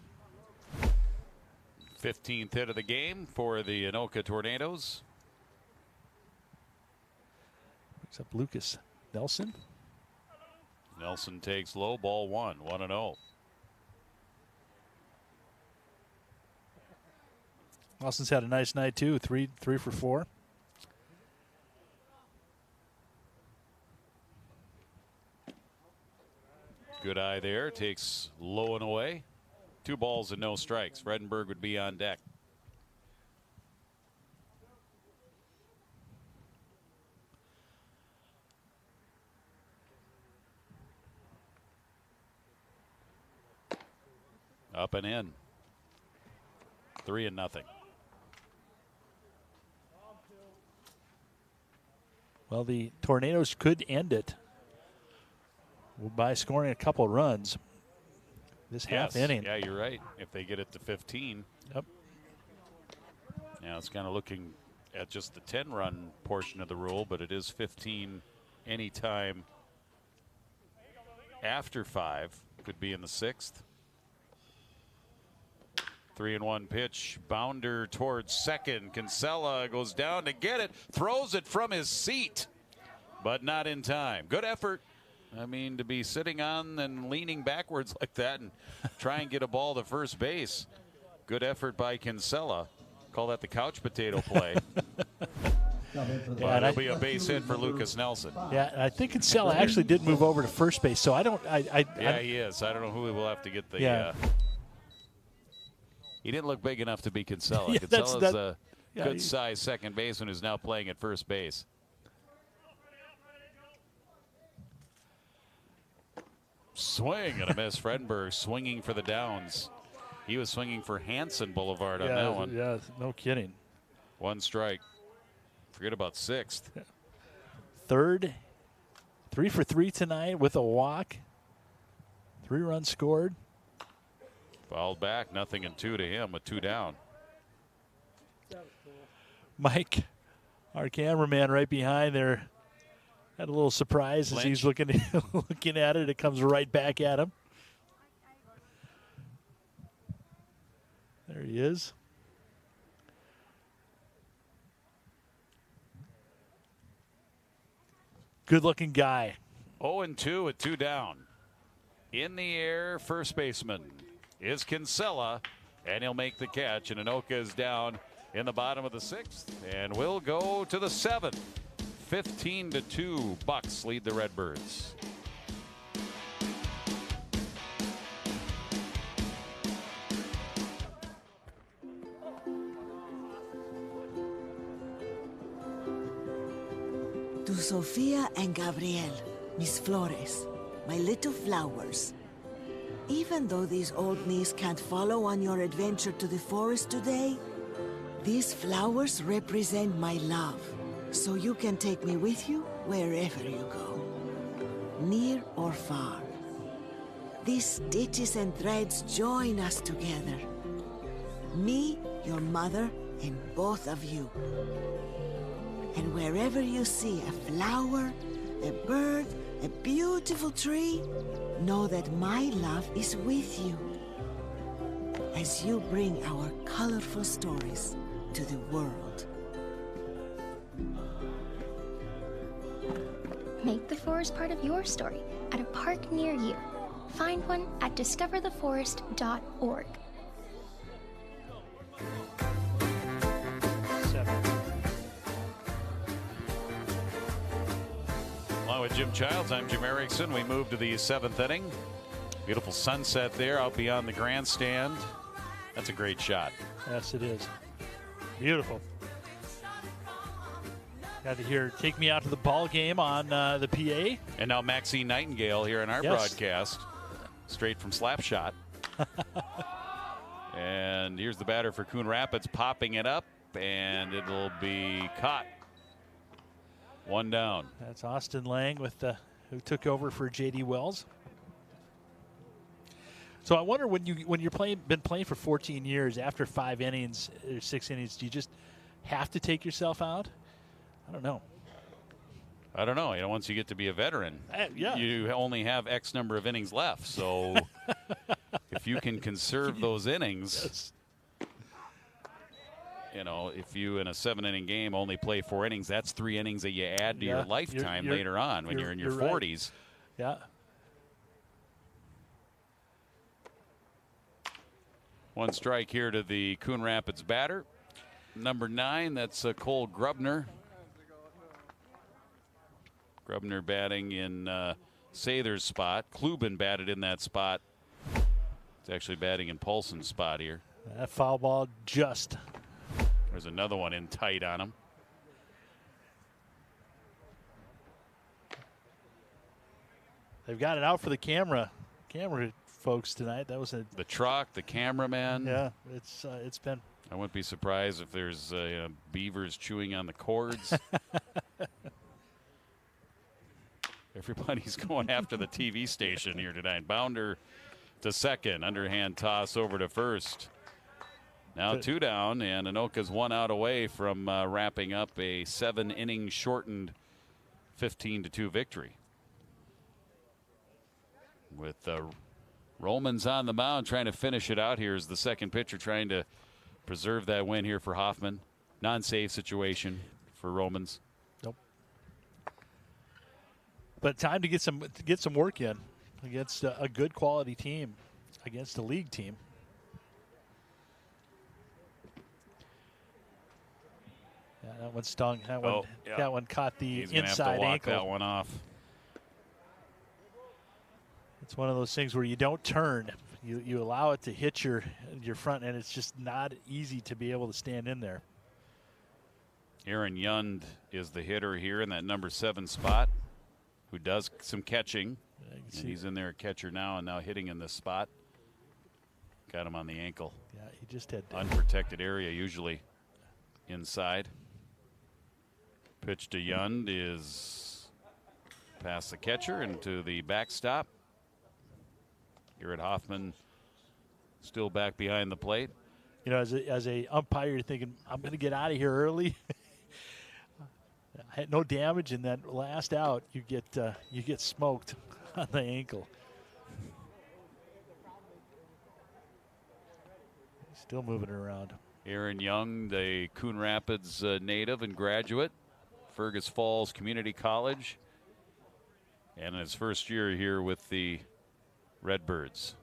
15th hit of the game for the Anoka Tornadoes. Picks up Lucas Nelson. Nelson takes low, ball 1, 1-0. Nelson's had a nice night too. 3 for 4. Good eye there. Takes low and away. 2 balls and no strikes. Fredenberg would be on deck. Up and in. 3-0. Well, the Tornadoes could end it by scoring a couple runs this half inning. Yeah, you're right. If they get it to 15. Yep. Now it's kind of looking at just the 10-run portion of the rule, but it is 15 anytime after 5. Could be in the 6th. 3-1 pitch. Bounder towards second. Kinsella goes down to get it. Throws it from his seat, but not in time. Good effort. I mean, to be sitting on and leaning backwards like that and try and get a ball to first base. Good effort by Kinsella. Call that the couch potato play. It'll be a base hit for Lucas Nelson. Yeah, I think Kinsella actually did move over to first base, so I don't. He is. I don't know who we will have to get the. Yeah. He didn't look big enough to be Kinsella. Yeah, Kinsella's a good-sized second baseman who's now playing at first base. Swing and a miss. Fredenberg swinging for the downs. He was swinging for Hanson Boulevard on that one. Yeah, no kidding. 1 strike. Forget about 6th. 3rd, 3 for 3 tonight with a walk. 3 runs scored. Fouled back, 0-2 to him with 2 down. Mike, our cameraman right behind there, had a little surprise as he's looking at it. It comes right back at him. There he is. Good-looking guy. 0-2 with 2 down. In the air, first baseman is Kinsella, and he'll make the catch. And Anoka is down in the bottom of the 6th, and we'll go to the 7th. 15-2, Bucks lead the Redbirds. To Sofia and Gabriel, mis flores, my little flowers. Even though these old knees can't follow on your adventure to the forest today, these flowers represent my love, so you can take me with you wherever you go, near or far. These stitches and threads join us together. Me, your mother, and both of you. And wherever you see a flower, a bird, a beautiful tree, know that my love is with you as you bring our colorful stories to the world. Make the forest part of your story at a park near you. Find one at discovertheforest.org. Along with Jim Childs, I'm Jim Erickson. We move to the 7th inning. Beautiful sunset there out beyond the grandstand. That's a great shot. Yes, it is. Beautiful. Got to hear "Take Me Out to the Ball Game" on the PA. And now Maxine Nightingale here in our broadcast, straight from Slapshot. And here's the batter for Coon Rapids, popping it up, and it'll be caught. One down. That's Austin Lang with who took over for J.D. Wells. So I wonder when you're been playing for 14 years, after 5 innings or 6 innings, do you just have to take yourself out? I don't know. You know, once you get to be a veteran, yeah, you only have X number of innings left. So if you can conserve those innings, you know, if you in a 7-inning game only play 4 innings, that's 3 innings that you add to your lifetime later on when you're in your 40s. Right. Yeah. One strike here to the Coon Rapids batter. Number 9, that's Cole Grubner. Grubner batting in Sather's spot. Kluben batted in that spot. It's actually batting in Paulson's spot here. That foul ball just. There's another one in tight on him. They've got it out for the camera folks tonight. That was the truck, the cameraman. Yeah, it's been. I wouldn't be surprised if there's beavers chewing on the cords. Everybody's going after the TV station here tonight. Bounder to second, underhand toss over to first. Now 2 down, and Anoka's 1 out away from wrapping up a 7-inning shortened 15-2 victory. With Romans on the mound trying to finish it out here as the second pitcher trying to preserve that win here for Hoffman. Non-save situation for Romans. Nope. But time to get some work in against a good quality team, against a league team. Yeah, that one stung. That one caught the He's gonna inside have to walk ankle. that one off. It's one of those things where you don't turn. You allow it to hit your front, and it's just not easy to be able to stand in there. Aaron Yund is the hitter here in that number 7 spot, who does some catching. And he's in there at catcher now, and now hitting in this spot. Got him on the ankle. Yeah, he just had unprotected area, usually inside. Pitch to Yund is past the catcher into the backstop. Garrett Hoffman still back behind the plate. You know, as a umpire, you're thinking, I'm going to get out of here early. Had no damage in that last out. You get smoked on the ankle. Still moving it around. Aaron Young, the Coon Rapids native and graduate, Fergus Falls Community College, and in his first year here with the Redbirds.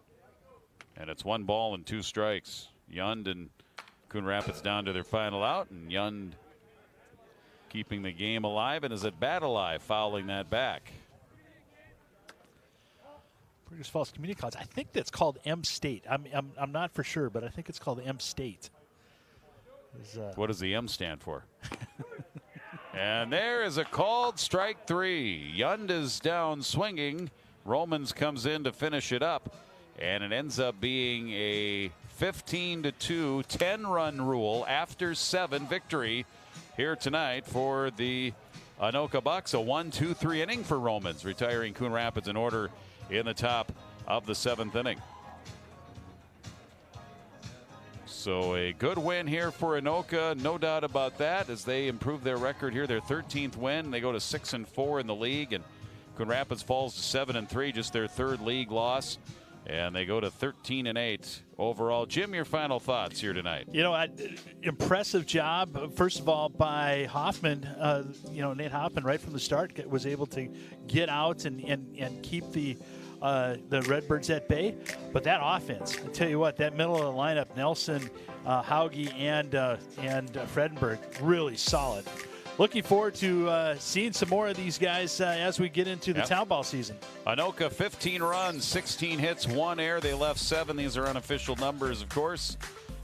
And it's 1 ball and 2 strikes. Yund and Coon Rapids down to their final out, and Yund keeping the game alive and is at bat alive, fouling that back. Fergus Falls Community College. I think that's called M State. I'm not for sure, but I think it's called M State. What does the M stand for? And there is a called strike 3. Yund is down swinging. Romans comes in to finish it up, and it ends up being a 15-2 10-run rule after 7 victory here tonight for the Anoka Bucks. A 1-2-3 inning for Romans, retiring Coon Rapids in order in the top of the 7th inning. So a good win here for Anoka, no doubt about that, as they improve their record here. Their 13th win. They go to 6-4 in the league, and Coon Rapids falls to 7-3, just their third league loss, and they go to 13-8 overall. Jim, your final thoughts here tonight? Impressive job, first of all, by Hoffman. Nate Hoffman, right from the start, was able to get out and keep the Redbirds at bay. But that offense, I tell you what, that middle of the lineup, Nelson, Hauge, and Fredenberg, really solid. Looking forward to seeing some more of these guys as we get into the town ball season. Anoka, 15 runs, 16 hits, 1 error. They left 7. These are unofficial numbers, of course.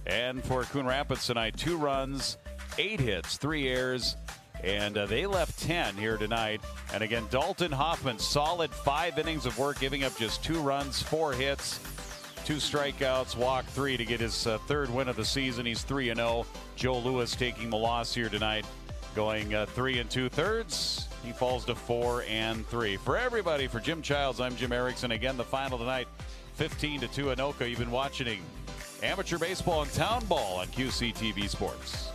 And for Coon Rapids tonight, 2 runs, 8 hits, 3 errors, and they left 10 here tonight. And again, Dalton Hoffman, solid 5 innings of work, giving up just 2 runs, 4 hits, 2 strikeouts, walk 3 to get his 3rd win of the season. He's 3-0. Joe Lewis taking the loss here tonight, going 3 2/3. He falls to 4-3. For everybody, for Jim Childs, I'm Jim Erickson. Again, the final tonight, 15-2 Anoka. You've been watching amateur baseball and town ball on QCTV Sports.